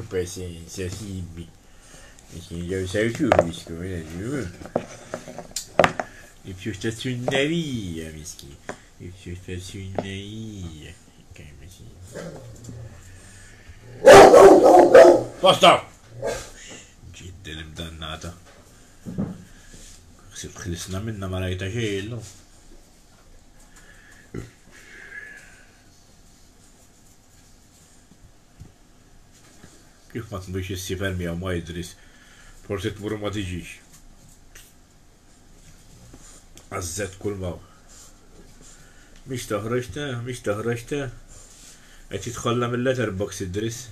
pazienza, Silvi. Io sei tu, e più stazioneria, mischi. E più stazioneria. Che basta! جدا مدناتا خلصنا منها ما رايتها شيء الا كيف ما تمشي السيفرمي او ما يدرس فرصة تمر ما تجيش عزت كل ما مش تهرجته تتخلى من اللتر بوكس الدرس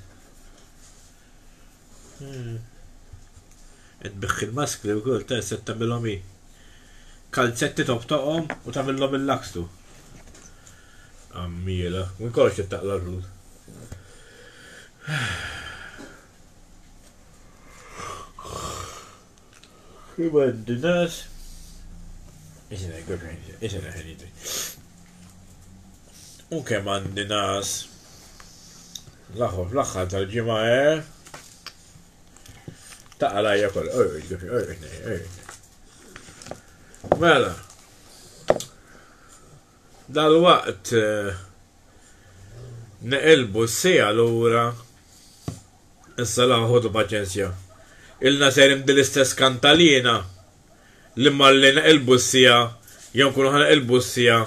تبخ الماسك اللي بقول تاسة تعمل لهم ايه كالسيتي تبطئهم وتعمل لهم اللاكستو عميلة وين كلش تتقلى الرود ما عندناش ايش انا اقول ايش انا هنيتي وكمان عندناش لخ ترجمة تعالى ياكل ماذا دا الوقت نقلبو الساعة الأولى الصلاة هودو باċenzja ilna serim dil-istess kantalina li malli naqilbu s-sija jew nkunu ħanaqilbu s-sija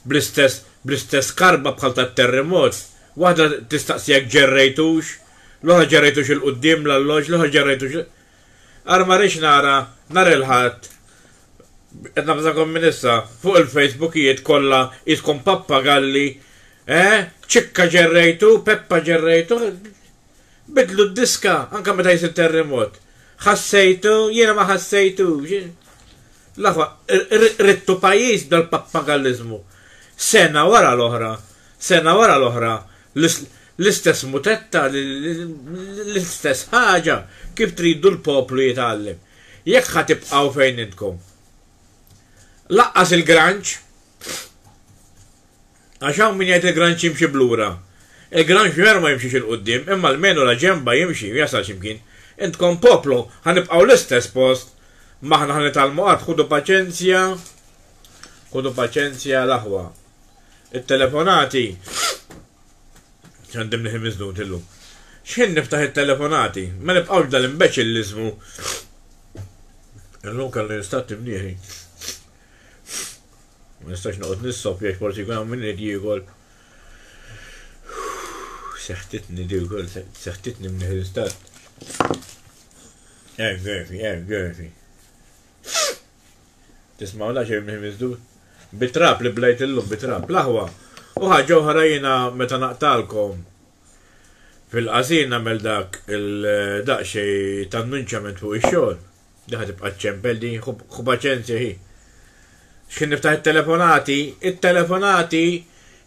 bl-istess karba bħal tat-terremot waħda tistaqsijek ġerrejtux l-oħra ġerrejtux il-qoddim l-alloġ l-oħra ġerrejtux arma rix nara nar il-ħadd qed nabżakom minn issa fuq il-Facebookijiet kollha jitkom pappagalli ċikka ġerrejtu, Peppa ġerrejtu bidlu d-diska anka meta jsir terremot. Ħassejtu, jiena ma ħassejtu. L-aħwa, rittu pajjiż dal-pappagallizmu. Sena wara l-oħra, l-istess mutetta, l-istess ħaġa, kif tridu l-poplu jitgħallem. Jekk ħatibqgħu fejn intkom. Laqqas il-granċ, għaxaw min jgħid il-granċ jimxi blura. Il-granċ ver ma jimxiex il-qoddim, imma l-menu la ġemba jimxi, jasal ximkien. Intkom poplu ħanibqgħu l-istess post, maħna ħanitalmu qatt ħudu paċenzja l-aħwa. Il-telefonati, ċandim liħim iżdut illum. X'in niftaħ il-telefonati, ma nibqgħux dal-imbeċillizmu. Illum kalli nistat timnieħi. Ma nistax noqgħod nissob jekk forsi jkun hawn min irid jiekol. Seħtitni di wkoll, seħtitni minn il-istat. Għerfi. Tismaw la xejn minn iżdut? Bitrap li blejt illum bitrap, l-aħwa. U ħaġa oħra jiena meta naqtalkom fil-qasir nagħmel dak il-daqxej tan-nunċament fuq ix-xogħol. Di ħatibqa' ċempel di ħu paċenzja hi. X'kien niftaħ it-telefonati,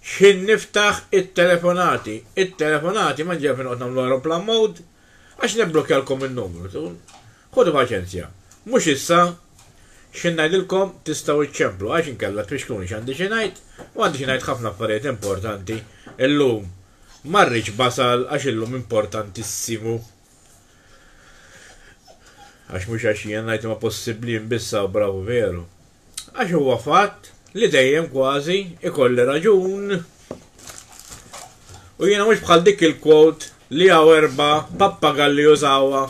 xin niftaħ it-telefonati. Il-telefonati ma ġef noqgħod nagħmlu aeroplan mode għax nibblokjalkom il-numru. Ħodu paċenzja. Mhux issa xin ngħidilkom tistgħu iċċemplu għax inkella tfixkluni x'għandi xi ngħid u għandi xi ngħid ħafna affarijiet importanti. Illum ma rridx basal għax illum importantissimu. Għax mhux għax jien ngħid ma possibbli nbissa bravu veru. Għax huwa fatt li dejjem kważi ikolli raġun. U jiena mhux bħal dik il-quote li hawn erba' pappagalli jużawha.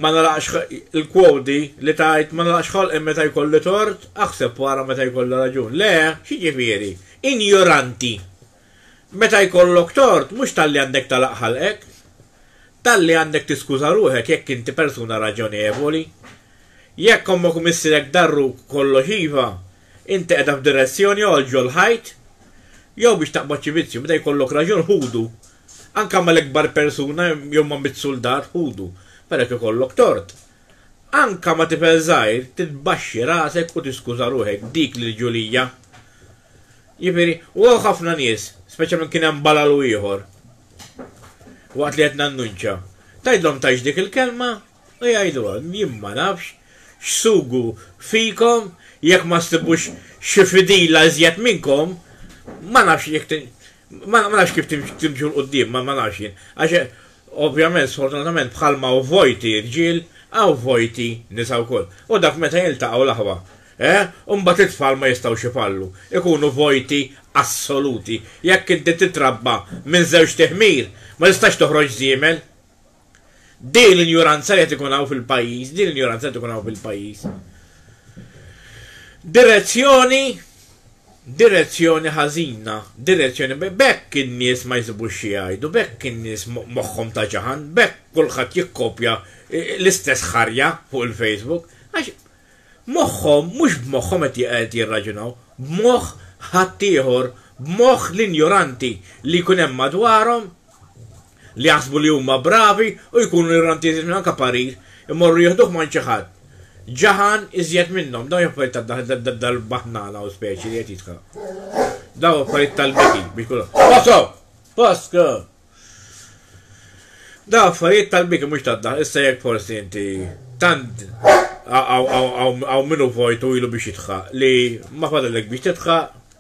Ma nalaqx il-quote li tgħid ma nalaqx ħolq meta jkolli tort, aħseb wara meta jkolli raġun. Le, xi ġifieri? Injoranti. Meta jkollok tort mhux talli għandek talaq ħalqek, talli għandek tiskuża ruħek jekk inti persuna raġonevoli. Jekk ommok missirek darru kollox iva, inti qiegħda f'direzzjoni għolġu l-ħajt, jew biex taqbad ċivizzju, meta jkollok raġun ħudu. Anka mal-ikbar persuna jew ma mit-soldat ħudu, perek ikollok tort. Anka ma tifel żgħir titbaxxi rasek u tiskuża ruħek dik li ġulija. Jifieri, u ħafna nies, speċjalment kien hemm balalu ieħor. Waqt li qed nannunċja. Tgħidlhom tgħix dik il-kelma u jgħiduha jien ma nafx x'sugu fikom jekk ma stibux xi fidila iżjed minnkom, ma nafx jekk ma nafx kif timxu l-qoddim, ma nafx jien. Għaxe, ovvjament, sfortunatament, bħalma u vojti rġil, għaw vojti nisa wkoll. U dak meta jiltaqgħu l-aħwa. Umbat it-tfal ma jistaw xifallu. Ikunu vojti assoluti. Jekk inti titrabba minn żewġ teħmir, ma jistax toħroġ żiemel. Din l-ignoranza li tkun hawn fil-pajjiż, din l-ignoranza li tkun hawn fil-pajjiż. Direzzjoni ħażina, direzzjoni bekk in-nies ma jsibux xi jgħidu, bekk in-nies moħħhom ta' ġaħan, bekk kulħadd jikkopja l-istess ħarja fuq il-Facebook. Moħħhom, mhux b'moħħhom qed jirraġunaw, b'moħħ ħaddieħor, b'moħħ l-injoranti li jkun hemm madwarhom li jaħsbu li huma bravi u jkunu ignoranti minn anke parir, imorru jieħduh ma' xi ħadd. Ġaħan iżjed minnhom, daw jaffariet dal-baħnana u speċi li qed jitka. Daw affarijiet tal-biki biex kullu. Posko! Daw affarijiet tal-biki mhux tad-daħ, issa jekk forsi inti tant għaw minnu vojtu ilu biex jitħaq li ma fadalek biex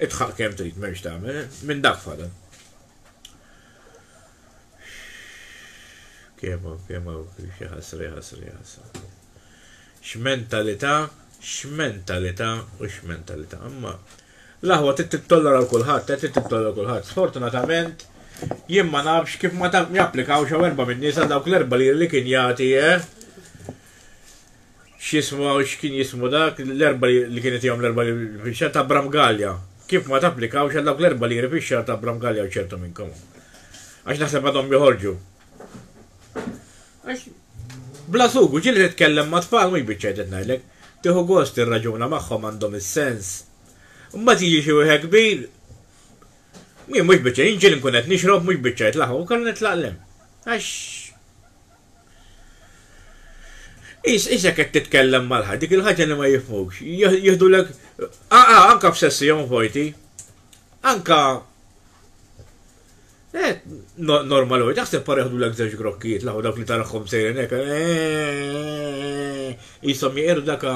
itħaq kem trid m'hemmx tagħmel, minn dak fadal. Kemm xi ħasri. X'mentalità u x'mentalità. Imma l-aħwa tittollera l kulħadd, Sfortunatament jien ma nafx kif ma japplikaw xi erba' minn nies għal dawk l-erba' li kien jagħti x'kien jismu dak l-erba' li kienet jagħmel l-erba' li fix-xahar ta' Bramgalja. Kif ma tapplikawx għal dawk l-erba' li fix-xahar ta' Bramgalja u ċertu minnkom. Għax naħseb għadhom joħorġu. Bla sugu, ġili titkellem ma' tfal mhux biċċejt ngħidlek, tieħu gost irraġuna magħhom għandhom is-sens. Imma tiġi xi wieħed kbir. Mien mhux biċċejt, inġiel nkun qed nixrob mhux biċċejt laħu u kellna nitlaqlem. Għax Isek qed titkellem mal-ħadd, dik il-ħaġa li ma jifhmux. Jieħdulek anka f'sessjon vojti. Anka normal u taħseb par jieħdulek żewġ grokkijiet laħu dawk li taraħħom sejrin hekk. Isom jqiru daka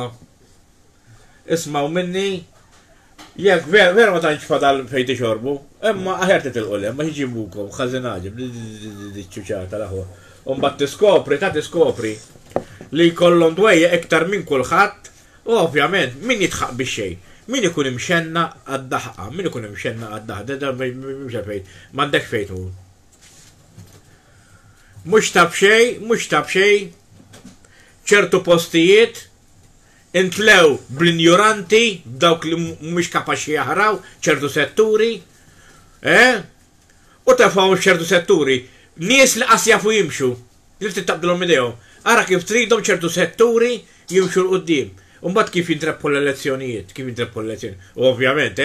ismaw minni. Jekk vera ma tantx fadal fejn tixorbu, imma aħer titilqu ma jiġibukom ħażinaġi ċuċata laħu. U mbagħad tiskopri li jkollhom dwejja iktar minn kulħadd, u ovvjament min jitħaq bix-xejn. Min ikun imxenna għad-daħqa, da mhux fejn, m'għandekx fejn tkun. Mhux tab xejn, ċertu postijiet intlew bl-injoranti dawk li mhux kapaċi jaħraw ċertu setturi, u tafgħu ċertu setturi, nies li qas jafu jimxu, li tittabdilhom idejhom. Ara kif tridhom ċertu setturi jimxu l-qoddim. Umbat kif jintreppu l-elezzjonijiet, U ovvjament,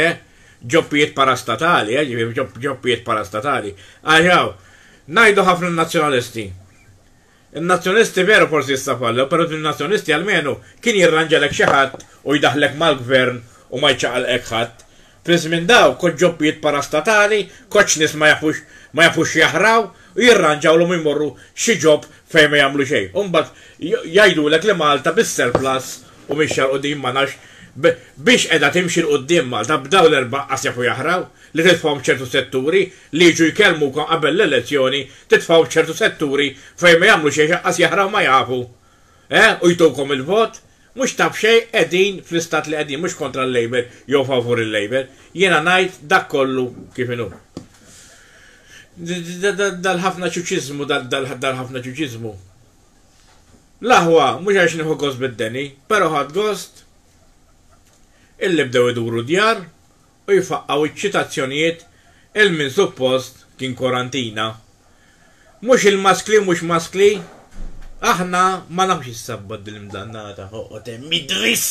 ġobbijiet parastatali, ġobbijiet parastatali. Għajaw, najdu ħafna n-nazjonalisti. Il-nazjonalisti veru forsi jistafallu, pero il-nazjonalisti għalmenu kien jirranġalek xaħat u jdaħlek mal-gvern u ma jċaqalek ħadd. Fis minn daw, kod ġobbijiet parastatali, koċ nis ma jafux jaħraw, u jirranġaw l-um jmorru xi ġob fejn ma jagħmlu xejn. Umbat jgħidulek li Malta bis-surplus u mhix l-qudiem ma nafx biex qiegħda timxi l-qudiem Malta b'daw l-erba' qas jafu jaħraw li titfgħu ċertu setturi li jiġu jkellmukom qabel l-elezzjoni titfgħu ċertu setturi fejn ma jagħmlu xejn qas jaħraw ma jafu. U jtukom il-vot, mhux taf xejn qegħdin fl-istat li qegħdin mhux kontra l-Labor jew favur il-Labor. Jiena ngħid dak kollu kif inhu. Dal-ħafna ċuċiżmu, L-aħwa, mhux għax nieħu gost bid-deni, però ħadd gost illi bdew iduru djar u jfaqqaw iċ-ċitazzjonijiet il-min suppost kien korantina. Mhux il-maskli mhux maskli, aħna ma nafx issabbad dil-imdannata ħoqgħod hemm midris.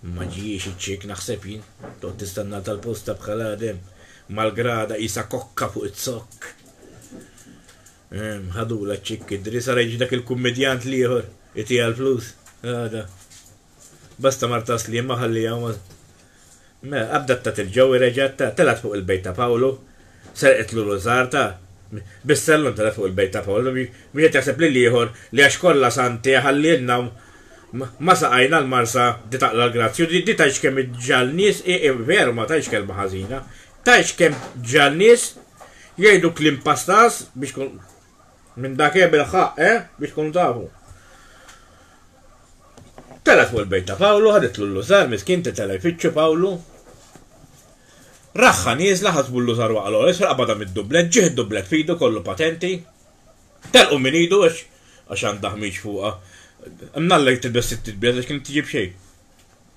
Ma ġiex iċ-ċik naħseb jien, toqgħod tistenna tal-posta bħal għadem. Malgrada jisa kokka fuq it-sok. Ħadu la ċikki, drisa reġi dak il-kummedjant liħor, iti għal-flus. Għada. Basta martas li maħalli għamaz. Abdat ta' til-ġawi reġatta, telat fuq il-bejt ta' Pawlu, serqet l-użarta, bis-sellun telat fuq il-bejt ta' Pawlu, mieħet jaħseb li liħor li għax kolla santi għallilna ma saqajna l-marsa di taqla l-grazzju, di taċ kem ġal nis, veru ma taċ kelma ħazina. Tajx kem ġannis jgħidu klim pastas biex kun minn dakje bil-ħaq, biex kun tafu. Telat fuq il-bejt ta' Pawlu, ħadetlu l-lużar, miskin tela jfittxu Pawlu. Raħħa niżla ħasbu l-lużar waqlu, isra qabada mid-dublet, ġieħ id-dublet fidu kollu patenti. Telqu min idu għax għandaħ miġ fuqa. Mnallek tibda sitt-tibbiet għax kien tiġib xej.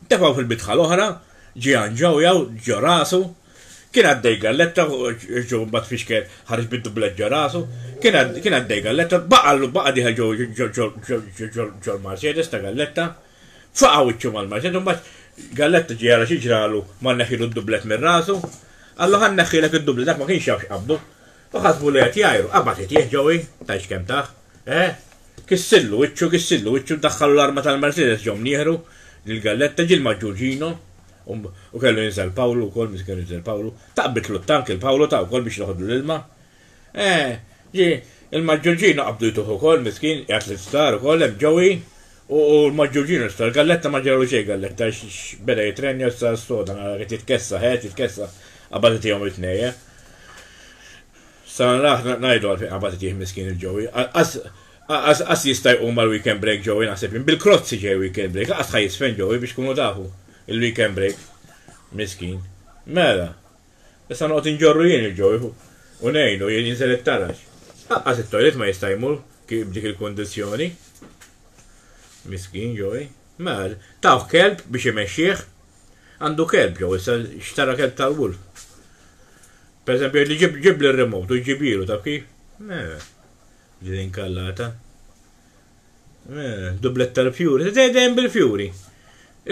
Tefaw fil-bitħa l-oħra, ġijan ġewjaw, ġo rasu, kien għaddej galletta, ġo bat fiexker ħarġ bid-dublet ġo rasu, kien għaddej galletta, baqa diħa ġo l-Mercedes ta' galletta, faqa wiċċu mal-Mercedes, mbagħad galletta ġiera xiġralu ma neħilu d-dublet minn rasu, għallu ħan neħilek id-dublet, dak ma kienx jafx qabdu, u ħasbu li għet jajru, qabad jtieħ ġowi, taħx kem taħ, kissillu wiċċu, daħħallu l-arma tal-Mercedes ġom nieħru, il-galletta ġil maġġuġino, u kellu jinżel Pawlu, u kol miskin jinżel Pawlu, taqbitlu t-tank il-Pawlu ta' u kol biex noħodlu l-ilma. Ġi, il-maġġuġino qabdu jtuħu kol miskin, jgħat l-istar u kol, ġowi, u l-maġġuġino l-istar, galletta maġġaru xej galletta, beda jitrenja s-sa s-soda, għet jitkessa, għabatet jom it-neje. Sa' najdu għalfin għabatet jih miskin il-ġowi, As jistajqu mal-weekend break ġowi naħseb bil-krozzi ġej weekend break, għas ħajisfen ġowi biex kunu tafu il-weekend break. Miskin. Mela. Issa noqgħod inġorru jien il-ġowi u ngħinu jien jinżel it-tarax. Għas it-toilet ma jistajmur kif dik il-kondizzjoni. Miskin ġowi. Mela. Taf kelb biex imexxieħ. Għandu kelb ġowi, issa xtara kelb tal-wulf. Per eżempju li ġib l-remote u ġibilu taf kif? Mela. Ġidin kallata. Dublet tal-fjuri. Dejjem bil-fjuri.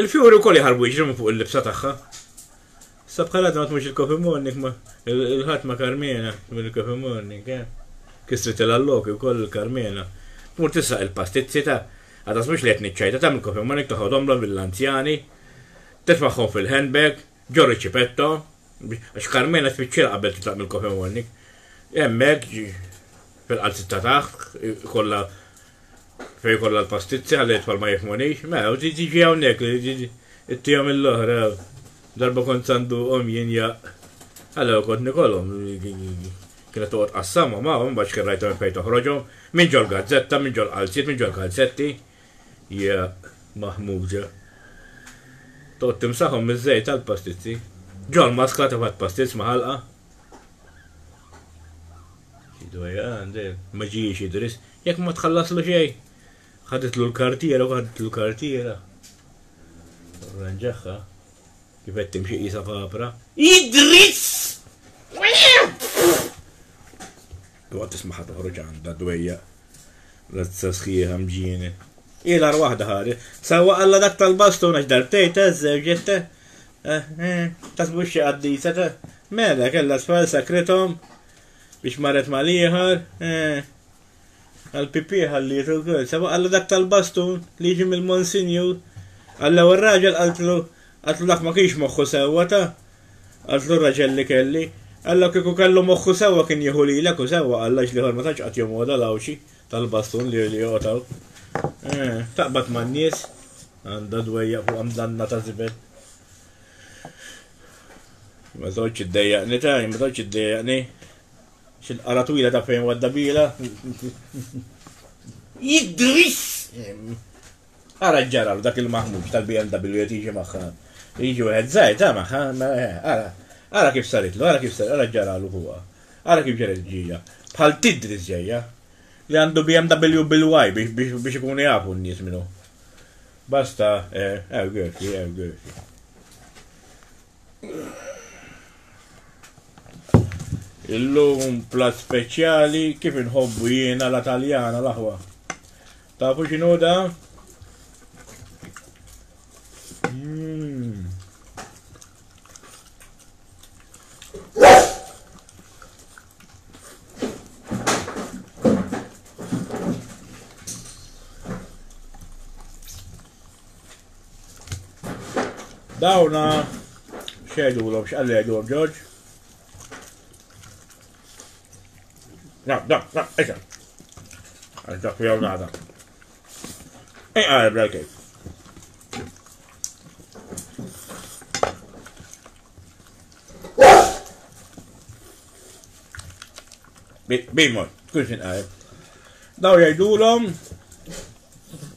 Il-fjuri u koll jħarbu jġrimu fuq il-libsa taħħa. Sabħalat ma tmux il-coffee morning ma il-ħat ma Karmena il-coffee morning. Kistrit il-alloki u koll il-Karmena. Tmur tissaq il-pastizzi ta' għadas mux li jtniċċajta ta' mill-coffee morning taħodhom bil-anzjani. Tismaħħom fil-handbag, ġorri ċipetto. Għax Karmena tfittxil qabel titlaq mill-coffee morning. Jemmek fil-qalzit ta' taħt, kolla fej kolla l-pastizzi għallet pal ma jifmonix, ma' u tiġi għawnek, it-tijam il-loħra, darba kont sandu jien jaq, għalla u kont nikolom, kienet uqot qassama ma' baċ kien rajta minn fejt uħroġom, minn ġol gazzetta, minn ġol qalzit, minn ġol kalzetti, jaq maħmuġa. Toqt timsaħom miż-żejt għal-pastizzi, ġol maskla ta' fat pastizz maħalqa, ma ġiex Idris, jekk ma tħallaslu xej. ħadetlu l-kartiera, Ranġaħħa, kif qed timxi qisha f'apra. Idris! Waqt tismaħ toħroġ għandha dwejja. Razza sħiħa mġieni. Ilar waħda ħari. Sawa alla dak tal-bastun għax darbtejta, żewġetta. Tasbu xi qaddisa ta' mela kellha tfal sakritom. Biex marret ma liħar, għal-pipi għalli kol, sabu għalla dak tal-bastun li ġim il-Monsinjur, għalla u r-raġel għaltlu dak ma kienx moħħu sewa ta' għaltlu r-raġel li kelli, għalla kiku kallu moħħu sewa kien jieħu li l-eku sewa, għalla ġliħor ma taċ għat jomoda lawxi tal-bastun li joqtaw. Taqbat man nies, għanda dwejja fuq għamdanna ta' zibel. Ma toċ id-dejjaqni ta' ma toċ id-dejjaqni. Xil-qara twila ta' fejn wadda bila. Idris! Ara ġaralu dak il-Mahmud tal-BMW jtiġi maħħa. Jiġi għed zaħi ta' maħħa. Ara kif saritlu, ara ġaralu huwa. Ara kif ġaret ġija. Bħal tidris ġeja. Li għandu BMW bil-Y biex ikun jafu n-nies minnu. Basta, għerfi. Illum plat speċjali kif inħobbu jiena l-Taljana l-aħwa. Tafu x'inhu da? Dawna x'għidulhom x'qalli għidulhom George? No, eċa. Għalta fjaw nada. Għalib l-kejf. Bimod, tkun xin għajb. Daw jajdulom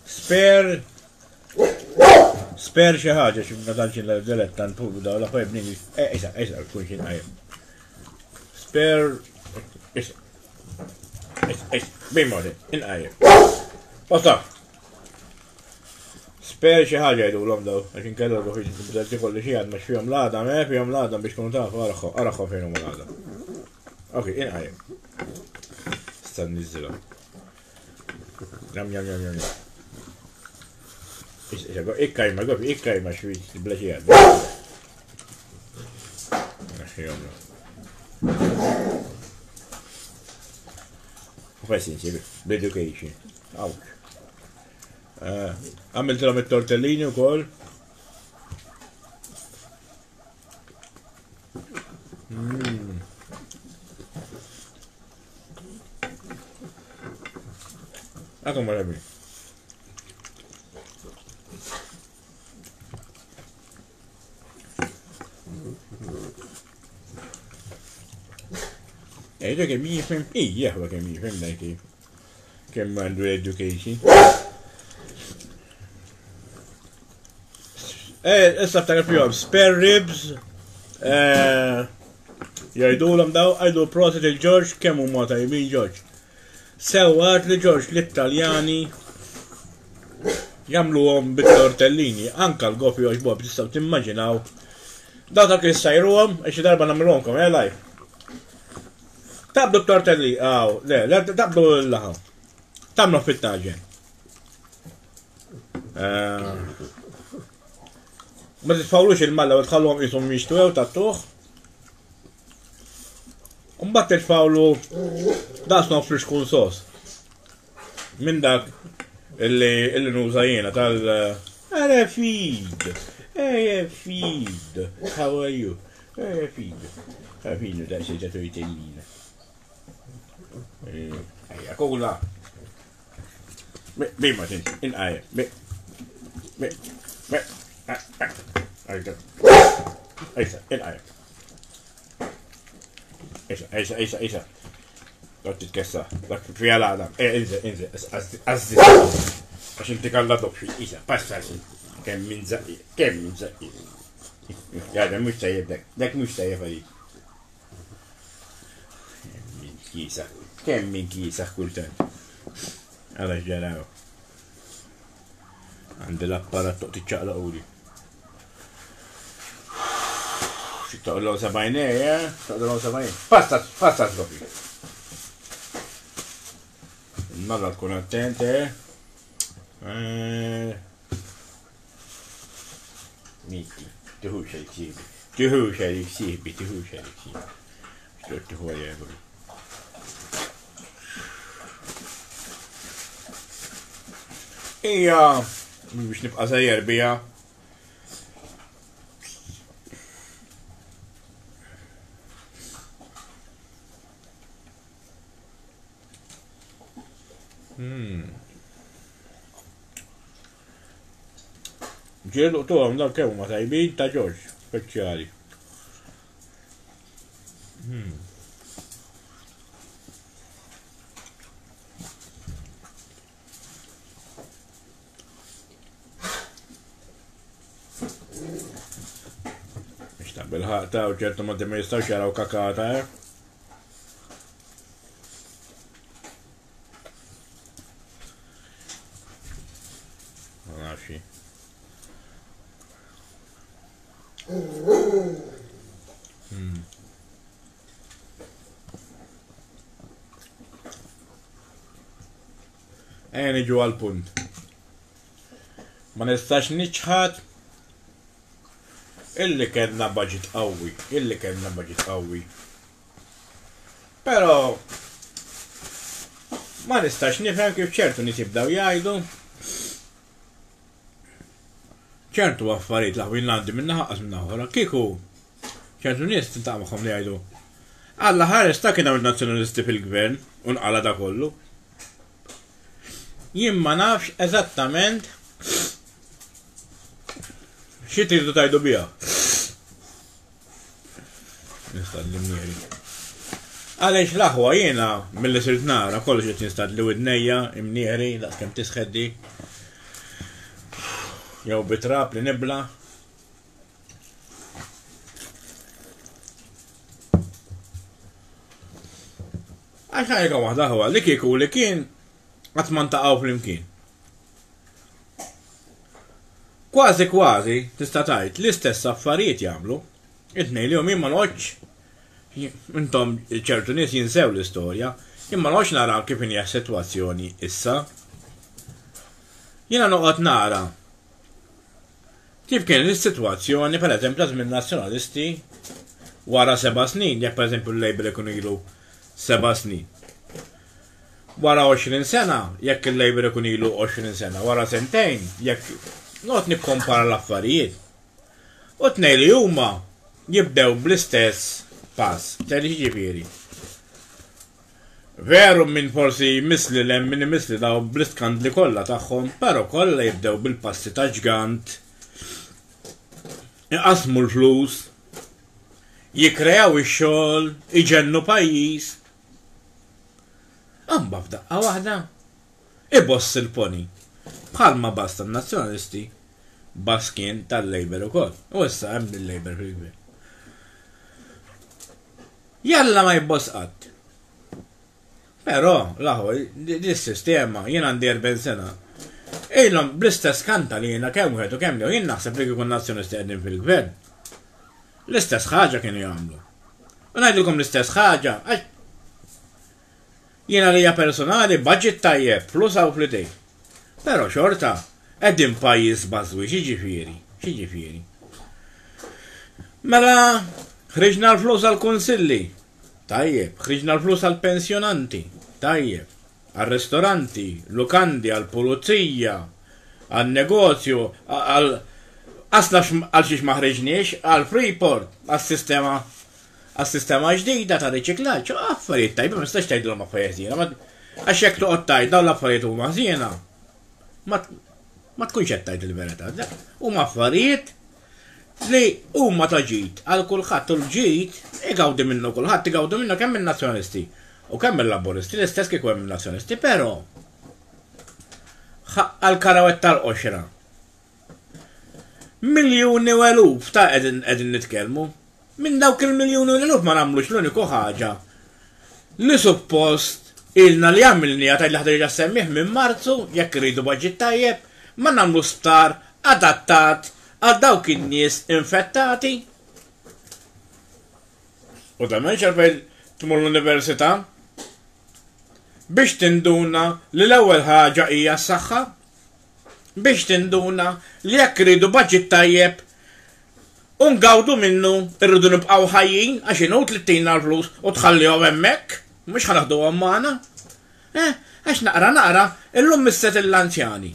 spare xi ħaġa xi ma tantx il-dilettant pulu daw la pojb nini. Isa, tkun xin għajb. Spare bimod, inqajb. Posta. Spare xi ħaġa jgħidulhom daw, għax inkella ruħi bżalti kolli xi għad fihom l-għadam, fihom l-għadam biex kunu tafu araħħom fejn huma l-għadam. Ok, inqajjem. Stan niżilhom. Jam. Ikkajma, ikkajma xwit bla xi għad. Fascinci, b'education. Ouch. Għamiltilhom it-tortellini wkoll. Għakom ma rabbi. Ejda kemm jifhem, jaħwa kemm jifhem dajki. Kemm għandu education. Issa ftakar fihom spare ribs. Jgħidulhom daw għajdu proset il-George kemm huma tajbin George. Sewwat li George l-Italjani jagħmluhom bit-tortellini, anke l-gopi Bob tistgħu timmaġinaw. Daw dak jissajruhom xi darba nagħmluhomkom live. Tabdu t-tortelli, le, tabdu l-laħam. Tamlu fit-taġen. Ma titfawlux il-malla u tħallhom jisum mixtwew tattuħ. Umbat titfawlu dasnu fl-xkun sos. Min dak illi nuża jiena feed. How are you? Feed. Da xi ġatu jtellina. Ejja, kolla. Bimma tinti, inqajja. Ejsa, inqajja. Ejsa. Dak titkessa, dak fija l-għadam. Inze, azzi. Għax inti kalla dobxi, isa, passa xin. Kemm min zaqi. Għada, mux tajjeb dak mux tajjeb għalik. Kemm min kisa kultant. Għala ġaraw. Għandi l-apparat toq tiċċaqla uli. Toq l-għu sabajne, toq l-għu sabajne. Pasta t-lopi. Nalla tkun attent, Miki, tiħu xelik siħbi. Xlok tiħu għajegħu. Ija, biex nibqa sajjer bija. Ġielu tuħam dal kemm ma tajbin ta' George, speċjali. Bil-ħaqta u ċertu ma ma jistawx jaraw kakata, Ma nafxi. Niġu għal-punt. Ma nistax niċħat illi kellna budget qawwi. Pero ma nistax nifhem kif ċertu nies jibdew jgħidu ċertu affarijiet laħwin għandi minna ħaqqas minna oħra. Kieku ċertu nies tintaq magħhom li jgħidu Alla ħares ta' kien hawn nazzjonalisti fil-gvern u nqala da kollu. Jien ma nafx eżattament xi tridu tajdu biha. Nista' l-mieri. Għaliex l-aħwa jiena mill-li sirt nara kollox qed jinstadli widnejja, imnieri, daqskemm tisħeddi. Jew bitrab li nibla. Għax ħajka waħda ħwa li kieku li kien qatt ma ntaqgħu flimkien. Kważi kważi tista' tgħid l-istess affarijiet jagħmlu. It-tnejn li jien ma noqgħodx. Intom ċertu nies jinsew l-istorja, imma noqgħodx nara kif inhi s-sitwazzjoni issa. Jiena noqgħod nara kif kien is-sitwazzjoni pereżempju żmien nazzjonalisti wara 7 snin, jekk pereżempju l-Labor ikun ilu 7 snin. Wara 20 sena, jekk il-Labor ikun ilu 20 sena, wara sentejn, jekk noqgħod nikkompara l-affarijiet. U tnejn li huma jibdew bl-istess pass, ċari ġifieri. Veru minn forsi misli minn misli daw bl-iskandli kollha tagħhom, però kollha jibdew bil-passi ta' ġgant, iqasmu l-flus, jikreaw ix-xogħol, iġennu pajjiż. Amba f'daqqa waħda, iboss il-poni. Bħalma basta n-nazzjonalisti, bas kien tal-Labor ukoll. U issa hemm il-Labor fil-gvern. Jalla ma jibboss qatt. Però, laħu, dis-sistema, jien għandi 40 sena. Ilhom bl-istess kanta li jiena kemm wieħed u kemm jew jien naħseb li kikun nazzjonisti qegħdin fil-gvern. L-istess ħaġa kienu jagħmlu. U ngħidilkom l-istess ħaġa, jiena lija personali budget tajjeb, flus hawn flitej. Però xorta, qegħdin pajjiż bażwi xi Mela, ħriġna l-flus għal-konsilli, tajjeb, ħriġna l-flus għal-pensjonanti, tajjeb, għal-ristoranti, lukandi, għal-pulizija, għal-negozju, għasna għal-xiex maħriġniex, għal-Freeport, għal-sistema ġdida ta' riċiklaġġ, affarijiet tajba, ma stax tajdilhom affarijiet jiena, għax jekk toqgħod tgħid dawn l-affarijiet huma żiena, ma tkunx qed tgħid il-verità, huma affarijiet li huma ta' ġid għal kulħadd u l-ġid igawdi minnu kulħadd igawdi minnu kemm min-nazzjonalisti u kemm il-laboristi l-istess kieku hemm min-nazzjonalisti, però għal-karawett tal-qoxra. Miljuni u eluf ta' qegħdin nitkellmu. Minn dawk il-miljuni u eluf ma nagħmlux l-uniku ħaġa li suppost ilna li għamilni għataj li ħadir jassemmih minn Marzu jekk iridu baġġit tajjeb ma nagħmlu sptar adattat għal dawk in-nies infettati. U da menx għalfejn tmur l-università biex tinduna li l-ewwel ħaġa hija s-saħħa, biex tinduna li jekk iridu baġġit tajjeb u ngawdu minnu irridu nibqgħu ħajjin għax inut li tina l-flus u tħallihom hemmhekk, mhux ħanaħduhom magħna. Għax naqra illum misset l-anzjani.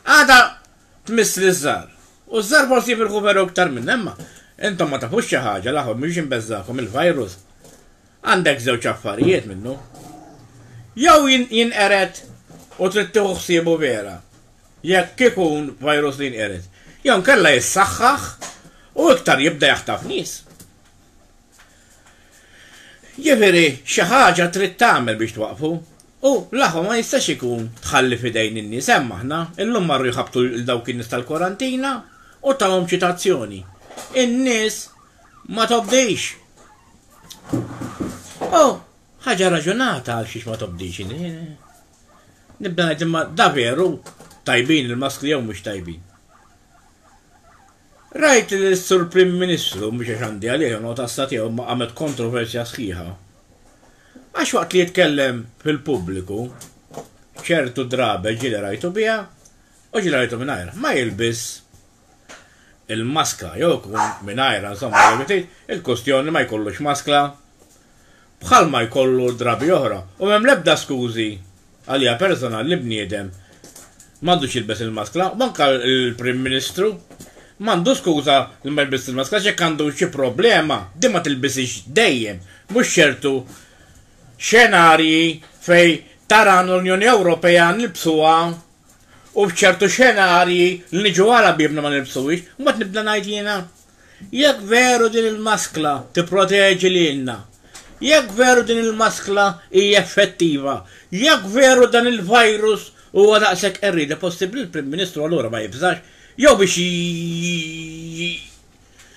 Għada tmiss li żżar. U żżar forsi jirkuperu iktar minn imma. Intom ma tafux xi ħaġa laħu mhux inbeżżakom il-virus. Għandek żewġ affarijiet minnu. Jew jinqered u trid tieħu ħsiebu vera. Jekk ikun virus li jinqered. Jew nkella jissaħħaħ u iktar jibda jaħtaf nies. Jifieri xi ħaġa trid tagħmel biex twaqfu. U laħu ma jistax ikun tħalli fidejn in-nies hemm aħna, illum marru jħabtu l dawk in-nies tal-kwarantina u tagħhom ċitazzjoni. In-nies ma tobdejx. Ħaġa raġunata għal xiex ma tobdejx. Nibda ngħid imma da veru tajbin il-maskli jew mhux tajbin. Rajt li s-sur Prim Ministru mhux għax għandi għalih nota tiegħu ma għamet kontroversja sħiħa. Għax waqt li jitkellem fil-pubbliku, ċertu drabe ġili rajtu biha u ġili rajtu mingħajra. Ma jilbis il-maskla, jew kun mingħajra, insomma, il-kustjoni ma jkollux maskla, bħal ma jkollu drabi oħra. U m'hemm l-ebda skużi għalija persona li bniedem m'għandux jilbes il-maskla, manka il-Prim Ministru m'għandu skuża li ma jilbes il-maskla x'hekk għandu xi problema, din ma tilbisix dejjem, mhux ċertu xenarji fej taran l-Unjoni Ewropea nilbsuha u f'ċertu xenarji li niġu għala bibna ma nilbsuwix, u ma nibda ngħid jiena. Jekk veru din il-maskla tipproteġi lilna, jekk veru din il-maskla hija effettiva, jekk veru dan il-virus huwa daqshekk errida possibbli l-Prim Ministru allura ma jibżax, jew biex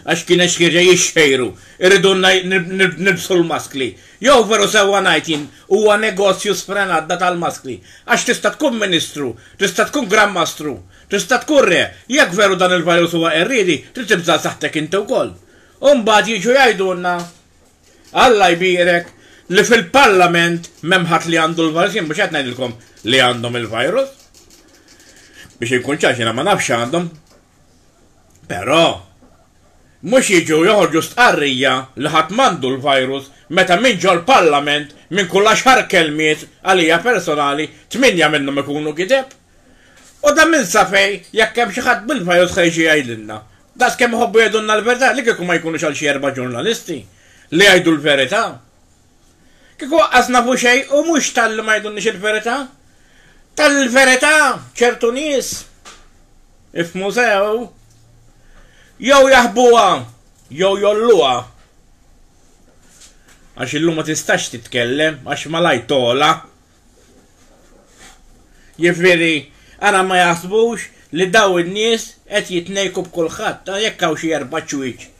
għax kien xieġa jixxejru, irridu nibsu l-maskli. Jew veru sewwa ngħid huwa negozju sfrenadda tal-maskli. Għax tista' tkun Ministru, tista' tkun Gran Mastru, tista' tkun re, jekk veru dan il-virus huwa erridi, trid tibżal saħtek inti wkoll. U mbagħad jiġu jgħidulna Alla jbirek li fil-Parlament memħat li għandu l-virus, jien mhux qed ngħidilkom li għandhom il-virus. Biex inkun ċaċina ma nafx għandhom. Però mhux jiġu joħorġu stqarrija li ħadd m'għandu l-virus meta min ġo l-Parlament minn kull xar kelmiet għalija personali 8 minnhom ikunu kideb. U da minn safej jekk hemm xi ħadd bil-virus ħejġi jgħidilna. Das kemm iħobbu jgħidulna l-verità li kieku ma jkunux għal xi 4 ġurnalisti li jgħidu l-verità. Kieku waqqas nafu xejn u mhux tal-li ma jgħidulniex il-verità. Tal-verità ċertu nies f'mużew jew jaħbuha jew jolluha. Għax illum ma tistax titkellem għax ma lajtola. Jifieri ara ma jaħsbux li daw in-nies qed jitnejku b'kulħadd jekk hawn xi 4 ċwieġ.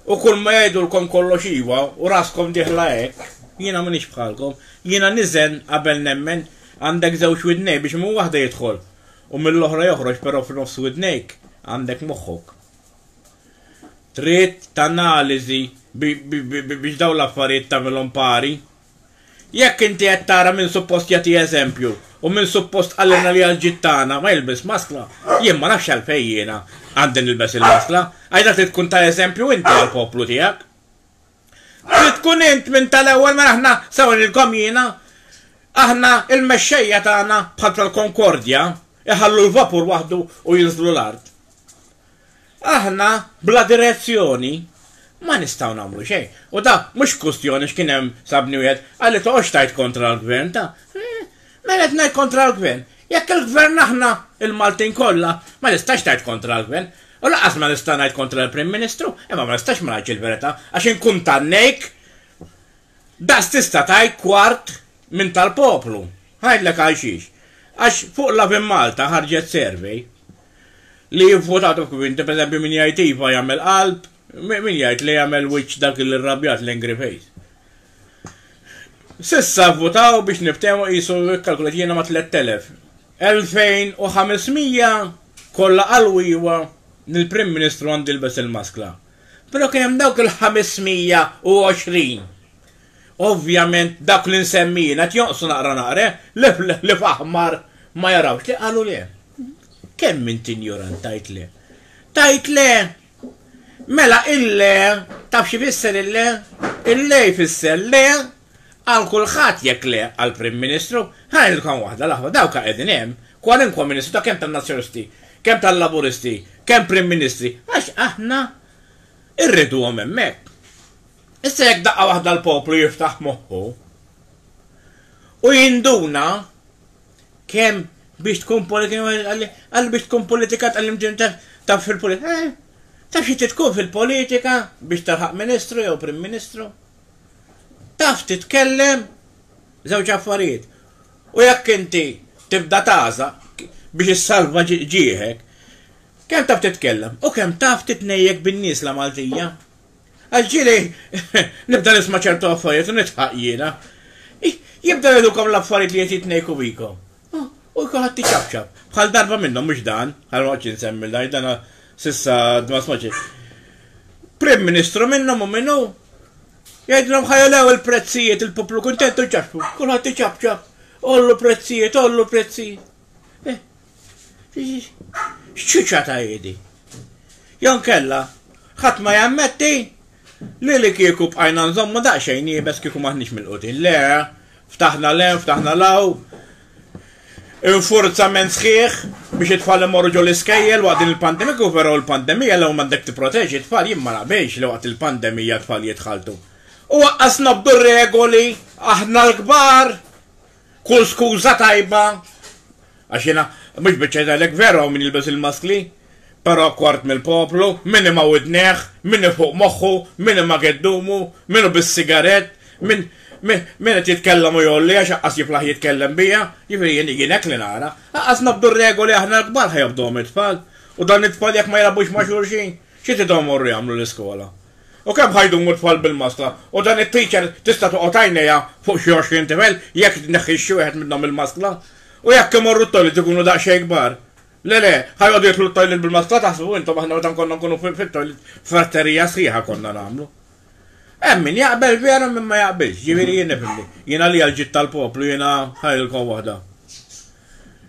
U kull ma jgħidulkom kollox iva u raskom diħla hekk, jiena m'iniex bħalkom, jiena niżen qabel nemmen għandek żewġ widnej biex mhu waħda jidħol u mill-oħra joħroġ però f'nofs widnejk għandek moħħok. Trid tanaliżi biex daw l-affarijiet tagħmilhom pari. Jekk inti qed tara min suppost jagħti eżempju u min suppost għallina li għal-ġittana ma jilbis maskla, jien ma nafx għalfejn jiena għandi nilbes il-maskla, għajda trid tkun ta' eżempju inti għal-poplu tiegħek. Trid tkun int minn tal-ewwel ma aħna sewililkom jiena, aħna il-mexxejja tagħna bħal tal-Konkordja iħallu l-vapur waħdu u jinżlu l-art. Aħna bla direzzjoni ma nistgħu nagħmlu xejn. U da mhux kwestjoni x'kien hemm sabni wieħed għalli toqgħodx tajt kontra l-gvern ta' mela qed ngħid kontra l-gvern. Jekk il-gvern aħna il-Maltin kollha ma nistax tajt kontra l-gvern. U laqas ma nista' ngħid kontra l-Prim Ministru, imma ma nistax ma ngħidx il-verità għax inkun tannejk das tista' tajt kwart minn tal-poplu. Ħajdlek għal xiex. Għax fuq l-Avin Malta ħarġet survey li jivvotaw inti pereżempju min jgħid iva jagħmel qalb, min jgħid li jagħmel wiċċ dak il-irrabjat l-angry face. Sissa votaw biex niftehmu qisu kalkulat jiena ma 3000. 2500 kollha qalwiwa lill-Prim Ministru għandu jilbes il-maskla. Però kien hemm dawk il-520. Ovvjament dak li nsemmina qed jonqsu naqra li f'aħmar ma jarawx li qalu le. Kemm int ignorant tajt le? Tajt le. Mela ille taf xi fisser ille? Ille jfisser le għal kulħadd jekk le għal Prim Ministru, ħajlkom waħda l-aħwa dawk qegħdin hemm, kwalinkwa Ministru ta' kemm tan-Nazzjonisti, kemm tal-Laburisti, kemm Prim Ministri, għax aħna irriduhom hemmhekk. Issa jekk daqqa waħda l-poplu jiftaħ moħħu u jinduna kemm biex tkun politika għal biex tkun politika tal-imġin taf fil-politika. Taf xi tkun fil-politika biex tarħaq Ministru jew Prim Ministru. Taf titkellem żewġ affarijiet. U jekk inti tibda taża biex issalva ġieħek, kemm taf titkellem u kemm taf titnejjek bin-nies la Maltija. Għalġieli nibda nisma' ċertu affarijiet u nitħaq jiena. Jibda jgħidulkom l-affarijiet li qed jitnejku bikom. U jkun ħadd tiċabċab. Bħal darba minnhom mhux dan, ħal ma nsemmi dan sissa ma smaċi. Prim Ministru minnhom u minnu. Jgħidlhom ħajalew il-prezzijiet, il-poplu kuntentu ċaxfu, kulħadd iċabċab, ollu prezzijiet. X'ċuċa ta' jedi? Jon kella, ħadd ma jammetti li kieku bqajna nżommu daqsxejn bes kieku maħniex mill-qutin. Le, ftaħna law, infurzament sħiħ biex it-tfal imorru ġo l-iskejjel waqt il-pandemija, però l-pandemija l m'għandek tipproteġi t-tfal jien ma naqbilx li waqt il-pandemija t-tfal jitħaltu. U waqqasna b'dur-regoli, aħna l-kbar, kull skuża tajba. Għax jiena mhux biċċejtalek veru min jilbes il-maskli, però kwart mill-poplu, min ma widneħ, min fuq moħħu, min ma geddumu, minu bis-sigaret, Min qed jitkellem u jolli għax aqqas jiflaħ jitkellem bija, jiġifieri jien hekk li nara. Aqqas nabdu r-regoli aħna l-kbar ħajabduhom it-tfal. U dan it-tfal jekk ma jilabux ma' xulxin, xi tidhom morru jagħmlu l-iskola. U kemm ħajdumu t-tfal bil-maskla, u dan it-teacher tista' toqgħod għajnejha fuq xi 20 tifel jekk tneħħixxi wieħed minnhom il-maskla. U jekk imorru t-toilet ikunu daqsxejn kbar. Le, ħajgħodu jidħlu t-toilet bil-maskla taħsbu intom aħna meta konna nkunu fit-toilet fratterija sħiħa konna nagħmlu. Min jaqbel vera minn ma jaqbilx, ġifieri jien nifhimni. Jiena li għal-ġid tal-poplu jiena ħajlkom waħda.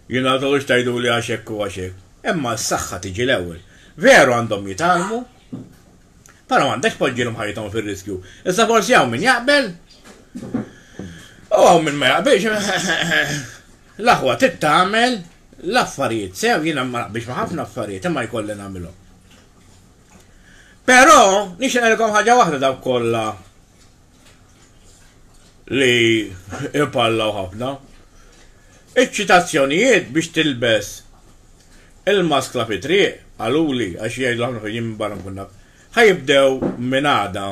Jiena tgħidux tgħidu li għax hekk u għax hekk. Imma s-saħħa tiġi l-ewwel. Veru għandhom jitalmu, però m'għandekx poġġilhom ħajjithom fir-riskju. Issa forsi hawn min jaqbel. U hawn min ma jaqbilx. L-aħwa tittamel l-affarijiet sew jiena ma naqbilx ma' ħafna affarijiet imma jkolli nagħmilhom. Però nixtieq ngħidilkom ħaġa waħda dawk kollha li ipallaw ħafna. Iċ-ċitazzjonijiet biex tilbes il-maskla fi triq għaluli għax jgħidu ħafna jien barra kunna ħajibdew minn għada.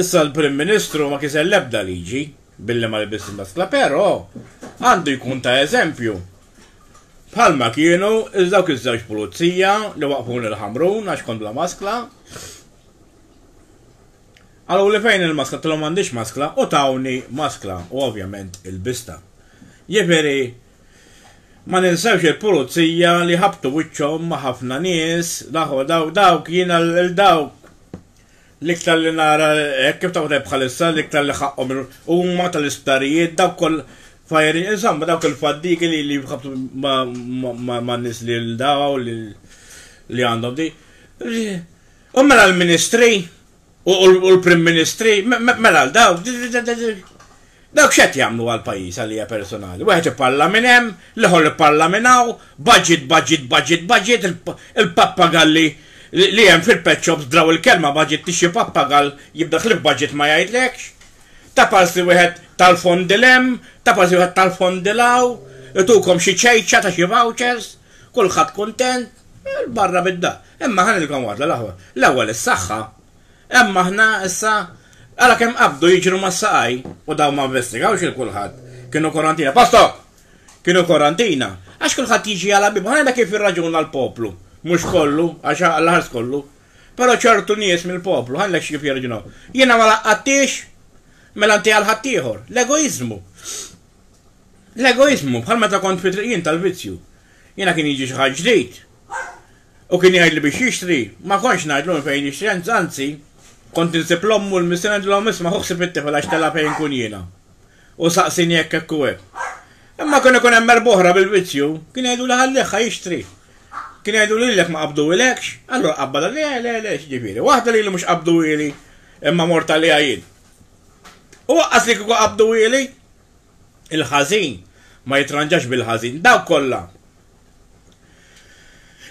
Issa l-Prim Ministru ma kisel l-ebda liġi billi ma libis il-maskla, però għandu jkun ta' eżempju. Bħalma kienu iż-dawk iż-żewġ pulizija li waqfun il-ħamrun għax kont bla maskla. Għallu li fejn il-maskla tal m'għandix maskla u tawni maskla u ovvjament il-bista. Jiġifieri ma ninsewx il-pulizija li ħabtu wiċċhom ma' ħafna nies, dawk jiena l-dawk l-iktar li nara hekk kif tagħmel bħalissa l-iktar li ħaqhom huma tal-isptarijiet dawk koll fajri, insomma dawk il-faddiki li ħabtu ma' nies li l-daw li għandhom di. U mela l-Ministri u l-Prim Ministri mela l-daw dawk xed jagħmlu għal-pajjiż għalija personali. Wieħed ipalla minn hemm, liħor ipalla minn hawn, budget, il-pappagalli li hemm fil-pet shops draw il-kelma budget tixxi pappagall jibda ħlif budget ma jgħidlekx. Tapalsi wieħed tal-fondi l-hemm, tapalsi wieħed tal-fondi law, itukom xi ċejċa ta' xi vouchers, kulħadd kuntent, barra bid-da. Imma ħanilkom waħda l-aħwa. L-ewwel is-saħħa. Imma aħna issa għala kem qabdu jiġru ma' saqaj u daw ma' investigawx il-kulħadd. Kienu karantina. Pasto! Kienu karantina. Għax kulħadd jiġi għala bib. Ħana kif irraġun għal-poplu. Mux kollu, għax għall-ħars kollu. Pero ċertu nies mill-poplu, ħallek xie kif jirraġunaw. Jiena ma laqqattix, mela nti għal-ħattijħor. L-egoizmu. L-egoizmu, bħal meta kont fitriqin tal-vizzju. Jiena kien jiġi xi ħaġa ġdid. U kien jgħidli biex jixtri, ma konx ngħidlu fejn jixtri, anzi, kont insib l-ommu l-missina l-om isma ħuħsib it-tifel għax tela fejn kun jiena. U saqsini jekk hekk u hekk. Imma kien ikun hemm boħra bil-vizzju, kien jgħidu li ħalliħ jixtri. Kien jgħidu li lek ma qabdu ilekx, allura qabbada le ġifieri. Waħda li mhux qabdu ili imma morta li għajin. U waqqas li kieku qabdu ili il-ħażin ma jitranġax bil-ħażin daw kollha.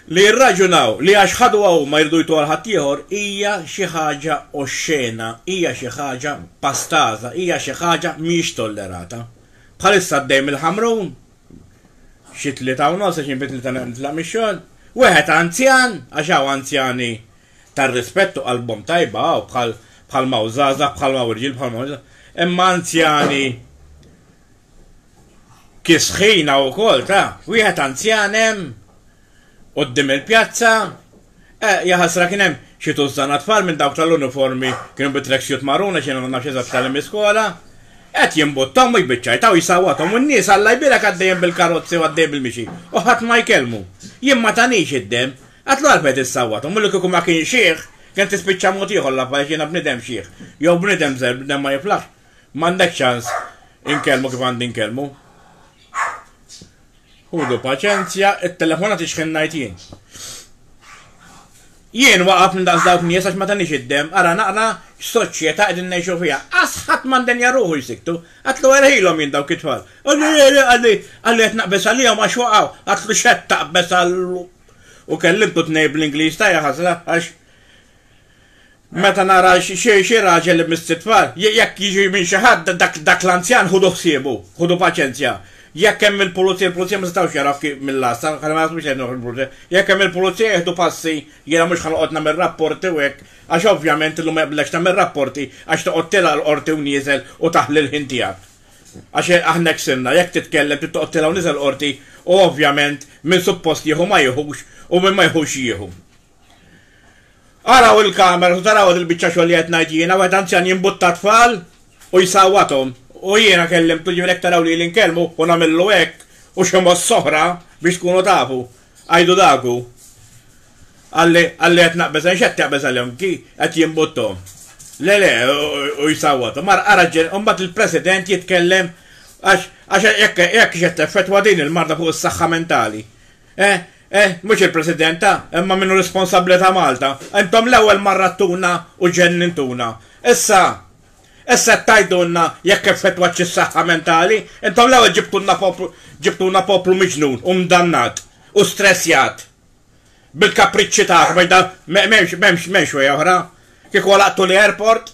Li jirraġunaw li għax ħadu għaw ma jirdu jtu għal-ħattijħor hija xi ħaġa oxxena, hija xi ħaġa pastaza, hija xi ħaġa mhix tollerata. Bħalissa d-dejjem il-ħamrun, xi tlieta u nofs xi bit li nitlaq mix-xogħol, wieħed anzjan, għax hawn anzjani tar-rispettu qalbhom tajba bħal ma' żgħażagħ, bħal ma' irġiel, bħal ma' imma anzjani kisħina wkoll ta' wieħed anzjan hemm qoddim il-pjazza, jaħasra kien hemm xi tużżan tfal minn dawk tal-uniformi kienu bit-tracksuit maruna xi ma nafx eżatt tal-iskola, qed jimbuttom u jbiċċajtaw jisawwathom u n-nies alla jbilek għaddejjem bil-karozzi u għaddejjem bil-mixi. U ħadd ma jkellmu. Jien ma tanix id-dem, għatlu għalfejn issawwathom, u li kieku ma kien xieħ, kien tispiċċa mod ieħor la bħal jiena bniedem xieħ. Jew bniedem żgħir bniedem ma jiflaħ. M'għandek ċans inkellmu kif għandi nkellmu. Ħudu paċenzja, it-telefona tixħin ngħid jien. Jien waqaf minn dawk nies għax ma tanix id-dem, ara naqra x-soċjetà qegħdin ngħixu fiha. Ħadd m'għandhom jaruħu jsiktu, għatlu erħilhom jien dawk it-tfal. Għalli qed naqbes għalihom għax waqgħu, għatlu x'qed taqbes għal u kellimtu tnej bl-Ingliż tajja ħasla għax meta nara xi raġel li mis-tfal, jekk jiġi minn xi ħadd dak l-anzjan ħudu ħsiebu, ħudu paċenzja. jekk hemm il-pulizija ma setgħux jaraw mill-lasta, ħalli ma jasbux jgħidu il-pulizija. Jekk hemm il-pulizija jieħdu passi, jiena mhux ħanqod nagħmel rapporti u hekk, għax ovvjament illum ma jaqblekx tagħmel rapporti għax toqgħod tilha l-qorti u nieżel u taħli l-ħin tiegħek. Għax aħna ksirna, jekk titkellem tittoqgħod tilha u nieżel qorti u ovvjament min suppost jieħu ma jieħux u min ma jieħux jieħu. Araw il-kamera, u taraw il-biċċa xogħol li qed ngħid jiena, wieħed anzjan jimbutta tfal u jsawwathom. U jiena kellimtu ġivelek taraw li l-inkellmu u nagħmillu hekk u xi mod soħra biex tkunu tafu. Għajdu daku. Għalli qed naqbeż x'qed taqbeż għalhom ki qed jimbuttom. Le u jsawwathom. Mar araġġel u mbagħad il-President jitkellem għax jekk x'qed teffettwa din il-marda fuq is-saħħa mentali. Mhux il-President imma minnu responsabbli ta' Malta. Intom l-ewwel marra tuna u ġennintuna. Issa tajdunna jekk effettwaċ is-saħħa mentali, intom l-ewwel ġibtuna poplu miġnun u mdannat u stressjat. Bil-kapriċċi tagħek m'hemmx wejja oħra. Kieku għalaqtu l-airport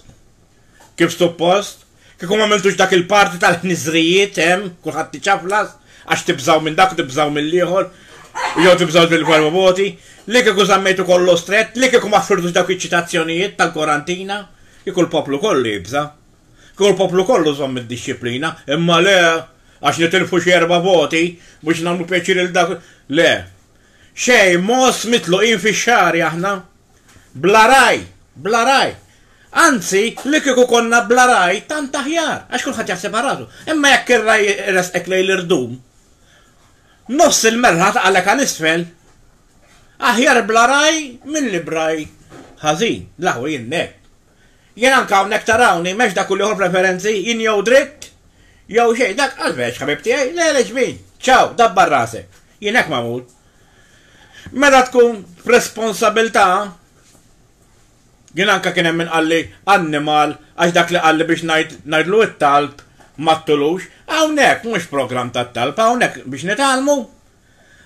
kif suppost, kieku ma għamiltux dak il-parti tal-ħniżrijiet hemm kulħadd tiċaflas għax tibżaw minn dak u tibżaw mill-ieħor. Jew tibżaw bil-voti, li kieku żammejtu kollu strett, li kieku ma ffirtux dawk iċ-ċitazzjonijiet tal-Korantina, kieku l-poplu kollu jibża. Kieku l-poplu kollu żomm id-disċiplina, imma le għax nitilfu xi 4 voti biex nagħmlu pjaċir il dak. Le. Xejn mos mitluqin fix-xari aħna. Bla raj. Anzi, li kieku konna bla raj tant aħjar, għax kulħadd jaħseb ħaratu. Imma jekk ir-raj resqek lejn l-irdum. Nofs il-merħa taqalek għal isfel. Aħjar bla raj minn li braj ħażin, laħu jinnek. Jien anke hawnhekk tarawni m'hemmx dak ieħor preferenzi, jien jew dritt, jew xejn dak għalfex ħabib tiegħi, le ġbin, ċaw, dabbar rasek. Jien hekk magħmul. Meta tkun b'responsabilità, jien anke kien hemm min qalli annimal għax dak li qalli biex ngħidlu it-talb ma ttulux, hawnhekk mhux programm tat-talb, hawnhekk biex nitalmu.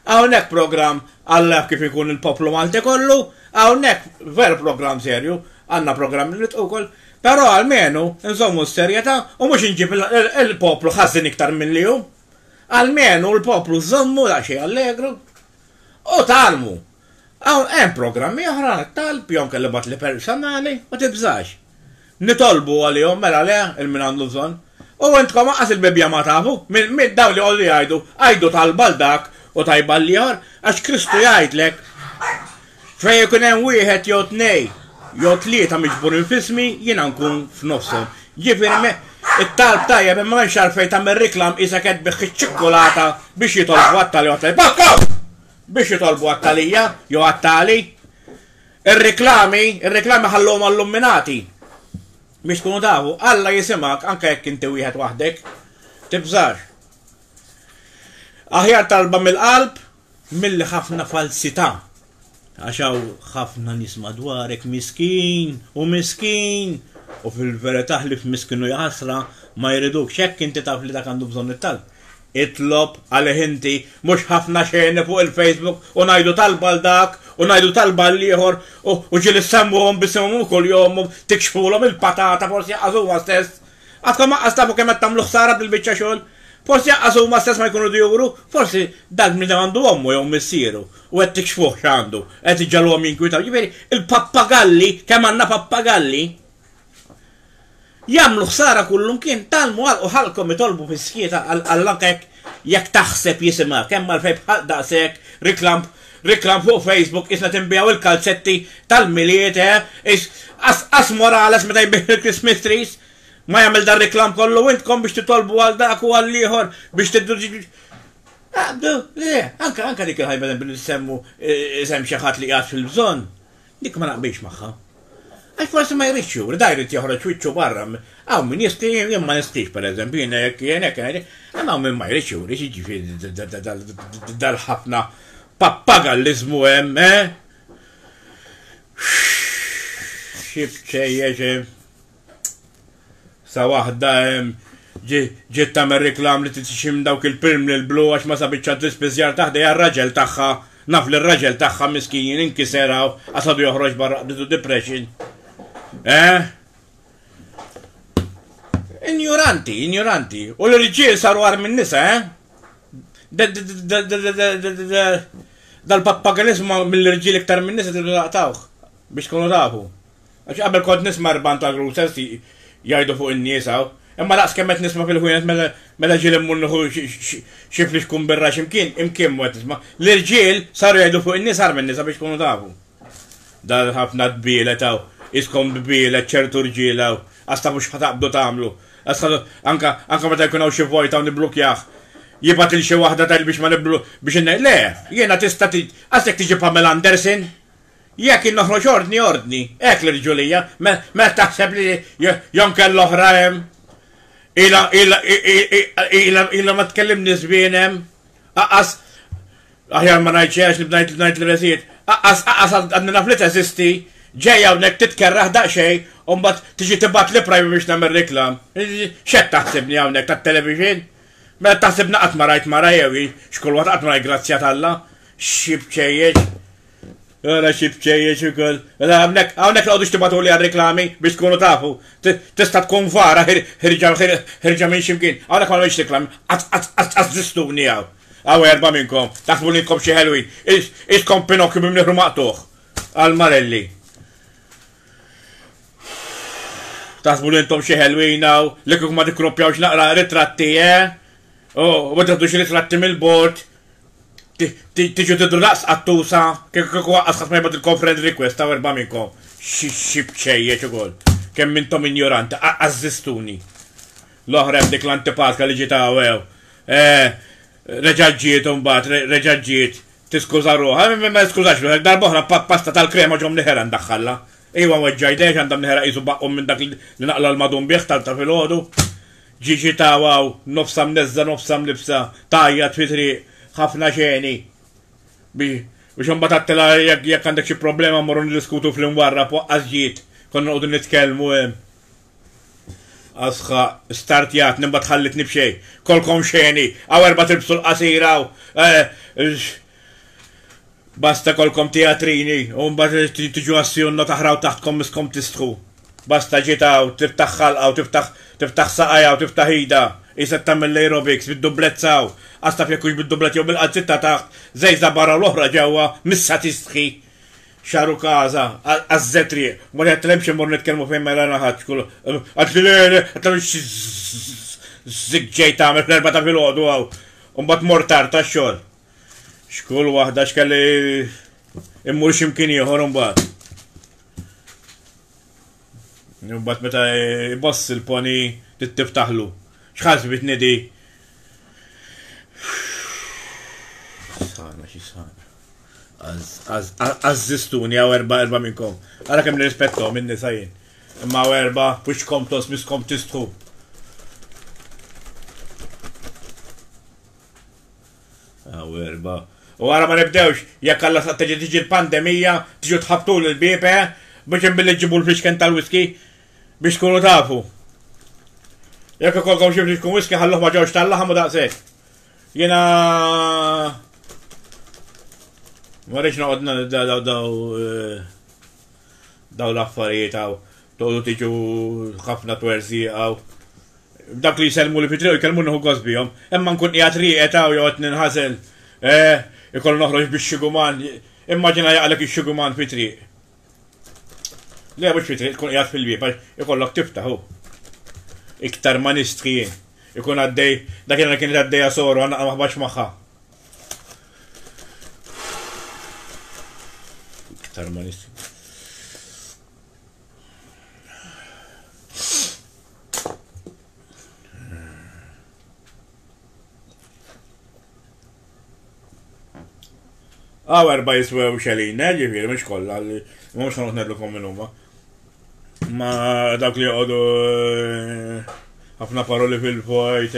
Hawnhekk programm għallaf kif ikun il-poplu Malti kollu, hawnhekk ver programm serju, għandna programm li ukoll, però almenu nżommu s-serjetà u mhux inġib il-poplu ħażin iktar milli hu. Almenu l-poplu żommu daqsxejn allegru u talmu. Hemm programmi oħra talb jew kelli bat li personali ma tibżax. Nitolbu għalihom mela le il-min għandu bżonn. U għentkom għas il-bebja ma tafu, minn daw li għolli għajdu tal-bal dak u tajba l-liħor, għax Kristu jgħidlek, fej jkun hemm wieħed jew tnej, jew tlieta miġburin fismi, jiena nkun f'nofshom. Ġifieri it-talb tajjeb imma m'hemmx għalfejn tagħmel riklam isa qed biħ ċikkolata biex jitolbu għattali għattali. Bakkaw! Biex jitolbu għattalija jew għattali. Ir-riklami ħallhom għall-lumminati. Biex tkunu tafu, Alla jisimak anke jekk inti wieħed waħdek, tibżax. Aħjar talba mill-qalb milli ħafna falsità. Għax hawn ħafna nies madwarek miskin u fil-verità ħlif miskin u jaħasra ma jridux hekk inti taf li dak għandu bżonn it-talb. Itlob għalih inti mhux ħafna xejn fuq il-Facebook u ngħidu talba l dak u ngħidu talba l-ieħor u ġieli semmuhom bisimhom kull jom tikxfulhom il-patata forsi jaqqasuhom stess. Għadkom aqqas tafu kemm qed tagħmlu ħsara bil-biċċa xogħol. Forsi jaqqasuhom stess ma jkunu juru, forsi dak min għandu ommu jew missieru u qed tikxfuh x'għandu, qed iġġalhom jinkwitaw. Ġifieri il-pappagalli kemm għandna pappagalli jamlu ħsara kullum kien talmu għal ħalkom itolbu fiskieta għall-ankek jekk taħseb jisima kemm għal-fejb daqsek riklam fuq Facebook isna timbijaw il-kalzetti tal-miliet as Morales meta jbih il-Christmas trees ma jagħmel dar riklam kollu intkom biex titolbu għal dak u għall-ieħor biex tiddu anke dik il-ħajba bil semmu sem xi ħadd li qiegħed fil-bżonn dik ma naqbilx magħha. Għax forsi ma jridx juri, da jrid joħroġ wiċċu barra. Għaw min jistri, jien ma nistrix pereżempju, jien hekk, imma min ma jridx juri, jiġifieri dal-ħafna pappagallizmu hemm, Xibċejjeġ sa waħda ġiet tagħmel riklam li titxim dawk il-prim lil blu għax ma sabitx għad-dispiżjar taħda ar-raġel tagħha, naf li r-raġel tagħha miskien inkiseraw għasadu joħroġ barra qditu depression. Ignoranti. U l-irġiel saru għar minn nisa, Dal-pappagalizmu mill-irġiel iktar minn nies irridu naqtawh biex tkunu tafu. Għax qabel kont nisma' rban ta' grusers jgħidu fuq in-nies hawn. Imma laqs kemm qed nisma' fil-ħwienet mela ġiel immunnuħu xi flix kun birra x'imkien mu qed nisma'. L-irġiel saru jgħidu fuq in-nies ħar minn nisa biex tkunu tafu. Dal ħafna tbielet hawn, iskom tbielet ċertu rġiel hawn, għasta mhux ħataqbdu tagħmlu. Anka meta jkun hawn xi vojta u niblukjah. Jibat il xi waħda tal biex ma niblu biex le, jiena tista' għasek tiġi Pamela Anderson. Jekk innoħroġ ordni, hekk l-irġulija, ma taħseb li jonkel l-oħra hemm. Ila ma tkellimni żbien aqqas aħjar ma ngħidx li bnajt l-resijiet. Aqqas għadni naf li teżisti, ġej hawnhekk titkerraħ daqsxejn u mbagħad tiġi tibgħat li prajmi biex nagħmel riklam. X'qed taħsibni hawnhekk tat-television? Mela taħsibna qatt ma rajt mara jew xkull waqt qatt ma rajt grazzja tal-Alla. Xibċejjeġ. Ora xibċejjeġ ukoll. Hawnhekk għodux tibgħatu li għar-reklami biex tkunu tafu. Tista' tkun vara ħirġa minn x'imkien. Hawnhekk ma nagħmilx reklami. Għażistuni hawn. Hawn erba' minnkom. Taħsbu li nkom xi ħelwin. Iskom Pinokju mimnieħru maqtuħ. Għal-Marelli. Taħsbu li intom xi ħelwin hawn li kieku ma tikkroppjawx naqra ritratti, u ma tieħdux ritratti mill-bord. Tiġu tidru naqs għattusa, kieku għasqas ma jibgħatilkom friend request ta' erba' minnkom. Xibċejjeġ ukoll. Kemm intom ignoranti, għażistuni. L-oħra dik l-antipatka li ġiet hawn. Reġaġġiet imbagħad, reġaġġiet. Tiskuża ruħha, ma skużax ruħek, darba oħra pasta tal-krema ġom neħera ndaħħalla. Iwa weġġajdex għandhom neħera qisu baqqhom minn dak li naqla l-madum bieħ ta' filgħodu. Ġiġi tawaw, nofsa mnezza, nofsa mlibsa, tajja tfitriq. ħafna xeni biex mbagħad għattela jekk għandek xi problema mmorru niddiskutu fl-imwarra fuq ġiet konna nqogħdu nitkellmu hemm. Asħa startjat nimba tħallitni b'xejn, kolkom xeni, hawn erba' tilbsu l-qasira basta kolkom teatrini u mbagħad tiġu assjunna taħraw taħtkom miskom tistħu. Basta ġitaw, tiftaħ ħalqa u tiftaħ saqajja u tiftaħ ida. Jisat tammel l-aerobics, bid-dubletzaw. Għasta fjekux bid-dublet jew bil-qazzetta taħt, zejza barra l-oħra ġewwa, missa tistħi. Xaru kaza, għazzetri, mor jatlemx mor nitkelmu fejn mela naħat, kullu. Għatlu zigġej ta' l-erba ta' fil-ħodu għaw. Umbat mortar ta' xol. Xkull wahda xkalli immur ximkien ieħor umbat. Umbat meta jboss il-poni tittiftaħlu. Xħazbit nidi. Sana xi sana. Għazzistuni għaw erba minnkom. Għara kem nirrispettom minn nisajin. Imma għaw erba puxkom tos miskom tistħu. Għaw erba. U għara ma nibdewx, jekk għalla sa' tiġi l-pandemija, tiġu tħabtu l-bipe, biex billi ġibu l-fliexken tal-whisky, biex kunu tafu. Jekk kolkom xi fliexken whisky ħalluh ma ġewx tal-laħam u daqshekk. Jiena ma rridx noqgħod daw l-affarijiet hawn. Toqgħodu tiġu ħafna twerzi hawn. Dak li jselmu li fitriq jkellmu nieħu gost bihom. Imma nkun qiegħed rieqed hawn joqgħod ninħasel. Ikollu noħroġ bix-xiguman. Immaġina jaqlek ix-xiguman fitriq. Le mhux fitriq tkun qiegħed fil-bieb ikollok tiftaħ hu. Iktar ma nistħi. Ikun għaddej, dak jena kien għaddejja soru, għanna maħbax maħħa. Iktar ma nistħi. Erba jiswew xelin, ġifiri, mux kolla, mux għanut nedlukom minnuma. Ma dak li għodu ħafna paroli fil-fojt.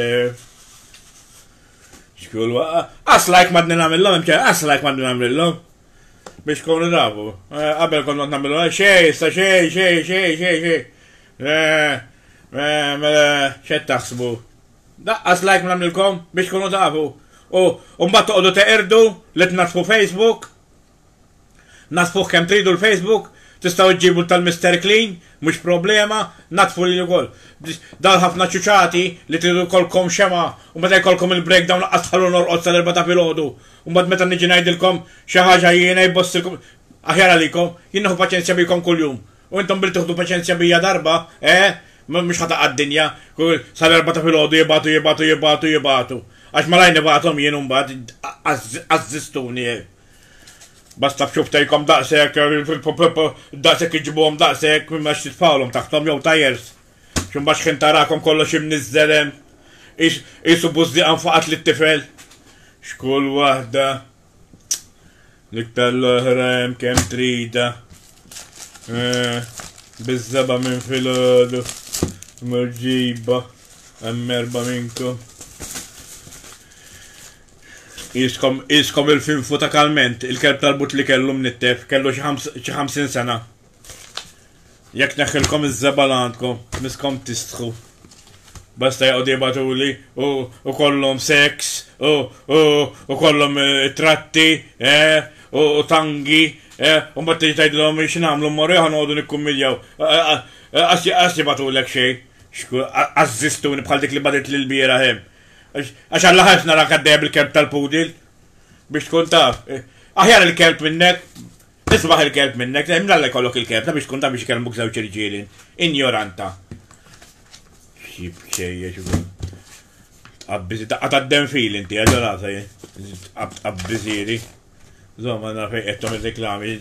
Xkull, aslajk madni namillom, aslajk madni namillom. Biex konu drabu. Qabel konu namillom, xej, xej. Xed taħsbu. Aslajk namillkom biex konu drabu. U mbagħad toqgħodu teqerdu li tnasfu Facebook. Nasfuh kemm tridu l-Facebook, Tistaw ġibu tal-Mr. Clean, mux problema, natfu li l-għol. Dal ħafna ċuċati li tridu kolkom xema, u meta jkolkom il-breakdown laqqas tħallu norqod tal-4 ta' pilodu. U mbagħad meta niġi ngħidilkom xi ħaġa jiena jbossilkom aħjar għalikom, jien naħu paċenzja bikom kuljum. U intom bil tieħdu paċenzja bija darba, mhux ħata għad-dinja, sal-4 ta' pilodu jibatu. Għax malajn nibatom jien mbagħad għażistuni. Basta bxuftajkom daqsek, daqsek iġibuhom daqsek, mimmax titfawlhom taħtom jew tajers. Xumbax xintarakom kollox imnizzelem. Isu buzdiqan faqat li t-tifel. Xkull wahda. Liktar l-oħra jem kem trida. Bizzaba minn filgħodu. Murġiba. Emmerba minnkom. Iskom il-film futakalment, il-kelb tal-but li kellu mnittef, kellu xi 50 sena. Jekk neħilkom iż-żabalantkom, miskom tistħu. Basta jgħodu jibatuli, u kollhom seks, u kollhom tratti, u tangi, u mbagħad tiġi tgħidilhom x'nagħmlu mmorru ħanoqogħdu nikkummiljaw. Għas jibatulek xejn, għażistuni bħal dik li badet lil biera hemm. Għax Alla ħafna nara kaddeb il-kelb tal-pudil biex tkun taf. Aħjar il-kelb minnek, isbaħ il-kelb minnek, mnalla jkollok il-kelb ta' biex tkun taf biex kellmuk żewġ irġielin. Injoranta. Xib xejje xukun. Għataddem fil inti, għadolata għabbiziri. Zomma nafej għettom il-reklami.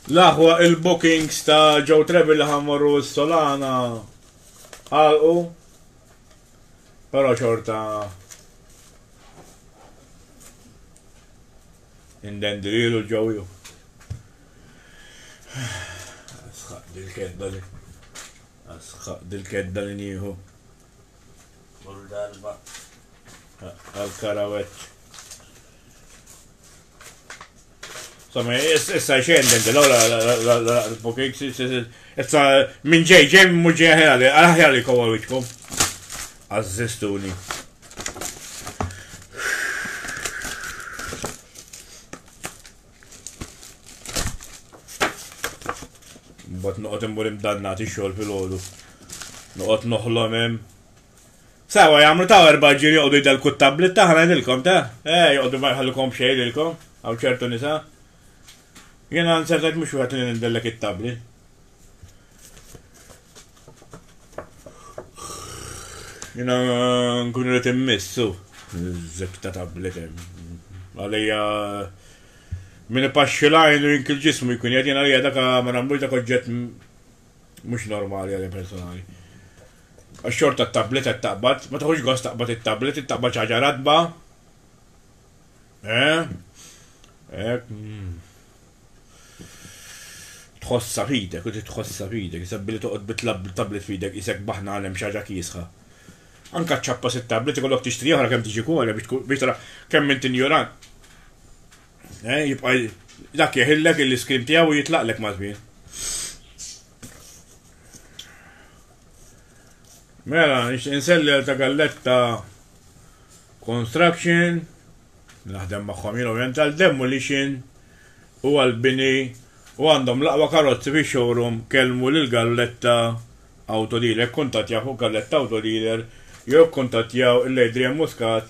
Laħwa il-bookings ta' Joe Travel ħamorru s-Solana għalqu, pero xorta indendirilu ġewju. Asħaq dil-kedda li nieħu. Kull darba. Għal-karawet. Insomma, issa xejn l-bookings, issa minn ġej mhux ġej aħjar li kowawitkom. Għażistuni. Mbagħad noqgħod immur imdannati x-xogħol filgħodu. Noqgħod noħlom hemm. Sawa jagħmlu ta' 4 ġiri joqgħdu jdellku t-tablet ta' ħanajdilkom ta'. Joqgħdu ma jħallukom xejn lilkom, hawn ċertu nisa. Jena nsertajt mux waqt li nindellek it-tabli. Jena nkun rrit immissu. Zebta tablet. Għalija minn paxxilajn u jinkil ġismu jkun jgħat jena għalija daka ma namlux dak oġġett mux normali għalija personali. Għaxxorta t-tablet t-taqbat, ma taħux għos taqbat it-tablet, it-taqbat ċaġa radba. Tħossa fidek, u tħossa fidek, jisabbi li toqgħod bit-tablet fidek, jisek baħna għalem xaġa kisħa. Anka ċappa sit-tablet, ikollok tixtri oħra kemm tiġi kull biex tara kemm int injoran. Jibqa' dak jeħillek il-iskrim tiegħu u jitlaqlek ma' żmien. Mela, inselli ta' galletta construction, naħdem magħhom jien ovvjament għal-demolition u għal-bini. U għandhom laqwa karozzi fi showroom kelmu lil-Galletta Autodealer, kontatjaw fuq Galletta Autodealer, jew kontatjaw l-Adrian Muscat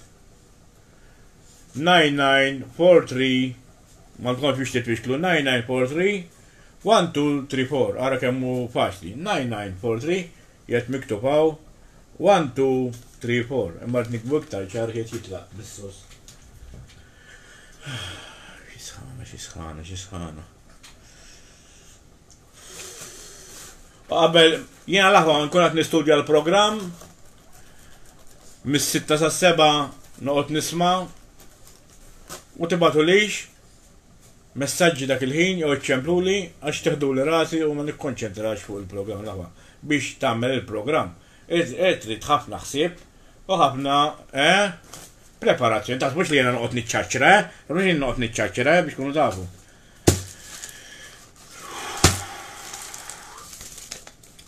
9943, ma tkunx biex titwixklu 9943 1234, ara kemmu faċli, 9943, jgħet miktubaw 1234, imma nikbu iktar ċar jgħet jitlaq bis-sos. Xisħana. Qabel, jiena laħwa nkun qed nistudja l-programm mis-6 sa 7 noqgħod nisma' u tibgħatu lix messaġġi dak il-ħin jew iċċempluli għax teħduli rasi u ma nikkonċentrax fuq il-programm laħwa biex tagħmel il-programm. Trid ħafna ħsieb u ħafna preparazzjoni. Taf mhux li jiena noqgħod niċċaċċra, mhux jien noqgħod niċċaċċra biex tkunu tafu.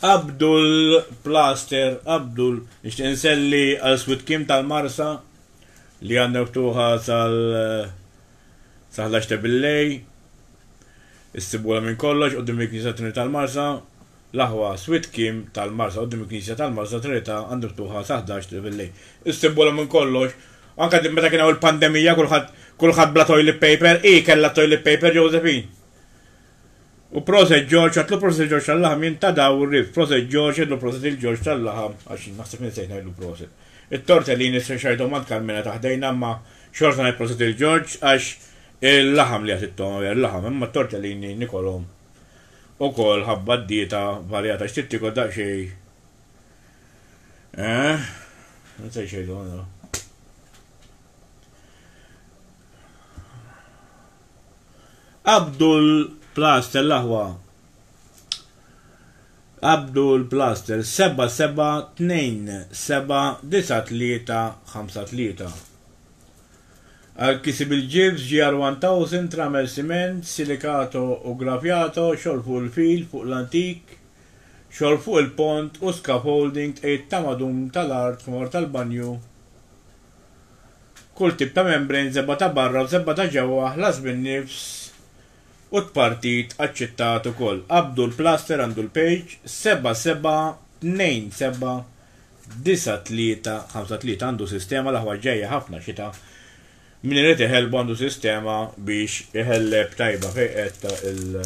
Abdul Plaster, Abdul, nixtieq inselli għal Swit Kim tal-Marsa li għandna ftuħa saħlax ta' billej, issibuha minn kollox qudiem il-Knisja Trinità tal-Marsa, l-aħwa Switkim tal-Marsa qudiem il-Knisja tal-Marsa Trinità għandu ftuħa saħdax ta' billej. Issibuha minn kollox, anke meta kien hawn il-pandemija kulħadd bla toilet paper, kellha toilet paper Josephine. U proset George, għatlu proset George tal-laħam jintadaw u rrif, proset George, għatlu proset il-George tal-laħam, għaxin naħseb nisejna għallu proset. Il-tortellini s-xajtu mad kalmina taħdejna ma xorta għaj proset il-George għax il-laħam li għatittom għaver il-laħam, imma tortellini Nikolom. U kol ħabba d-dieta varjata, xtitti kod daqxej. Nsej xejdu għana. Abdul Plaster l-aħwa. Abdul Plaster 77-2-7-9-3-5-3. Għal-kisib il-ġibs GR1000 tramel siment, silikato u grafjato, xol fuq il-fil fuq l-antik, xol fuq il-pont u scaffolding tqejt tamadum tal-art mor tal-banju. Kull tip ta' membrin zebba ta' barra u zebba ta' ġewwa ħlas bin-nifs u t-partit aċċettat ukoll. Abdul Plaster għandu l-page 77-2-7-9-3-5-3 għandu sistema l-aħwa ġejja ħafna xita. Min irid iħelbu għandu sistema biex iħelleb tajba fejqet il-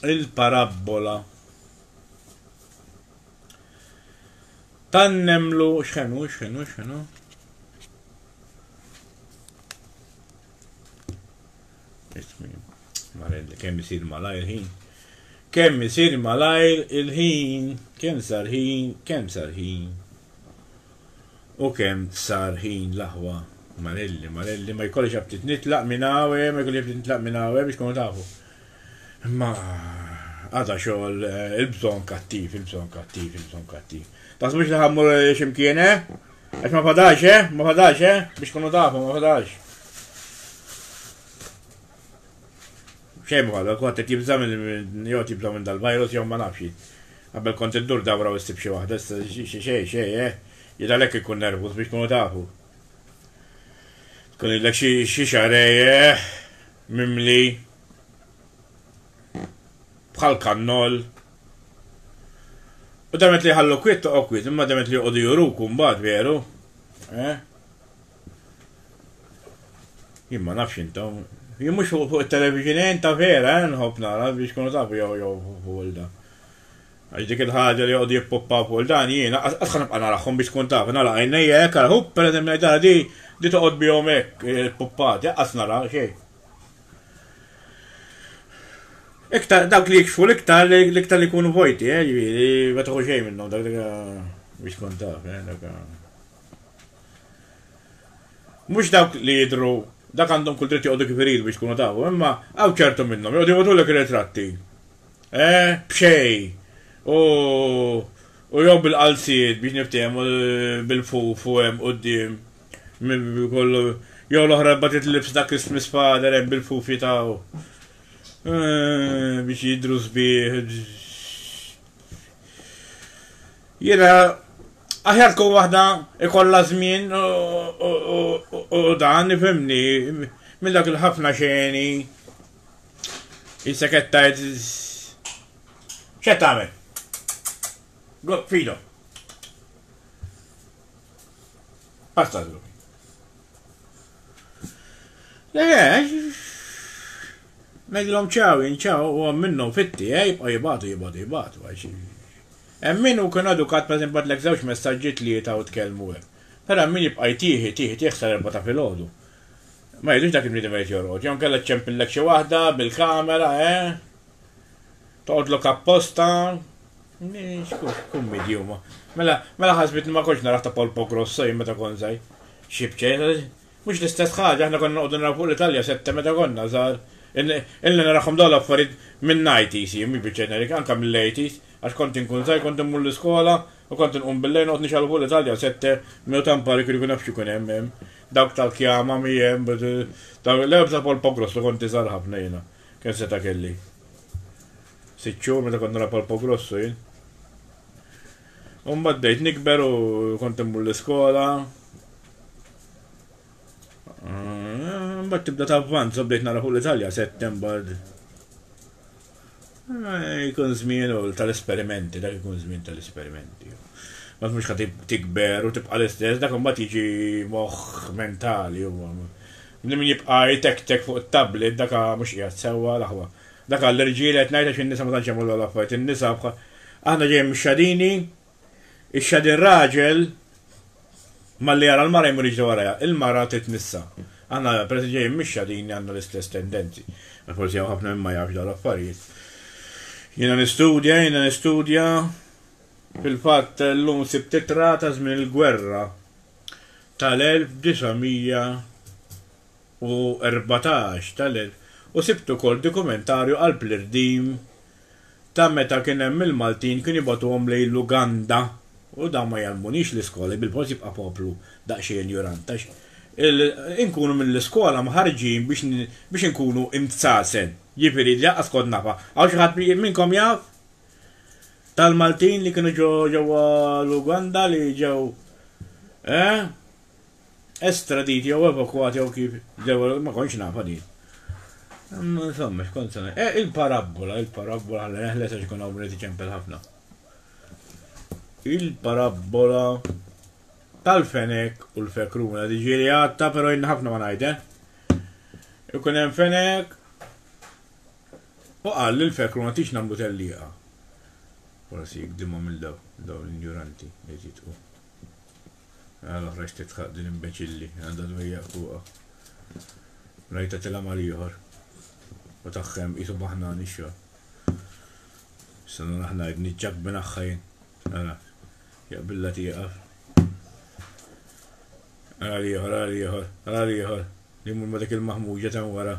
il-parabola tannemlu x'enu Marelli kemm isir malajr ħin kemm sar ħin u kemm sar ħin l-aħwa Marelli ma jkollix abtit nitlaq minn hawe, ma jkollix abtit nitlaq minn hawe biex kunu tafu. Ma għada xogħol il-bżonn kattiv. Tasbux li ħammur ximkien, għax ma fadax, biex kunu tafu, ma fadax. Xejn bħal, kwa tibża minn dal-virus jew ma nafx. Qabel kont iddur dawra u ssib xi waħda, xejn, jidalek ikun nervus biex kunu tafu. Kun illek xi xarej mimli bħal kannol. U damet li ħallu kwitt toqgħu kwitt, imma damet li jqogħdu juruku mbagħad veru. Jien ma nafx intom. Jien mhux fuq it-televiġin ta' vera nħobb nara biex kunu tafu jew fuq da. Għax dik il-ħaġa li jqogħdu jippoppa fuq dan jiena qatt nibqa' narahom biex tkun tafu nara għajnejja hekk ara hu pereżempju ngħidha di toqgħod bihom hekk il-puppati jaqqas nara xejn. Iktar dawk li jikxfu l-iktar li jkunu vojti, ġifieri ma tieħu xejn minnhom dak biex tkun taf, mhux dawk li jidhru dak għandhom kull dritt joqogħdu kif iridu biex tkunu tafu, imma hawn ċertu minnhom joqogħdu jgħidulek ir-ritratti. B'xejn. U jew bil-qalsiet biex niftehmu bil-fufu hemm quddiem. Kollu jew l-oħra batit l-libs dak Christmas father hemm bil-fufi taw. Biex jidru sbieħ. Jiena aħjar tkun waħda ikollha żmien u dan nifhimni minn dak il-ħafna xeni. Issa qed tgħid x'qed tagħmel? Fido. Basta żlu. Ngħidilhom ċaw u minnhom fitti, jibqa' jibgħatu. Hemm min hu kien edukat pereżempju għadlek żewġ messaġġiet li jitgħu tkellmu hekk. Però min jibqa' jtieħ sar 4 ta' filgħodu. Ma jgħidux dak il-bniedem qed jorqod, jew kellha ċempillek xi waħda bil-kamera, toqgħodlok apposta. Kun midjuma. Mela ħasbit ma konx naraħ ta' polpo grosso jien meta kon żgħir. Xibċe, mhux l-istess ħaġa aħna konna noqogħdu naraw fuq l-Italja sette meta konna żgħar. Illi naraħhom dawn l-affarijiet minn 90s, mi biċ-ġenerik, anke mill-80s, Għax kont inkun saj, kont immur l-iskola, u kont inqum bil-lejn noqgħod nixal fuq l-Italja sette minn tampari kien ikun nafx ikun hemm. Dawk tal-kjama mijem, l-ebda Pol Pogros li konti żgħar ħafna jiena. Kien seta kelli. 6 xhur meta kont nara Pol Pogrossu jien. U mbagħad bdejt nikber u kont immur l-iskola. Mbagħad tibda tavvanza bdejt nara fuq l-Italja Settember. Jkun żmien tal-esperimenti, dak ikun żmien tal-esperimenti. Ma mhux ħad tikber u tibqa' l-istess, dak imbagħad jiġi moħħ mentali huwa. Min jibqa' jtektek fuq it-tablet dak mhux qiegħed sewwa l-aħwa. Dak għall-irġiel qed ngħid għax in-nisa ma tantx jagħmlu l-affarijiet. In-nisa aħna ġejjin mix-xadini, ix-xadin raġel malli jara l-mara jmur jiġri warajha, il-mara titnissa. Aħna peress ġejjin mix-xadini għandna l-istess tendenzi. Forsi hawn ħafna minn ma jafx dal-affarijiet. Jiena nistudja fil-fatt l-lum sibt titra ta' żmien il-gwerra tal-1914 u sibt ukoll dokumentarju għal plirdim ta' meta kien hemm il-Maltin kien jibgħatuhom lejn l-Uganda u dan ma jalmunix l-iskola bil-post jibqa' poplu daqsxejn ignorantax. Inkunu mill-iskola mħarġin biex inkunu imtsasen. Jifieri jaqqas kod nafa. Għaw xi ħadd minnkom jaf? Tal-Maltin li kienu ġewwa l-Uganda li ġew estraditi jew evakwati jew kif ġew ma kontx nafa din. Insomma, x'kont se il-parabola ħalli neħles għax ikun hawn ċempel ħafna. Il-parabola tal-fenek u l-fekruna diġieli għatta, però jinn ħafna ma ngħid. Ikun hemm fenek u qal li l-fekruna tix nagħmlu tellieqa. Forsi jikdimhom il-daw l-injuranti li jitqu. Għal oħra titħaq din imbeċilli, għandha dwejjaq fuqha. Rajta tilha mal-ieħor. U taħħem qisu baħna nixxor. Sena naħna nitġab minn aħħajn. Ara, jaqbilla tieqaf. Ara l-ieħor. Li mur ma dak il-maħmuġa ta' wara.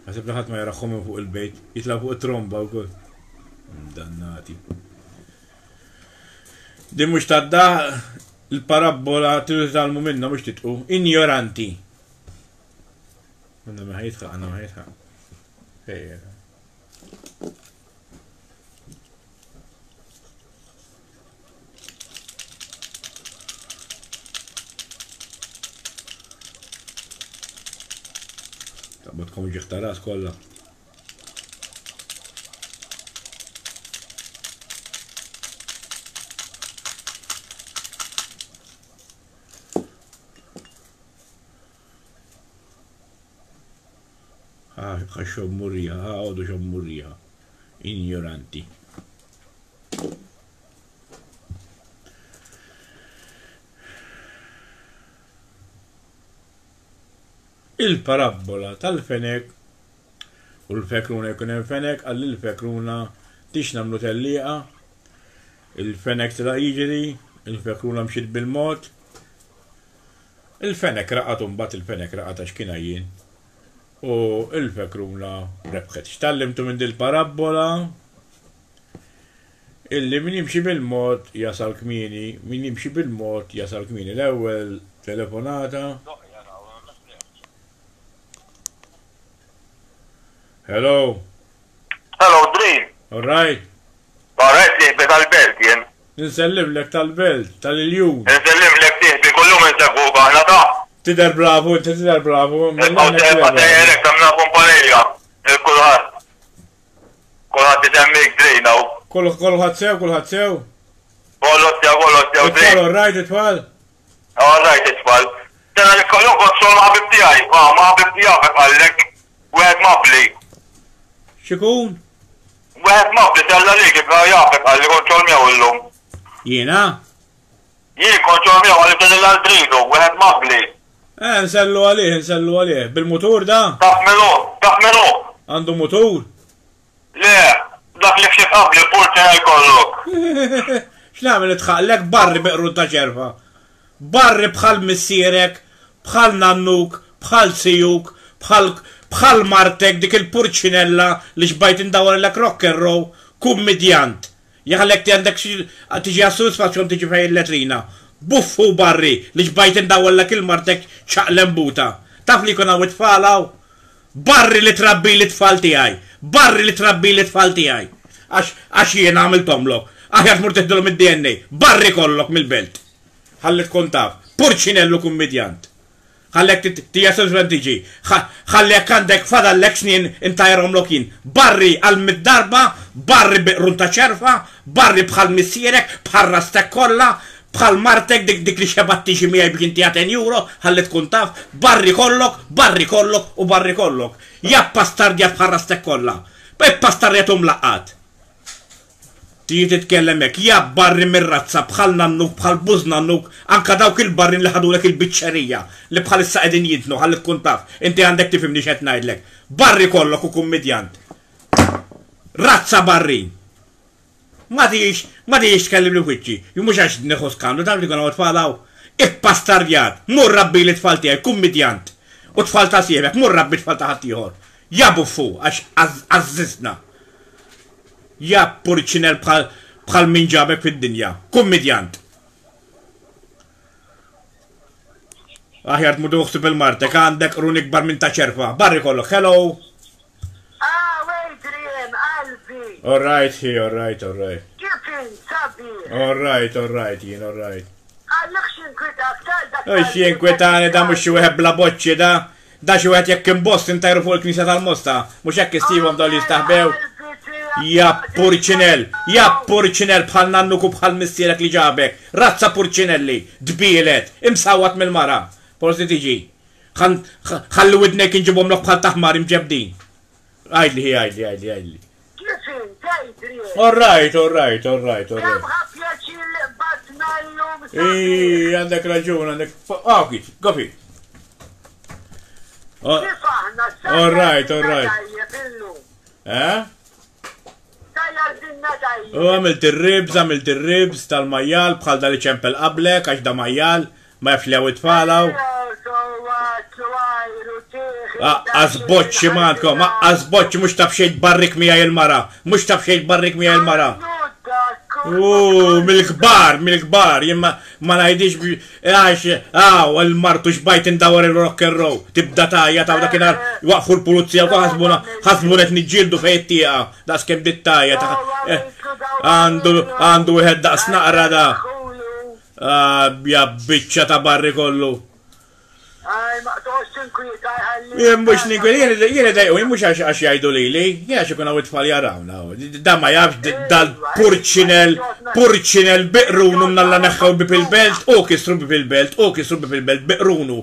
Għasib ħadd ma jaraħħom minn fuq il-bejt, jitla' fuq it-tromba wkoll. Dannati. Din mhux taddaħ il-parabola tal-mu minna mhux titqu. Ignoranti. Għandna ma ħajtħaq. Tabbatkom ġiħtaras kollha. Xob murrija, għodu xob murrija. Ignoranti. Il-parabola tal-fenek u l-fekruna jkun hemm fenek għalli l-fekruna tix nagħmlu tellieqa. Il-fenek tila jiġri, il-fekruna mxiet bil-mod. Il-fenek raqat u mbagħad il-fenek raqat għax kien jien. U il-fekruna rebħet. X'tallimtu minn dil-parabola illi min jimxi bil-mod jasal kmieni, min jimxi bil-mod jasal kmieni. L-ewwel telefonata. Hello. Hello, Dream. Alright. Alright, tiħbi tal-belt jen. Ninsellimlek tal-belt, tal-iljun. Ninsellimlek tiħbi kullum insegwu għana ta' Tidher bravu, tidher bravu. Għatajlek tamna kumpanija. Il-kulħat. Kulħat tisemmik Dream għaw. Kulħat sew. Kollu sew It-tfal, alright, it-tfal. Alright, it-tfal. Tena li kollum kont sol maħbib tijaj. Maħbib tijaj għallek. Wieħed mabli. Xikun? Wieħed mabli tella li kif jafek għalli kont sol miegħu llum. Jiena? Jien kont sol miegħu għalli tella l-dridu, wieħed mabli. Nsellu għalih. Bil-motor da? Taf minu. Għandu motor? Le, dak li fxie qabli pulti jkollok. X'nagħmel itħallek barri beqru ta' ċerfa. Barri bħal missierek, bħal nannuk, bħal sijuk, bħal martek dik il-purċinella li xbajt indawar l-ek rock and roll kummedjant. Jgħallek ti għandek tiġi għas-sodisfazzjon tiġi fej il-letrina. Buffu barri li ġbajt indawellek il-martek ċaqlem buta. Taf li kuna tfalaw? Barri li trabbi li tfal tiegħi. Barri li trabbi li tfal tiegħi. Għax jien għamiltomlok. Aħjar mur teħdilhom id-DNA. Barri kollok mill-belt. Ħalli tkun taf. Purċinellu kummedjant. Ħallek tija sosven tiġi. Ħallek għandek fadallek snin intajrom lokin. Barri għal-mid-darba, barri biqrun ta' ċerfa, barri bħal missierek, bħal rastek kolla, bħal martek dik li xebat tiġi miegħi biex inti għaten euro, ħalli tkun taf, barri kollok u barri kollok. Jappa stardja bħal rastek kolla. Beppa stardjatum laqqat. Tiji titkellem hekk, ja barri mir-razza bħal nannuk, bħal buż nannuk, anka dawk il-barrin li ħadulek il-biċċerija li bħalissa qegħdin jidnu ħalli tkun taf. Inti għandek tifhimni x'qed ngħidlek. Barri kollok u kummedjant. Razza barri. Ma tijiex tkellim li wiċċi, mhux għax neħu skandlu dan li kunu tfalaw. Ippa stardjat, mur rabbi li tfal tiegħi kummedjant. U tfal ta' siebek, mur rabbi tfal ta' ħadd ieħor. Ja buffu għax għażżisna. Ja purċinel bħal min ġabek fid-dinja. Kummedjant. Aħjar tmudu uħsib il-martek, għandek run ikbar minn ta' ċerfa. Barri kollok, hello. Adrian, Albi. All right. Kifin, sabi. All right, all right. Għallek xinkwitak, tal-dak. Xinkwitani da mux xuħeb bla boċċi da. Da xuħet jekk imbost intajru fuq il-knisja tal-Mosta. Mux jekk istivhom daw li jistaħbew. Ja purċinel bħal nannuku bħal missierek li ġabek. Razza purċinelli, dbilet, imsawat mill-mara. Forsi tiġi. Ħallu widnek inġibhom lok bħal taħmar imġebdin. Għajdli. Kifin, tajdri. All right. Kemm ħafjaċi l-batna l-lum. Għandek raġun, għandek. Għawkit, gofi. Kif aħna, All right. U għamilt il-ribs tal-majjal bħal dal ċempel qablek għax da majjal ma jafx li għaw it-falaw. Għazboċi maħdkom, għazboċi mux tafxejt barrik mija il-mara. Mil-kbar, jimma ma najdix għaw, il-martu xbajt indawar il-rock and roll. Tibda tajja ta' da kienar waqfu l-pulizija u ħasbunet nġildu fejt tija. Da skem dit tajja ta' għandu wieħed daqs naqra da. Ja biċċa ta' barri kollu. Jien mux ninkwi, jien dajqu, jien mux għax jajdu li, jien għax ikun għawit tfal jarawna. Da ma jafx dal-purċinel biqrunu mnalla neħħaw bipil-belt, u kisru bipil-belt, biqrunu.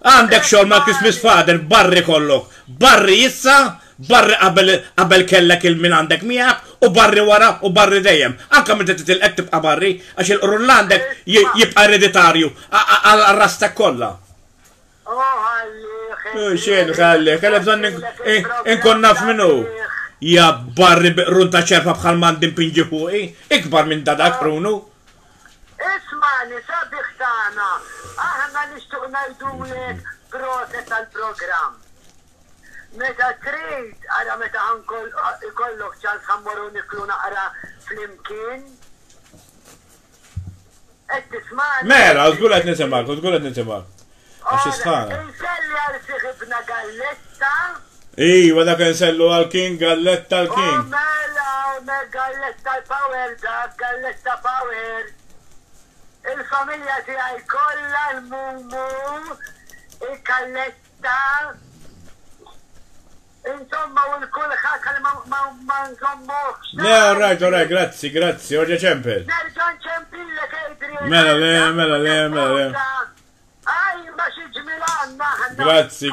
Għandek xol ma Christmas Father, barri kollok. Barri jissa, barri qabel kellek il-min għandek miegħek u barri wara u barri dejjem. Anka meta titilqek tibqa' barri għax il-qrun għandek jibqa' ereditarju għal-rastek kollha. Xejn ħalli bżonn inkun naf minnu. Ja barri biqrun ta' ċerfa bħal mandin pinġi fuqi, ikbar minn dadak runu. Ismani, sabiħ tagħna, aħna nixtuq ngħidulek proset tal-programm. Meta trid, ara meta ikollok ċans ħammoru niklu naqra flimkien. Qed tismani. Mela, żgur qed nisimgħek, Għax isħana. Inselli għal siħibna galletta. Iwa dak insellu għal-king, galletta għal-king. Mela, galletta power dak, galletta power. Il-familja tiegħi kollha l-mumu, il-kalletta. Insomma, u l-kulħadd għal ma nżommokx. All right, grazzi, orġa ċempel. Nerġan ċempillek Adrian. Mela le. Aj, ma xi ġmilanna. Grazzi.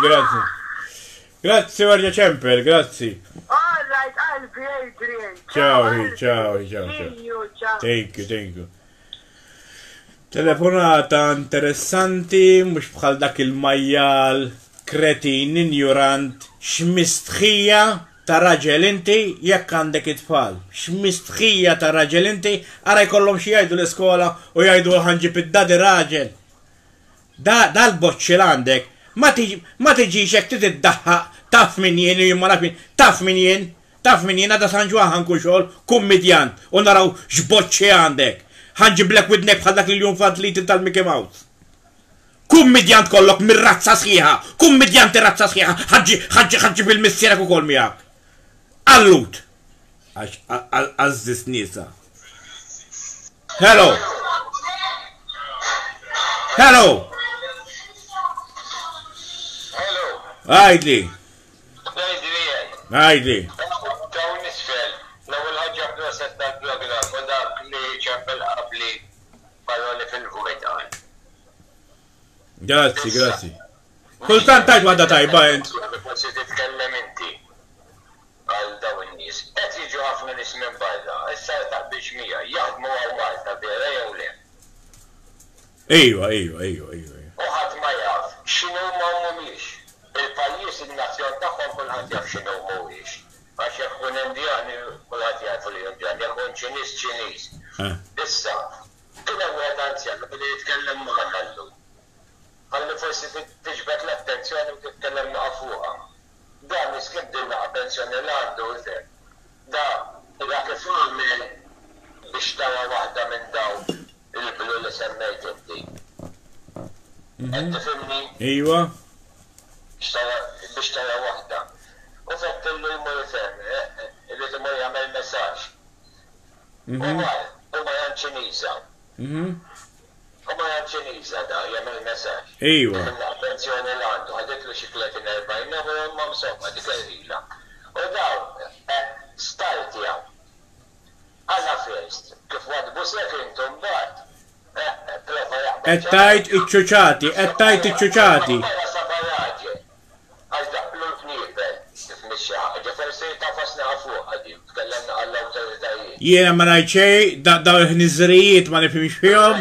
Grazzi orġa ċempel, grazzi. All right, Albi Adrian. Ciao. Thank you. Telefonata interessanti, mux bħal dak il-majjal, kretin, ignorant, xmistħija ta' raġel inti, jekk għandek it-tfal. Xmistħija ta' raġel inti, għara jkollhom xi jgħidu l-iskola u jgħidu ħanġib id-dadi raġel. Dal-boċċi l-għandek, ma tiġix jekk tiddaħħaq taf min jien, taf min jien, Taf min jiena da Sanġwa ħankun xogħol kummedjant u naraw x'boċċi għandek. Ħanġiblek widnek bħal dak il-jum fant li tal-Mickey Mouse. Kummedjant kollok mir-razza sħiħa, kummedjanti razza sħiħa, ħaġġi bil-missierek ukoll miegħek. Allut. Għażis nisa. Hello. Hello. Hello. Għajdli. Għajdli. Taw nisfel, l-ewwel ħaġa proset tal-program u dak li ċappel qabli paroli fil-vojta. Grazzi. Kultant tajt waħda tajba int. Forsi titkellem inti għal daw in-nies. Qed jiġu ħafna nies minn barra, issa taqbix mija, jaħdmu għal Malta vera jew le. Ejwa. U ħadd ma jaf x'inhu ma mhumiex. Il-pajjiż in-nazzjon tagħhom kulħadd jaf x'inhu mhuwiex. Għax jekk kun Indjani kulħadd jafu li Indjani, jekk kun Ċiniż. Issa, kien hemm wieħed anzjan li jitkellem magħna llum. Ħalli forsi tiġbed l-attenzjoni u titkellem naqa' fuqha. Dan miskin din naqa' pensjoni l għandu Da kif għamel biex tawa waħda minn dawn il-blu li semmejt inti. Qed tifhimni? Ejwa. Biex tara waħda. U fettillu jmur fem, li timur jagħmel messaġġ. U ma jan Ċiniża. U ma jan Ċiniża da jagħmel messaġġ. Ejwa. Pensjoni l għandu, ħaditlu xi 30-40 euro ma msomma dik il-ħila. U dawn start jaw. Alla first, kif wadbu sekintum bad. Ettajt iċċuċati. Għax daqlu l-knibel, kif mixxaħ, ġefersi ta' fasna fuq għadi, tkellemna għall-autoritajiet. Jiena ma ngħid xejn, daw il-ħniżrijiet ma nifhimx fihom.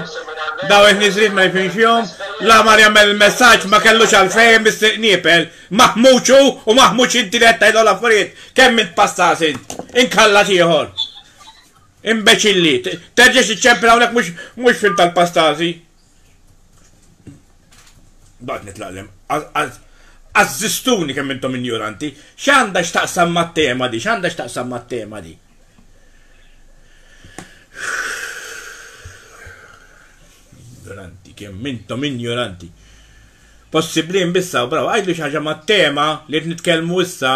La mar jagħmel il-messaġġ ma kellux għalfejn Mr. Kniepel, maħmuċu u maħmuċ inti li qed tgħidlu l-affarijiet. Kemm int passas int, inkallat ieħor. Imbeċilli, terġex iċċempel hawnhekk mhux fin tal-pastasi. Bad nitlaqlem, Azzistuni kemm intom ignoranti, x'għandha x'taqsam mat-tema di, Ignoranti, kemm intom ignoranti. Possibbli nbissaw, braw, għajdlu xi ħaġa mat-tema li qed nitkellmu issa.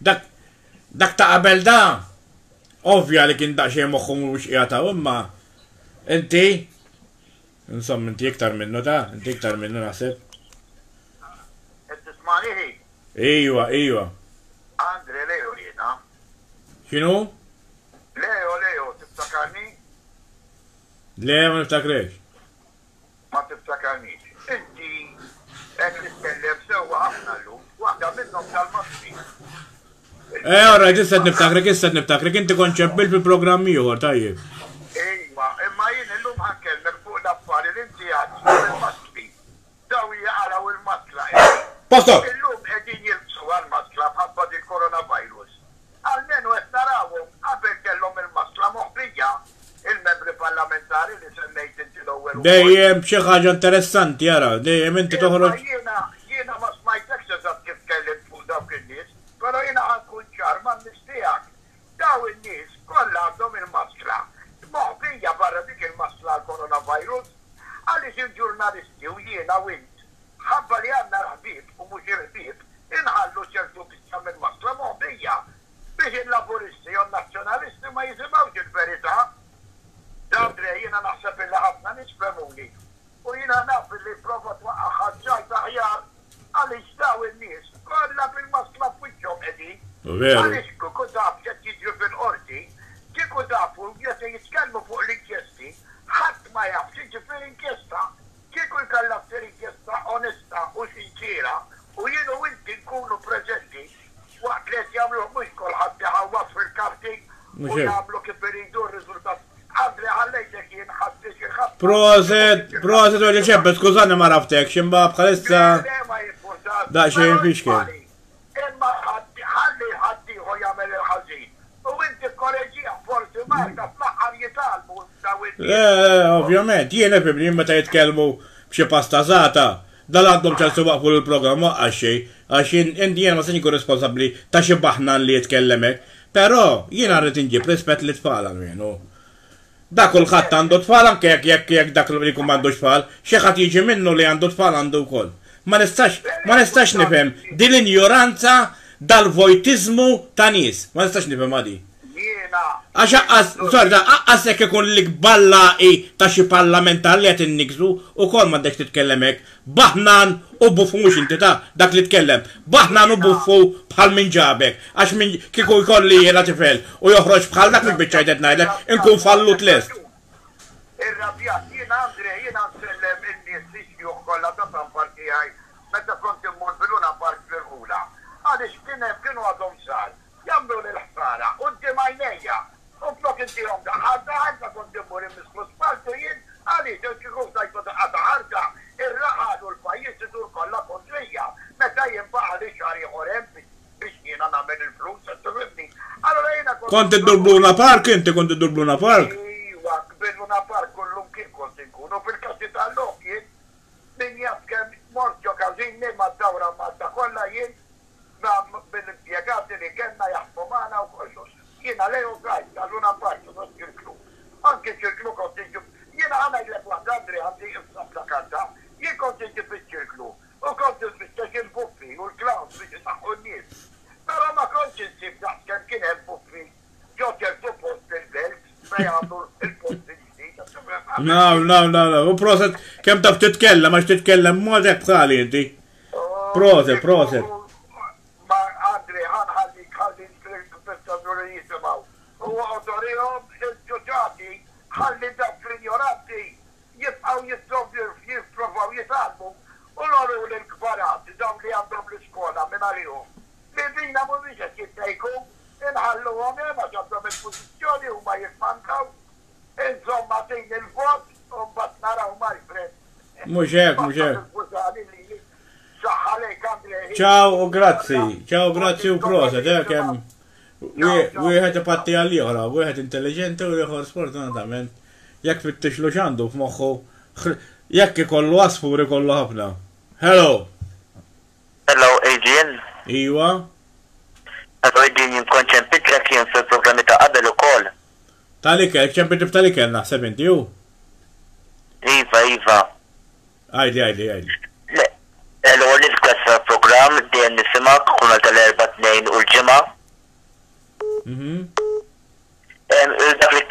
Dak ta' qabel da. Ovvja li kien daqsxejn moħħu mhux qiegħataw imma inti insomma inti iktar minnu naħseb. Tismaniħi? Ejwa. Andre, Leo jiena. X'inhu? Leo, tiftakarni? Le, ma niftakrek. Ma tiftakarnix. Inti qed titkellem sewwa ħafna llum, waħda minnhom tal-Masri. Orrajt, issa niftakrek, inti kont ċempil fil-programm ieħor tajjeb. Ejwa, imma jien illum ħankellmek fuq l-affari li inti għaddu il-Masri. Daw jaqraw il-Masra. Posto! Illum qegħdin jilbsu għal-Masra bħabba il-coronavirus. Almenu qed narawhom qabel kellhom il-Masra moħħija il-membri parlamentari li semmejt inti l-ewwel. Dejjem xi ħaġa interessanti jara, dejjem inti toħroġ. Jiena ma smajtekx eżatt kif tkellim fuq dawk in-nies, però jiena ħankun ċar ma' nistiegħek. Daw in-nies kollha għandhom il-maskra. Moħħija barra dik il-maskra l-coronavirus, għaliex il-ġurnalisti u jiena u int ħabba li għandna ħbieb u mhux irħbieb, inħallu ċertu biex minn maskra moħħija biex il-laburisti u n-nazzjonalisti ma jisimgħux il-verità. Dandre, jiena naħseb illi ħafna nisfemuni. U jiena naf li prova twaqqa ħaġġaj taħjar għaliex daw in-nies kollha bil-maskla f'wiċċhom qegħdin. Għaliex kieku taf qed jiġri fil-qorti, kieku tafu qed jitkellmu fuq l-inkjesti, ħadd ma jaf xi fil-inkjesta. Kieku jkollha ssir inkjesta onesta u sinċiera u jien u inti nkunu preżenti waqt li qed jagħmlu mhux kulħadd iħawwas fil-karti u jagħmlu kif iridu r-riżultat. Għadri għallejtek jien ħaddix il-ħadd. Proset u ġeċebbe, skużani ma raftek, ximba bħalissa. Da xejn fixkel. Imma ħalli ħaddiħu jagħmel il-ħażin. U inti korreġija forsi marka fl-aħħar jitalmu ovvjament, jiena fibli meta jitkellmu b'xi pastazata, dal għandhom ċansu waqfu l-programm waqqax xejn, Għax inti jena ma se nkun responsabbli ta' xi baħnan li jitkellemek, però jiena rrid inġib rispett li tfal għalmenu. Dak kulħadd għandu tfal anke jekk dak li jkun m'għandux tfal, xi ħadd jiġi minnu li għandu tfal għandu wkoll. Ma nistax nifhem din l-injoranza dal-vojtiżmu ta' nies. Ma nistax nifhem għadi. Għax aqqasek ikun lik ballaqi ta' xi parlamentar li qed innikżu ukoll m'għandekx titkellemek. Baħnan u buffu mhux inti ta' dak li tkellem. Baħnan u buffu bħal min ġabek. Għax min kieku jkolli jiena tifel u joħroġ bħal dak li biċċa qed ngħidlek inkun fallut lest. Ir-rabjat jiena Andre jiena nsellem in-nies li xjuħ kollha ta' tampar tiegħi meta kont immur bil-Luna Park fil-Ħula. Għaliex kienu għadhom sar. Jamlu l-ħsara, u d-dimajnija, u flok intijom daħħadda, għadda kont d-immur immislu spaltu jien, għalix, il-ċikum dajtu daħħadda ħarġa, il-raħad u l-pajis idur kolla kontrija, meta jimbaħ li xari ħorem biex jiena namen il-flus, s-tubibni. Allora jiena kont id-Luna Park, inti kont id-Luna Park? Iwa, bil-Luna Park kullum kien kont inkunu, fil-kassi tal-lok jien, min jaskem morċo kazin, ma d-dawra ma d-dakolla jien, bil-impiegati li kena jaħfu maħna u kollus. Jiena leju għajt, għalluna partu non ċirklu. Anke ċirklu kontinġu. Jiena għana jlek waħda Andri għandi jibsab la karta. Jien kontinġu fil-ċirklu. U kontinġu fil-ċirklu il-buffi u l-clowns biex jisaxu n-nies. Pero ma kontinġu fil-ċirklu kien hemm buffi. Ġo ċertu post il-belt, fej għandu il-post il-ġdid. No. U proset, kem taf titkellem, għax titkellem modek bħali inti. Proset. ħalli dak l-ignoranti jibqaw jipprovaw jitalmu u l-għoru l-kbarat, dawn li għandhom l-iskola minn għalihom. Bidina mhumiex qed jittejku, inħalluhom ma ġabdhom il-pożizzjoni u ma jifmankaw, insomma tin il-vot u mbagħad naraw ma jfred. Mhux hekk. Ciao u grazzi u proset, kemm wieħed ipatti għal ieħor, wieħed intelligenti u ieħor sfortunatament jekk fittixlu x'għandu f'moħħu jekk ikollu asfur ikollu ħafna. Hello, Adrian. Iwa. Hello, Adrian, jien ċempitlek jien fil-programmi ta' qabel ukoll. Tal-ikel, ċempitib tal-ikel naħseb inti hu? Iva. Għajdi. Hello, niskas fil-programm dejjem nisimak kull tal-4-2 u l-ġimgħa. Dak li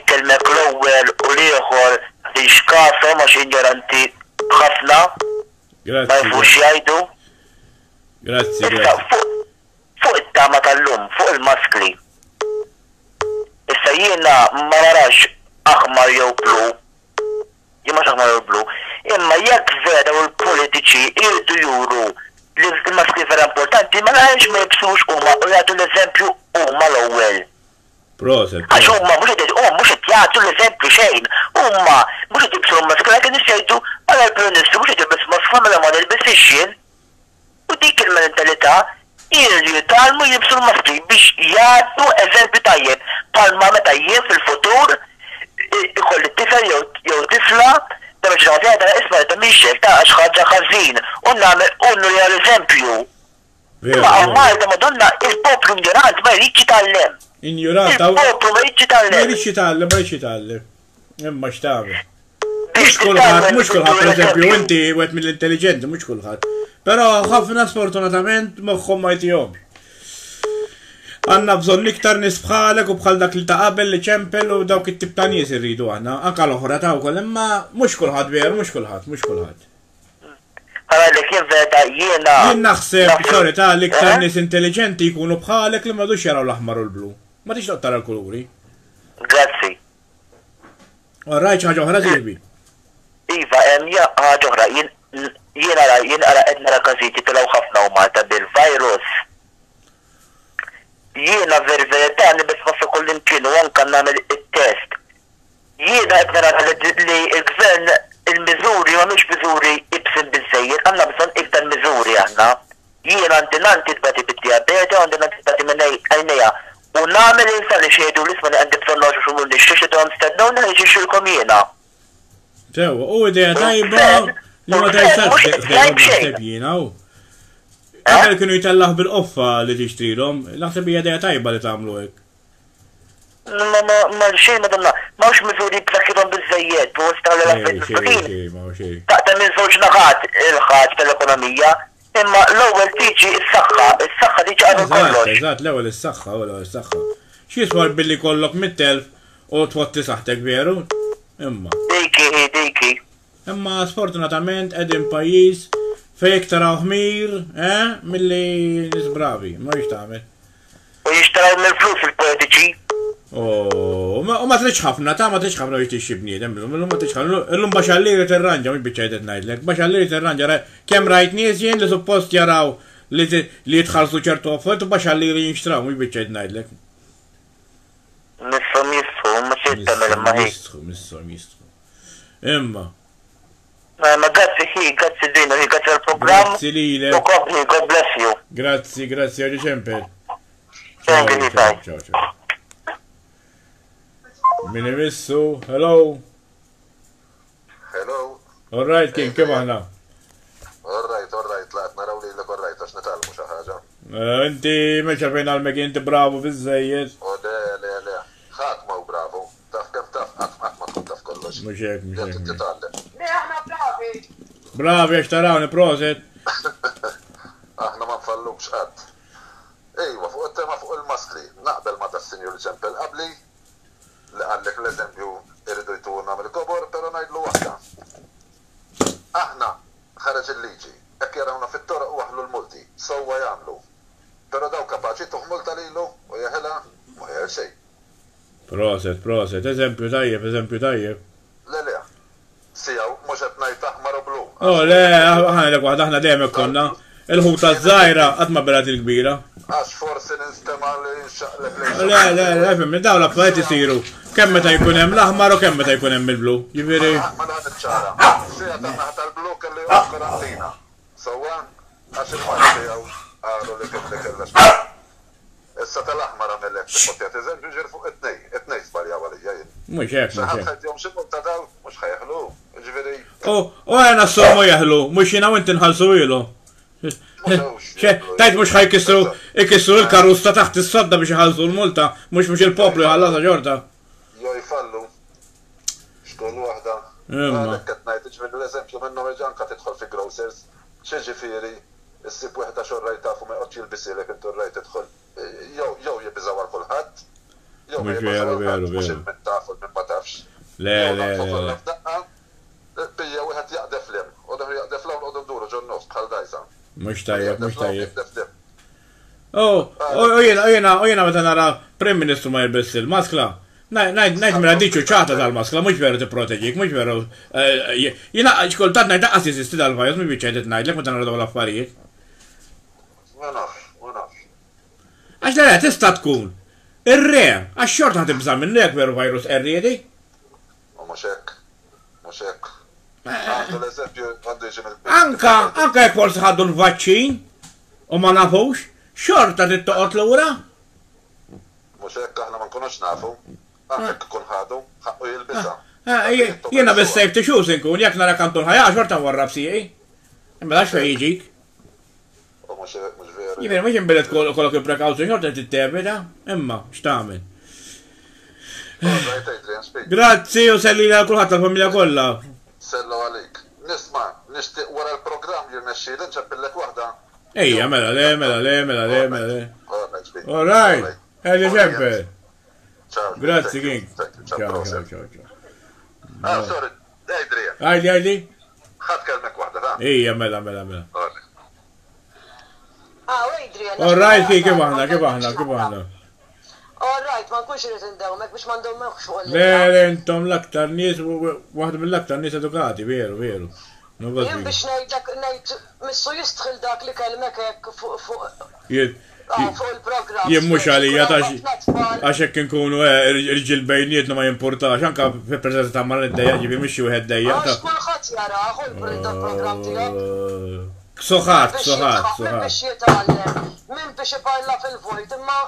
kelmek l-ewwel u l-ieħor li xkafhom għax ignoranti ħafna. Ma jfux jgħidu. Grazzi. Fuq it-tama tal-lum, fuq il-maskli. Issa jiena ma narax aħmar jew blu. Imma jekk vera u l-politiċi irdu juru li l-maskli vera importanti, ma narax ma jibsux huma u jagħtu l-eżempju huma l-ewwel. Proset. Għax huma mhux qed jagħtu l-eżempju xejn. Huma mhux qed jibsu l-maskla kien jgħidu għal il-Prim-Ministru mhux qed jilbes maskla mela ma nilbesix jien. U dik il-mentalità jirju jitalmu jibsu l-maskli biex jagħtu eżempju tajjeb bħalma meta jien fil-futur ikolli tifel jew tifla ta' biex nagħtiha isma' ta' mixek ta' għax ħaġa ħażin u nagħmel unnu l-eżempju. Ma għamma Madonna il-poplu ignorant ma jridx jitgħallem. Il-poplu ma jridx jitgħallem. Ma jridx jitgħallem. Imma x'tagħmel. Mhux kulħadd pereżempju inti wieħed mill-intelligenti mhux kulħadd. Però ħafna sfortunatament moħħhom ma jtihomx. Għanna bżonn iktar nies bħalek u bħal dak li ta' qabel li ċempel u dawk it-tip ta' nies irridu aħna. Anke l-oħra ta' wkoll imma mhux kulħadd veru, mhux kulħadd. Għalek jien veta jiena. Jien naħseb ta' l-iktar nies intelligenti jkunu bħalek li m'għadux jaraw l-aħmar u l-blu. Ma tix tara l-kuluri. Grazzi. Rajt ħaġa oħra tibi. Iva, ħaġa oħra, jien ara qed nara każiti tilgħu ħafna huma ta' bil-virus. Jiena verità nibes ma fi kull imkien u anke nagħmel it-test. Jiena qed nara li l-gvern il-miżuri ma mhux miżuri ibsin biżejjed, għandna bżonn iktar miżuri aħna. Jiena għandi tbati bid-diabete, għandi tbati minn għajnejha. U nagħmel insa li xejdu li isma' li għandi bżonn noħġu xumur li xixidhom stennew nħeġixxilkom jiena. Sewa, u idea tajba li ma tajsax jiena. Qabel kienu jitellaħ bil-qoffa li tixtrilhom, naħseb hija dejja tajba li tagħmlu hekk. Ma xejn madonna, mawx miżuri b'saħħithom biżejjed u staw l-affarijiet mistaqin. Taqta' minn żewġ naħat il-ħaġ tal-ekonomija, imma l-ewwel tiġi s-saħħa tiġi għal kollox. Eżatt, l-ewwel is-saħħa, l-ewwel is-saħħa. X'jiswa billi kollok 100,000 u twotti saħtek veru? Imma. Dejki. Imma sfortunatament qegħdin pajjiż fejn taraw ħmir, milli nies bravi, ma jixtagħmel. U jixtaraw mill-flus il-politiċi. U ma tridx ħafna, ma tridx ħafna biex tixxi bniedem, illum ma tridx ħafna. Illum baxalliri tirranġa mhux biċċa qed ngħidlek. Baxalliri tirranġa kemm rajt nies jien li suppost jaraw li jitħallsu ċertu affarijiet u baxalliri jinxtraw mhux biċċa qed ngħidlek. Missom jistħu, ma xejn tagħmel imma ħin. Jistħu. Imma. Ma grazzi Dino, grazzi għal-programm. Grazzi lilek. U kompli, God bless you. Grazzi, għagġi ċemper. Ciao. Min imissu, hello. Hello. All right, kien, kif aħna? All right, laqt naraw li l-ek all right, għax nitalmu xaħġa. Inti meċa fejn għalmek inti bravu bizzejiet. O le, ħat ma u bravu. Taf kem taf, għat ma kun taf kollox. Muxek. Le aħna bravi. Bravi, għax tarawni, proset. Aħna ma nfallux għad. Ejwa, fuq il-tema fuq il-maskli, naqbel ma tas Sinjur Ċempel qabli, li għallek l-eżempju irridu jtuna mill-kobor, pero najdlu waħda. Aħna ħareġ il-liġi, ek jarawna fit-toroq u għahlu l-multi, sowa jamlu. Pero daw kapaċi tuħmulta lilu u jaħela ma jgħal xej. Proset, eżempju tajjeb. Le, sijaw, mux etnajt aħmar u blu. Oh, le, aħna dejjem konna. Il-ħuta z-żajra, għatma belat il-kbira. Għax forsi nistema li nxaqlek li. Le, fimmi, daw l-affarijiet isiru. Kemm meta jkun hemm l-aħmar u kemm meta jkun hemm il-blu. Ġifieri. Ma naħed iċċara. Sija tanna tal-blu kelli għu karantina. Sewwa, għax il-ħajja tiegħu għalu li kelli kellha. Issa tal-aħmar għamellek t-potjat eżempju ġir fuq it-nej zbaljaw għalija jien. Mux hekk. Xaħat jom ximmu ta' daw, mux ħajħlu. Ġifieri. U għana s-sommu jaħlu, mux jina u inti nħalsu ilu. Tajt mux ikissru il-karusta taħt is-sodda biex jħalsu l-multa, mux il-poplu jħallasa ġorta. Jo jfallu. Xkollu wahda. Għalek katnajt ġveri l-eżempju minnu meġanka tidħol fi grocers. ċeġifiri, s-sib wahda xorrajt tafu ma jqotx jilbisilek intu rajt tidħol. Jow jibbiżaw għal kulħadd. Mux veru. Mux il-min tafu, il-min ma tafx. Le. Bija wieħed jaqdef lem, u daħu jaqdef lawn u duru ġon nofs bħal dajsa. Mux tajjeb. Jena meta nara Prim Ministru ma jirbis il-maskla. Najt mela diċu ċata tal-maskla, mux veru t-proteġik, mux veru. Jena xkoltat najt daqqas jesisti dal-vajus, mux bieċajt najdlek meta nara daw l-affarijiet. Ma nafx. Għax dara tista tkun. Ir-re, għax xort ħat ibżam minnek veru virus R-riedi. U mux hekk. Għandu l-eżempju għandu iġi Anka jek forsi ħaddu l-vaċċin u ma nafux, xorta tittoqot l-ura? Mux hekk aħna ma nkunux nafu, għandu kun ħadu, ħaqqu jilbisa. Jena bis-safety shoes inkun, jek nara kantu l-ħajja, xorta warrab sijaj. Imma dax fej iġik. U mux veru. Jivir, mux imbilet kollok il-precaution, xorta tittebida, imma, xtamen. Grazzi u sellina kulħadd tal-familja kollha. Sellu għalik. Nisma, nishtiq wara l-program jirnexxi l-inċappillek wahda. Ejja, mela le. All right. Għalli ċempe. Grazzi, King. Ciao. Sorry, Adrian. Għalli. ħad kelmek wahda, ta' Ejja, mela. Adrian. All right, King, kif aħna. All right, ma nkunx irid indewmek biex ma ndewmekx fuq Le, intom l-aktar nies, waħda mill-aktar nies edukati, veru. Jien biex ngħid missu jistħil dak li kelmek hekk fuq il-programm. Jien mhux għalija għax hekk inkunu irġiel bejnietna ma jimpurtax, anke fil-preżenza ta' mar id-dejja ġibi mhix wieħed dejja. Għax kulħadd jarah il-programm tiegħek. Soħat. Min biex jitgħallem, min biex iparla fil-vojt, imma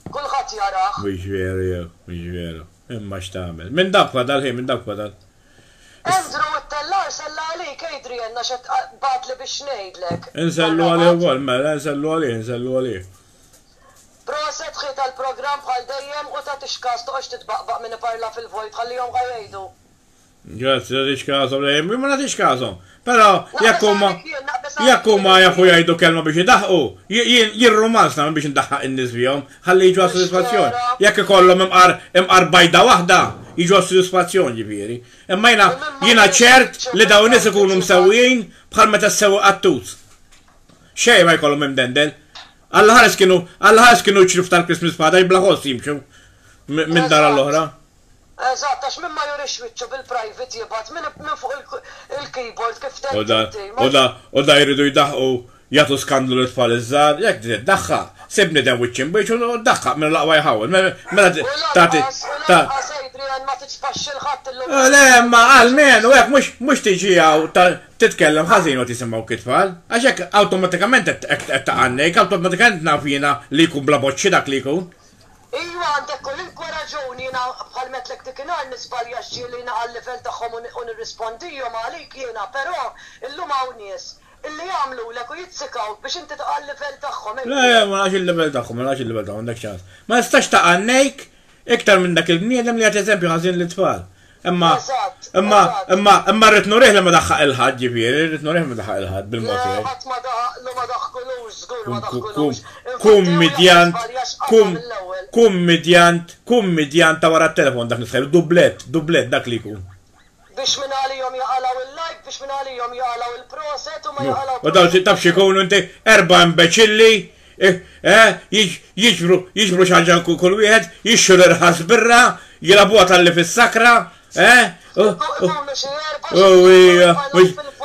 kulħadd jarah. Mhux veru. Imma x'tagħmel. Minn dak fadal. Andrew it-tellar sella għalik, Adrian, naxet bat li biex ngħidlek. Insellu għalih ukoll, mela, insellu għalih. Proset ħit tal-programm bħal dejjem u ta' tixkas toqgħodx titbaqbaq minn iparla fil-vojt ħallihom ħajjgħidu. Grazzi, tagħtix każhom dejjem, ma nagħtix każhom. Però jekk huma jafu jgħidu kelma biex jidaħqu, jirrumansna biex ndaħħaq in-nies fihom, ħalli jiġu għas-sodisfazzjon. Jekk ikollhom imqar bajda waħda, jiġu għas-sodisfazzjon ġifieri. Imma jiena ċert li dawn nies ikunu msewwijin bħal meta ssewi qattuz. Xejn ma jkollhom imdendel. Alla ħares kienu ċrif tal-Christmas party bla ħoss jimxu minn dar l-oħra. Eżatt, għax minn ma jurix wiċċu bil-private jibgħat minn fuq il-keyboard kif U da jridu jdaħqu jagħtu skandlu l-tfal iż-żgħar, jekk tiddaħħaq, sibni dan wiċċin biex u ddaħħaq minn l-aqwa jħawel. Mela tagħti le, ma għalmen, u hekk mhux tiġi titkellem ħażin u tisimgħu kitfall, għax hekk awtomatikament qed taqannek, awtomatikament naf jiena li jkun bla boċċi dak li jkun. Iwa, għandek kull raġuni jiena bħal metlek dikinhar nisbalja xġielina għal-livell tagħhom u nirrispondihom għalik jiena, però illum hawn nies illi jagħmlulek u jitsikaw biex inti taqa' l-livell tagħhom. Le, ma nafx il-livell tagħhom, għandek ċans. Ma nistax taqannejk iktar minn dak il-bniedem li għat eżempju ħażin l-tfal. Imma rrid nurih li ma daħħaq il-ħadd ġifieri, rrid nurih li ma daħħaq il-ħadd bil-mod tiegħi. Kummedjant ta' wara t-telefon dak nisħel, dublet dak li jkun. Biex minn għalihom jaqalaw il-like, biex minn għalihom jaqalaw il-proset u ma jaqalaw. U daw taf xikunu inti 4 imbeċilli jiġbru xaġan kull wieħed, jixxu l-irħas birra, jilabuha tal-li fis-sakra,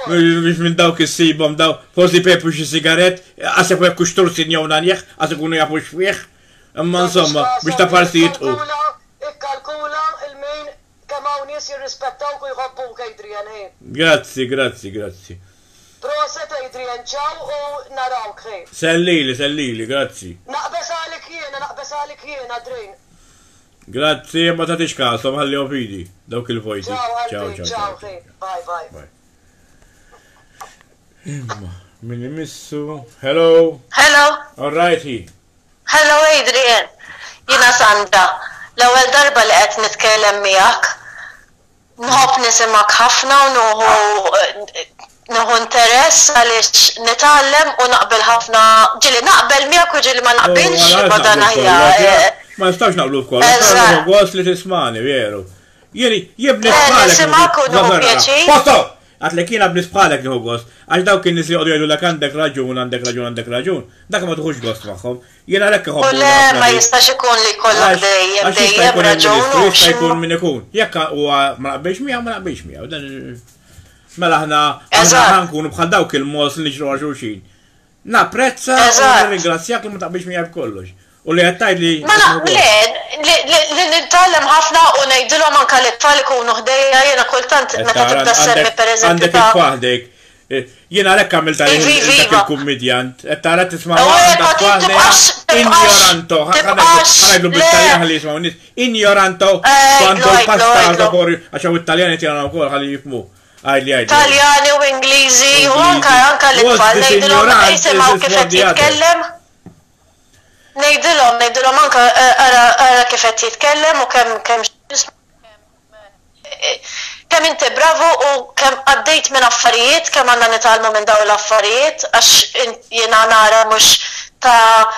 biex minn dawk issibhom daw, forsi pepu xi sigaret, għasek hekk kuxtur sinjowna njieħ, għasek kunu jafu xfieħ, imma insomma biex ta' partijiet u. Ikkalkula il-mejn kemm hawn nies jirrispettawk u jħobbuk Adrian. Grazzi. Proset Adrian, ċaw u narawk ħej. Sellili, grazzi. Naqbes għalik jiena, Drin. Grazzi, ma tatix kasom, ħallihom fidi, dawk il-vojti. Ciao, ħej. Bye. Min imissu. Hello. All right. Hello Adrian. Jiena Sandra. L-ewwel darba li qed nitkellem miegħek. Nħobb nisimgħek ħafna u Nuhu interess għaliex nitgħallem u naqbel ħafna ġili naqbel miegħek u ġili ma naqbilx badana hija. Ma nistax naqblu wkoll. Għos li tismani, veru. Jieni jibni sbħalek. Nisimgħek u nuhu pjaċir. Posto! Għatlek jiena bni sbħalek nieħu gost. Għax dawk in-nies li jqogħdu jgħidulek għandek raġun. Dak ma tħux gost magħhom. Jiena hekk iħobbu. U le ma jistax ikun li jkollok dejjem raġun. Jista' jkun min ikun. Jekk huwa ma naqbilx miegħu. Mela ħna nkunu bħal dawk il-mos li ġru xulxin. Napprezza u nirringrazzjak li ma taqbilx miegħek kollox. U li għattajt li. Ma li nittallem ħafna u ngħidilhom anke li t-tfal ikunu ħdejja jiena kultant meta tibda semmi pereżempju. Għandek il-faħdek. Jiena għalhekk għamilt dak il-kummedjant. Qed tara tisma' għandek faħdek ignoranto. Ħanajdu bil-Taljan ħalli jismaw nies. Ignoranto quando pasta sapori għax hawn it-Taljani tirana wkoll ħalli jifhmu. Taljani u Ingliżi u anka l-tfal ngħidilhom jisimgħu kif qed jitkellem. Ngħidilhom anke ara kif qed jitkellem u kemm inti bravu u kemm għaddejt minn affarijiet, kemm għandna nitgħallmu minn dawn l-affarijiet għax jiena nara mhux ta'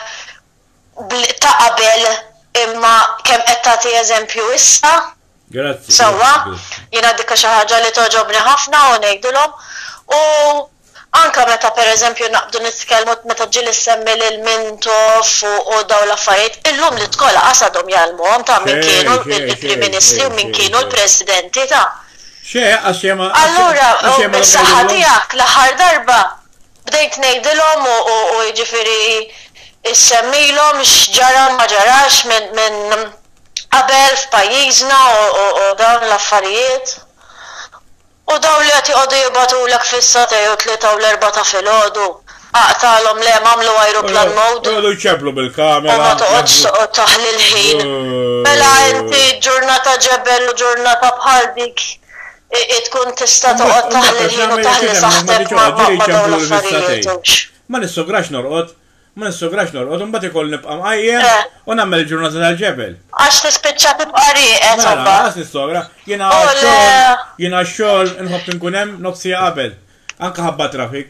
qabel imma kemm qed tagħti eżempju issa. Grazzi. Sawa, jiena dikka xi ħaġa li toġobni ħafna u ngħidilhom u anke meta pereżempju naqbdu nitkellmu meta ġieli semmi lil Mintoff u dawn l-affarijiet, illum l-iskola qasadhom jgħallmuhom ta' min kienu il-Prim Ministri u min kienu l-Presidenti ta'. Allura, bis-saħħa tiegħek l-aħħar darba bdejt ngħidilhom u jiġifieri issemmilhom x'ġara ma ġarax minn qabel f'pajjiżna u dawn l-affarijiet. U dawn li qed jqogħdu jibgħatulek fis-satej u 3 u l-4 ta' filgħodu. Aqtalhom le m'għamlu ajruplan mode. Jgħidu jċepplu bil-kamera. U ma toqgħodx taħli l-ħin. Mela inti ġurnata ġebel u ġurnata bħal dik tkun tista' toqgħod taħli ħin u taħli saħtek ma' dawn l-affarijiet. Ma nissograx norqod, imbagħad ikoll nibqa' mqajjem u nagħmel il-ġurnata tal-ġebel. Għax tispiċċa tibqa' rieqed Mela, għas nissogra, jiena x-xogħol inħobb inkun hemm nofsija qabel, anke ħabba trafik.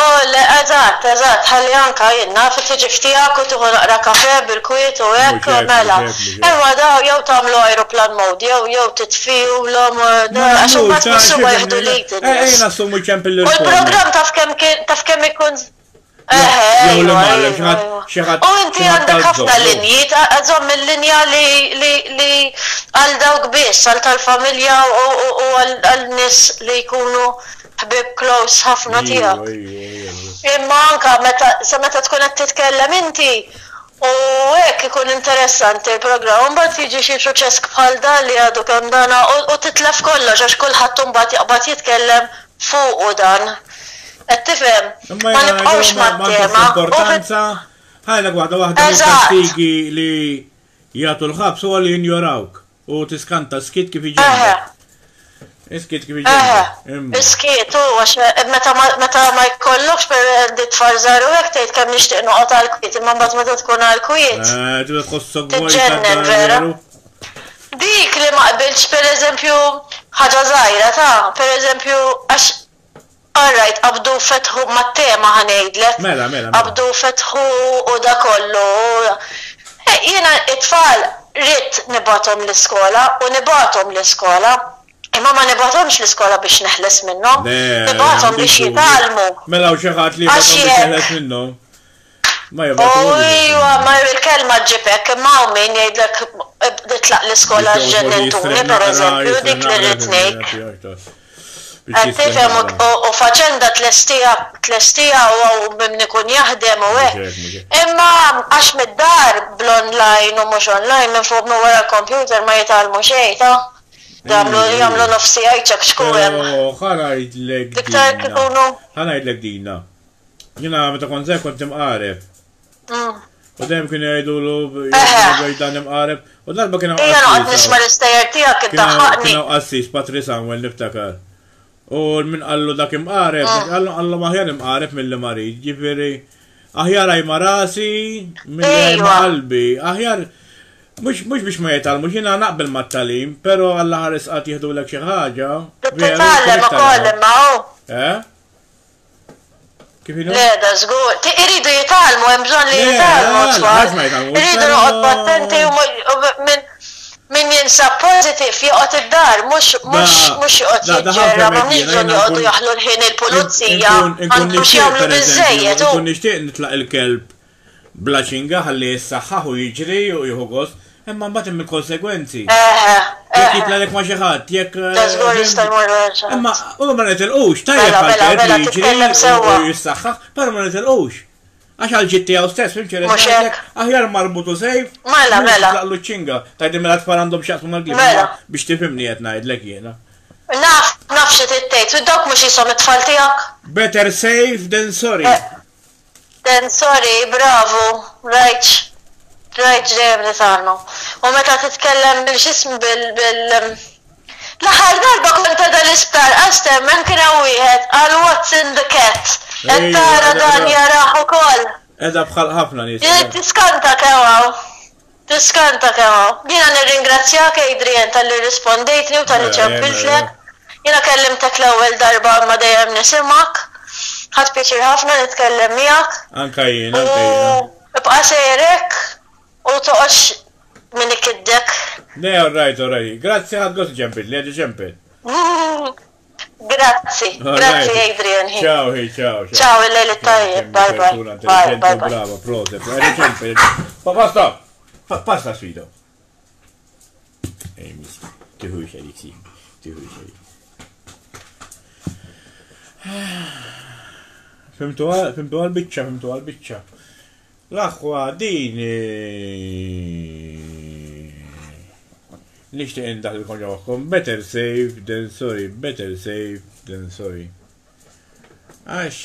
Le, eżatt, ħalli anka jenna fit-tiġi ftijak u tuħu naqra kafe bil-kwiet u hekk mela. Imma daw jew tagħmlu aeroplan mode, jew titfiju l-om, għax imbagħad nissu ma jieħdu lejt. Ejna summu ċempil U l-programm taf kemm ikun. U inti għandek ħafna linji, għazom il-linja li għal dawk biss, għal tal-familja u għal nis li jkunu ħbib close ħafna tiegħek. Imma anka meta tkun qed titkellem inti u hekk ikun interessanti l-programm, mbagħad jiġi xi proċess bħal dan li għadu kemm dana u titlef kollox għax kulħadd imbagħad jaqbad jitkellem fuq u dan. Qed tifhem? Ma nibqgħux mat-tema. Importanza ħajlek waħda mill-kastigi li jagħtu l-ħabs huwa li jinjorawk u tiskanta skit kif jiġi. Iskiet kif iġġi. Iskiet, meta ma jkollokx per dit-farzar u hekk tgħid kemm nixtieq noqgħod għall-kwiet, imma mbagħad meta tkun għall-kwiet. Tibda tħossok tiġġennen vera. Dik li ma qbilx pereżempju ħaġa żgħira ta' pereżempju għax alright qabdu fetħu mat-tema ħanejdlek. Mela. Qabdu fetħu u da kollu. Jiena it-tfal ridt nibgħathom l-iskola imma ma nibatomx l-iskola biex neħles minnhom, nibatom biex jitalmu. Mela u xi ħadd li jibatom biex neħles minnhom. Ma jibatom. Ejwa, ma il-kelma ġibek, imma hawn min jgħidlek titlaq l-iskola ġennentuni pereżempju dik li rrid ngħid. Qed tifhem u faċenda tlestija u min ikun jaħdem u hekk. Imma għax mid-dar bl-online u mhux online minn fuq minn wara l-computer ma jitalmu xejn ta'. Jamlu nofsi għajċak xkujem. ħanajdlek dina. Jina meta konzek kont imqareb. U dem kien jgħidulu dan imqareb. U darba kien Ija noqgħod nisma' l-istejer tiegħek iddaħħaqni. Kien qassis Patri Samuel niftakar. U min qallu dak imqareb, qallu maħjar imqareb mill-li marid. Ġifieri aħjar għajma rasi mill-li qalbi. Aħjar Mux biex ma jitalmu, jina naqbel ma t-talim, pero Alla ħares għat jihdu l-ek xaħġa. T-talem ukoll imma hu. Kif jinu? Le, da żgur. Iridu jitalmu, hemm bżonn li jitalmu tfal. Iridu noqgħod attenti u min jinsab pozitiv joqgħod id-dar, mhux joqgħod jiġġerra, ma nixżu joqgħdu jaħlu l-ħin il-pulizija, għandhom jagħmlu biżejjed. Nkun nixtieq nitlaq il-kelb bla ċinga ħalli jissaħħaħ u jiġri u jieħu gost. Imma mbagħad hemm il-konsegwenzi. Jekk jitlalek ma' xi ħadd, jekk. Imma u ma nitilqux, tajjeb għal li jiġri u jissaħħaħ, però ma nitilqux. Għax għal ġitt tiegħu stess, fimx aħjar marbutu sejf. Mela. Tlaqlu ċinga, tajdi mela tfal għandhom x'jaqsmu mal-kliem biex tifhimni qed ngħidlek jiena. Naf xi tittejt, u dawk mhux ishom it-tfal tiegħek. Better safe than sorry. Then sorry, bravo, right dejjem li sarnu. U meta titkellem bil-xism l-aħħar darba kont dal-isptar qastem men kien hawn wieħed għal what's in the cat. Qed tara dan jaraħ ukoll. Edha bħal ħafna nies. Tiskanta kemm Tiskanta kemm. Jiena nirringrazzjak Adrian tal-li rispondejtli u tal-li ċempiltlek. Jiena kellimtek l-ewwel darba ma dejjem nisimgħek. Ħadd pjaċir ħafna nitkellem miegħek. Anka jien. Ibqa' sejrek u toqgħodx min ikiddek. Ne, alright. Grazzi ħadd gost ġempil, li ġempil. Grazzi Adrian. Ciao. Ciao, il-lejl tajjeb. Bye. Brava, proset. Ġempil. Pasta sfido. Miski. Tiħu xerik, Fimtu għal-bicċa. L-axwa din nixtieq indaħlilkom ġewwakom better safe than sorry. Għax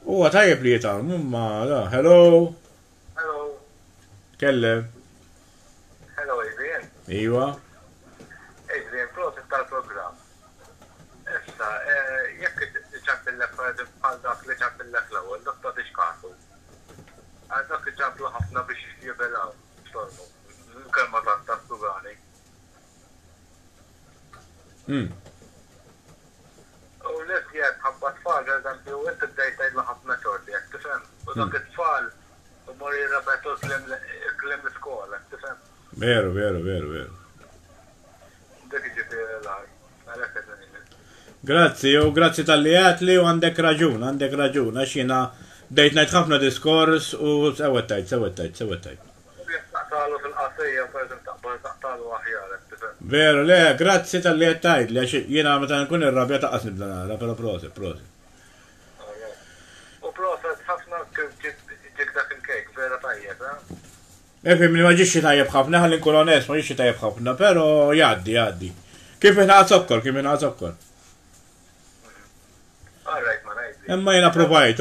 huwa tajjeb li jitalmu ma da, hello. Kellem. Iwa. Adrian, proset tal-program. Issa, jekk ċampillek bħal dak li ċampillek l-ewwel, dak ta' tixkatu. Għal dak li ċamplu ħafna biex jibelaw, stormu. Kelma ta' stugani. U l-ess jek ħabba tfal, eżempju, inti d-dejta ħafna ċordi, jek tifhem. U dak it-tfal, u mor jirrepetu klim l-iskola, tifhem. Veru. Dik ġifieri l-għaj. Grazzi, u grazzi tal-li għatli u għandek raġun, għax jina dejt najt ħafna diskors u sewettajt. Taqtalu fil-qasija, per taqtalu aħjar, tifhem. Veru, le, grazzi tal-li għattajt, li għax jina meta nkun ir-rabja taqqasni b'danara, pero proset. U proset ħafna ġik dak il-kejk, vera tajjeb, Efim li ma ġiċi tajjeb ħafna, ħalli nkun onest, ma ġiċi tajjeb ħafna, pero jaddi. Kif jina għazokkor. Alright, ma najdi. Emma jina provajt.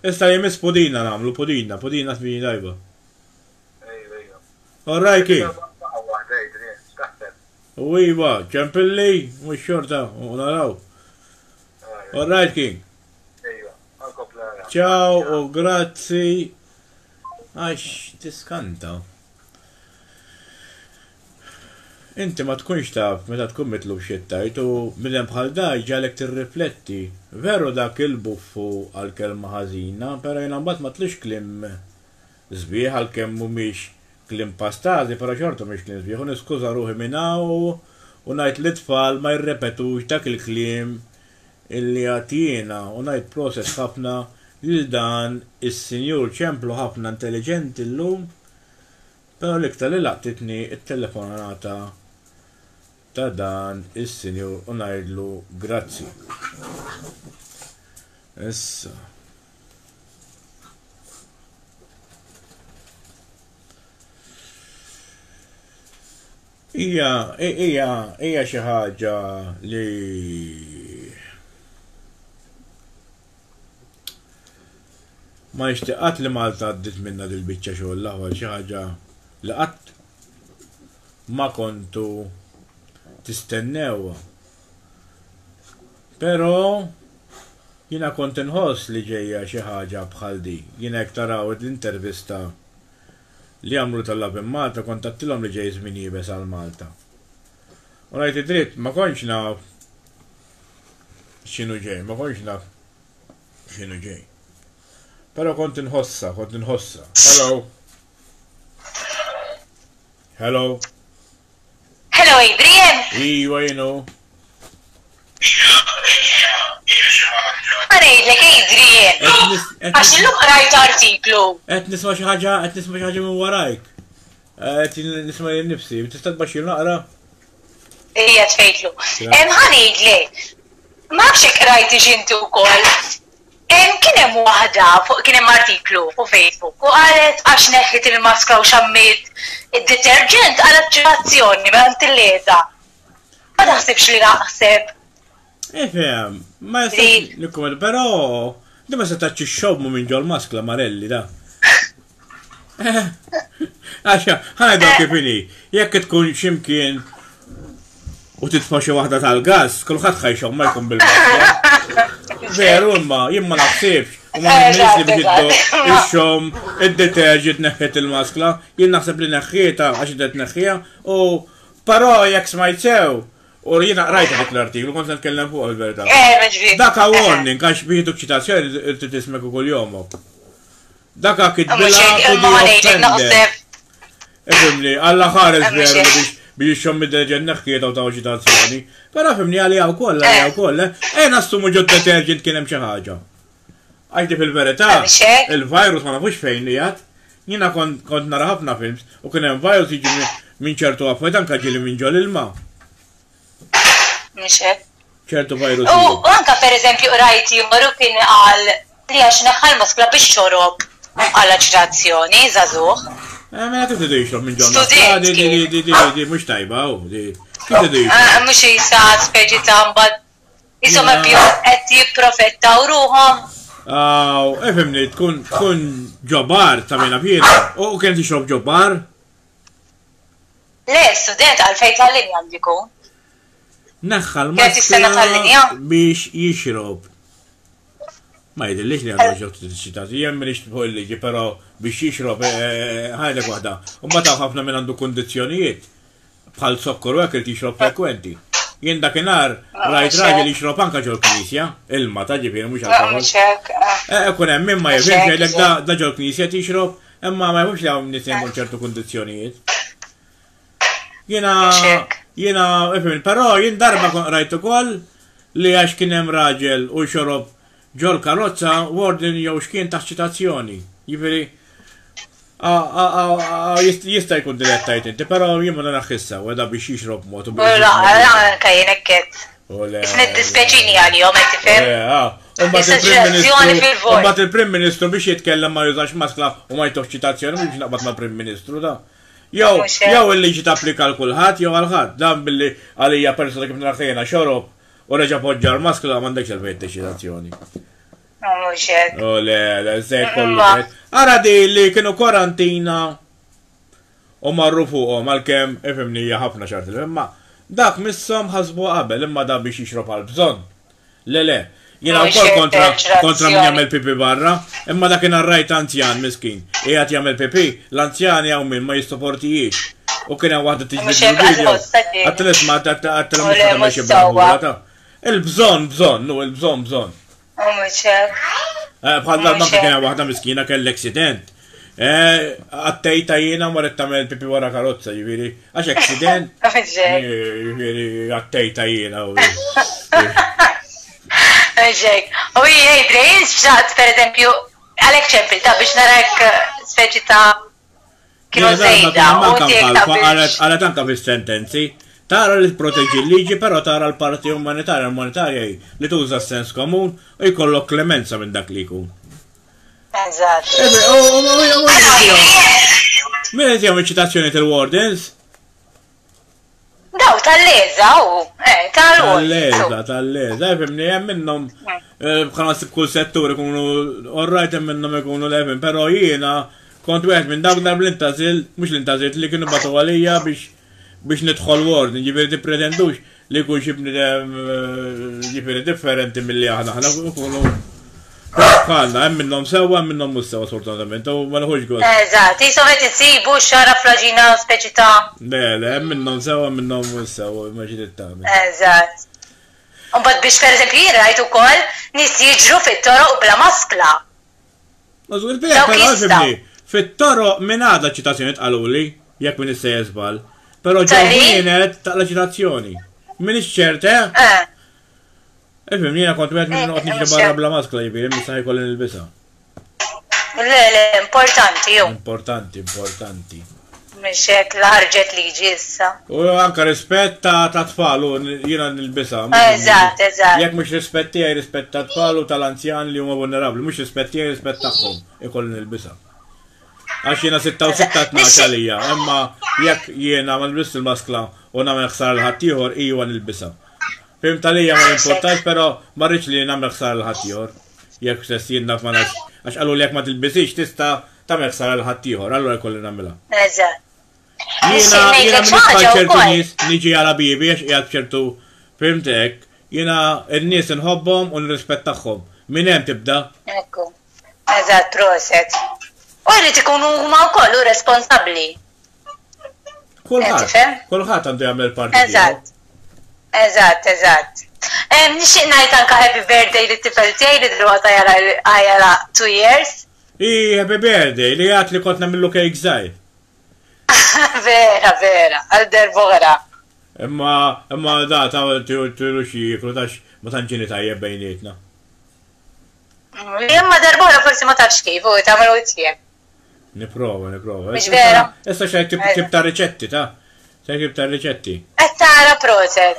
Issa jemis pudina namlu, pudina smini dajba. Ejja. Alright, ki? U iva, ċempilli, mux xorta, u naraw. Alright, ki? Ejja, għalkopla. Ciao, u grazzi. Għax, tiskanta. Inti ma tkunx taf meta tkun mitlu xittajt u minnem bħal da ġalek tirrifletti. Veru dak il-buffu għal-kelma ħażina, pero jena mbagħad ma tlix klim zbieħ għal-kemm mhumiex klim pastazi, pero xorta mhix klim zbieħ. U niskuża ruħi minnaw u ngħid l-itfal ma jirrepetux dak il-klim illi għatjina u ngħid proċess ħafna lil dan is-sinjur ċemplu ħafna intelligenti llum, pero l-iktar li laqtitni it-telefonata ta' dan is-sinjur u ngħidlu grazzi. Issa. Hija xi ħaġa li ma nixtieqat li Malta għaddit minna dil-biċċa xogħol l-aħwal xi ħaġa li qatt ma kontu tistennew. Però jiena kont inħoss li ġejja xi ħaġa bħal di. Jiena hekk taraw l-intervista li għamlu tal-lab Malta kont għattilhom li ġej żmien jibes għal Malta. U ngħid id-dritt ma kontx naf x'inhu ġej. Pero kont inħossa. Hello, Adrian! Iwa, Għanejdlek, Adrian! Għax illum rajt artiklu. Qed nisma' xi ħaġa minn warajk. Qed nisma' nifsi, tista' tbaxxir naqra? Ija tfejtlu. Għanejdlek, ma nafx hekk rajt inti wkoll. Kien hemm waħda kien hemm artiklu fuq Facebook u qalet għax neħħit il-maska u xammit id-deterġent qalet ġerazzjoni minn il-leda. Ma taħsibx li naħseb. Ifhem, ma jistax nikkumment, però di ma setax ixxobmu minn ġol maskla Marelli da. Għaxa, ħajda kif inhi, jekk tkun x'imkien u titfa' xi waħda tal-gas, kulħadd ħajxob ma jkun bil-maskla. Veru, imma jien ma naħsibx. U ma nemmens li biex ixxom id-deterġent neħħet il-maskla, jien naħseb li neħħieta għax id neħħija u però jekk smajt sew u jiena rajta dik l-artiklu kont nitkellem fuq il-verità. Daka warning għax bieħdu ċitazzjoni tismek ukoll jomok. Daka kitbilha offender. Ifhimni, alla ħares veru biex xom id-deterġent neħħieta u ta' ċitazzjoni. Però fimni għalija wkoll, nassumu ġod deterġent kien hemm xi ħaġa. Għajti fil-verità, il-virus ma nafux fejn li għad. Jina kont nara ħafna films u kien hemm virus jiġi minn ċertu affarijiet anke ġieli minn ġol ilma. ċertu virus. U anke pereżempju rajt ieħor kien qal li għax neħħa l-maskla biex xorob għal aġitazzjoni żagħżugħ. Mela kif tidu jixrob minn ġol maskla? Di mhux tajba kif tidu jixrob? Mhux jisa speċi ta' mbagħad ishom qed jipprofettaw ruhom. Efemni, tkun ġobar ta' minna fjena. U kien tixrob ġobar? Le, student għalfejn tal-linja għandiku. Naħħal Kienet tistenna tal-linja? biex jixrob. Ma jidillix li għandu ġokt t-ċitati, jem minix fuq il-liġi, pero biex jixrob ħajdek wahda. U ma taħ ħafna minn għandu kondizjonijiet. Bħal sokkor u għakil tixrob frekwenti. Jien dakinhar rajt raġel jixrob anka ġol-knisja, ilma ta' ġifieri mhux alkohol. Kun hemm min ma jifhimx jgħidlek da ġol-knisja tixrob, imma ma jfhimx li hawn nies jagħmlu ċertu kundizzjonijiet. Jiena però jien darba rajt ukoll li għax kien hemm raġel u xorob ġol-karozza warden jew xkien taħt ċitazzjoni. Jifieri jista' jkun dilettajt inti, però jien ma naħħissa u għedha biex jixrob mod. Kajjen ekket. Isnet dispeċini għal-jom, tifhem? Umbat il-Prim Ministru biex jitkellem ma jużax maskla u ma jtoħ ċitazzjoni biex naqbad ma' Prim Ministru da. Jew il-liġi tapplika l-kulħadd jew għal-ħadd. Dan billi għalija persona kif naħħejna xorob u reġa' poġġa l-maskla m'għandekx il-fejn ċitazzjoni. Le, zek kollu. Ara di li kienu karantina u marru fuqhom għalkemm ifhimni ħafna xartil. Imma dak missom ħasbu qabel imma da biex jixrob għal-bżonn. Le, jiena wkoll kontra min jagħmel pipi barra, imma dak kien rajt anzjan miskin. Qiegħed jagħmel pipi, l-anzjani hawn min ma jistopportijiex. U kien hemm waħda tiġbed il-video. Għat-tilesma għat-tilesma il-bżonn. Bħal darba kien waħda miskina kell accident. Għattejta jiena marret tagħmel pipi wara karozza, ġifieri għax accident. Ġifieri għattejta jiena u. Ġek. U jgħidri x'għad pereżempju għalhekk ċempil ta' biex narak speċi ta' kienu żejda u għalet anka fis-sentenzi. Tara li proteġi l-liġi, però tara l-parti umanitarja li tuża s-sens komun u jkollok klemenza minn dak li jkun. Eżatt. Min qed jagħmel ċitazzjoni tal-wardens? Daw tal-leża u tal-wardens. Tal-leża, fimni hemm minnhom bħala kull settur ikunu orrajt hemm minnhom ikunu levin, però jiena kont wieħed minn dawk l-intażil, mhux l-intażilt li kienu batu għalija biex nidħol ward, ġifiri ti pretendux li kun xibni ġifiri differenti mill-li aħna kunu bħalna, hemm minnhom sewwa, hemm minnhom mhux sewwa sfortunatament, u ma nħuġ għod. Eżatt, jisom qed insibu xara flaġina speċi ta' Le, hemm minnhom sewwa, hemm minnhom mhux sewwa, ma ġiet tagħmel. Eżatt. Imbagħad biex pereżempju jien rajt ukoll nies jiġru fit-toroq bla maskla. Mażgur però fit-toroq minn għadha ċitazzjoni tqaluli, jekk min issa jeżbal. Pero ġawħienet ta' la ċitazzjoni. Minix ċerte? Efim, jena kont għed minn għot nixri barra bla maskla jibir, misa jkollin il-bisa. Le, importanti ju. Importanti. Mixek l-ħarġet li ġissa. U anka rispett ta' tfalu jena nil-bisa. Eżatt. Jek mux rispetti għaj rispett ta' tfalu tal-anzjani li huma vulnerabli, mux rispetti għaj rispett tagħhom ikollin il-bisa. Għax jena 6-6-12 għalija, imma jekk jena ma nbis il-maskla u namel ħsar l-ħattijħor iju għan il-bisa. Fim talija ma importax, pero marriċ li namel ħsar l-ħattijħor. Jekk stess jena ma nax, għax għallu li jekk ma tilbisix tista tamel ħsar l-ħattijħor, għallu jkolli namela. Jena minn ċertu nis, niġi għala bibi, għax jgħad ċertu, fimtek, jena n-nis nħobbom u nrispettaħħom. Minn hemm tibda? Ekku, eżatt, proset. U rrit ikunu huma wkoll responsabbli. Kulħadd għandu jagħmel parti. Eżatt. Nixtieq ngħid anke happy birthday lit-tifel tiegħi li drilwaqt għajala 2 years. Happy birthday li għat li kont nagħmillu cake żgħir. Vera, għal derbora. Imma da ta' tiru xi krutax ma tantx tajjeb bejnietna. Imma derbora forsi ma tafx kif u tagħmlu tiegħek. Niprova. Mhix vera. Issa xejn tip ta' riċetti ta' xejn ta' riċetti. Qed tara proset.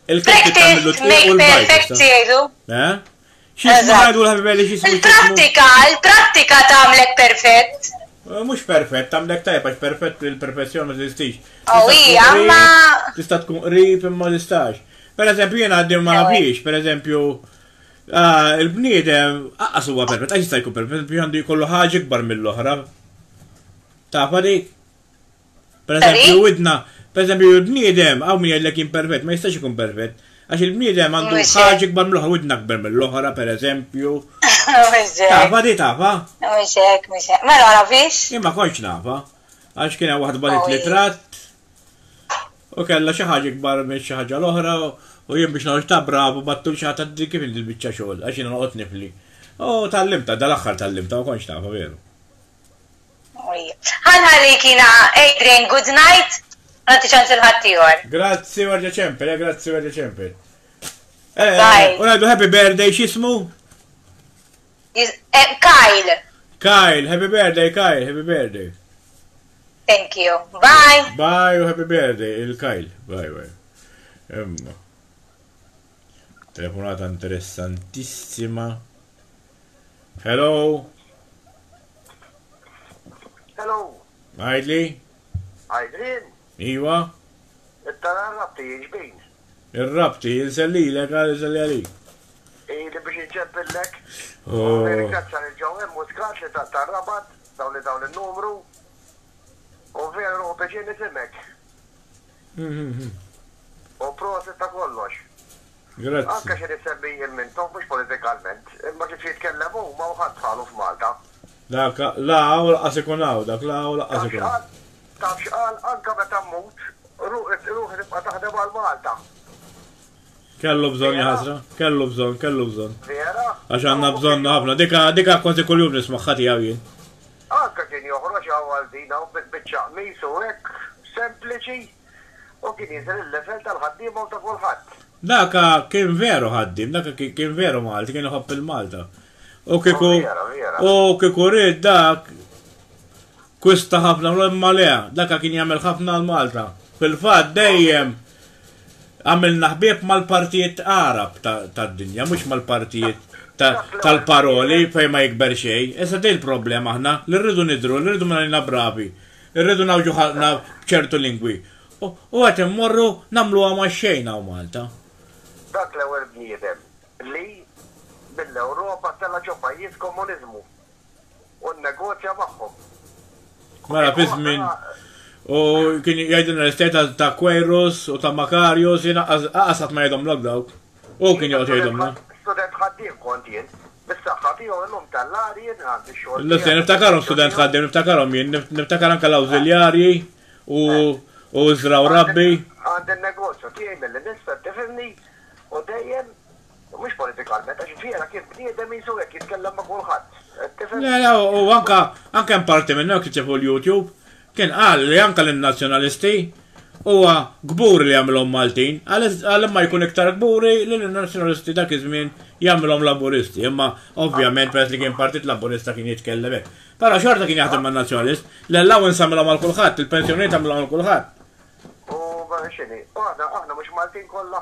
Il-kif tagħmlu tqiegħu u l-bajt. Jgħidu. X'ismu ngħidu l-ħabibeli x'ismu. Il-prattika tagħmlek perfett. Mhux perfett, tagħmlek tajjeb għax perfett il-perfezzjoni ma teżistix. Imma tista' tkun qrib imma tistax. Pereżempju jiena għaddi ma nafix, pereżempju il-bniedem aqqas huwa perfett, għax jista' jkun perfett, għandu jkollu ħaġa ikbar mill-oħra. Tafa dik? Per eżempju, widna, per eżempju, il-bniedem, għaw min jgħidlek imperfett, ma jistax ikun perfett. Għax il-bniedem għandu ħaġa kbar mill-oħra, widna kbar mill-oħra, per eżempju. Tafa di tafa? Mxek. Ma narafix? Imma konċ nafa. Għax kien waħd balit litrat. U kella xi ħaġa kbar minn xi ħaġa l-oħra u jien biex noħġ ta' bravo battul xi ħadd kif il-biċċa xogħol għax jiena noqgħod nifli. U tallimta, dal-aħħar tallimta u konċ nafa veru. Ħanħallik jiena Adrian, good night. Għanti ċans il-ħattijor. Grazzi Warġa Ċempel, grazzi Warġa Ċempel. Bye. U ngħidu happy birthday x'ismu? Kyle. Kyle, happy birthday Kyle, happy birthday. Thank you. Bye. Bye u happy birthday il-Kyle. Bye. Emma. Telefonata interessantissima. Hello. Hello. Għajdli? Adrian, Iwa? it-tara rabti jġbin. Il-rabti, il-sellilek għal il-sellilek. Li biex nċeppillek. Oh. Ringrazzja l-ġewem, muskat li ta' rabat, dawn il-numru. U veru u biex nisimek. U proset ta' kollox. Grazzi. Anka xe nisemmi il-mintom, mux politikalment, imma kif jitkellem u ma uħad tħalu f'Malta. Dak, la, u laqqas ikunaw, dak, la, u laqqas ikunaw. Taf xqal, anka meta mmut, ruħi nibqa taħdem għal Malta. Kellu bżon jħasra, kellu bżon. Vera? Għax għanna bżon ħafna, dika konti kull jum nismaħħati għawin. Anka kien joħroġ għawal dina u bit-bicċa misu hekk sempliċi u kien jinżel il-level tal-ħaddim u ta' kulħadd. Daka kien veru ħaddim, daka kien veru Malti, kien uħobb il-Malta. U kiku rrid dak kwista ħafna l-imma leha, daka kien jagħmel ħafna l-Malta. Fil-fatt dejjem għamilna ħbieb mal-partijiet Arab tad-dinja, mhux mal-partijiet tal-paroli fej ma jikber xej. Issa di l-problema aħna li rridu nidru, li rridu ma bravi, li rridu nawġu ħalna b'ċertu lingwi. U għet immorru namlu għama xejna u Malta. Dak l-ewwel bniedem li mill-Ewropa tella ġo pajjiż komuniżmu u n-negozja magħhom. Mara fi żmien u kien jgħidilna l-istejta ta' Queiroz u ta' Makarios jiena qasat ma jgħidhom lok. U kien jgħid jgħidhomna. Student ħaddiem kont jien, bis-saħħa tiegħu illum tal-ari jien għandi xogħol. L-istej niftakarhom student ħaddiem, niftakarhom jien, niftakar anke l-awżiljarji u żraw rabbi. Għandi n-negozju tiegħi milli nista' tifhimni u dejjem mhux politikalment għax fiera kif bniedem jisu hekk jitkellem ma' kulħadd. Le, u anke parti minnu jekk tiċefu l-YouTube kien qal li anke l-nazzjonalisti huwa gburi li jagħmilhom Maltin, għal imma jkun iktar gburi li l-nazzjonalisti dak iż-żmien jagħmilhom laburisti, imma ovvjament peress li kien partit laburista kien jitkellem hekk. Però xorta kien jaħdem man-nazzjonalist, l-allowance għamilhom għal kulħadd, il-pensjonijiet għamilhom għal kulħadd. U xini, aħna mhux Maltin kollha.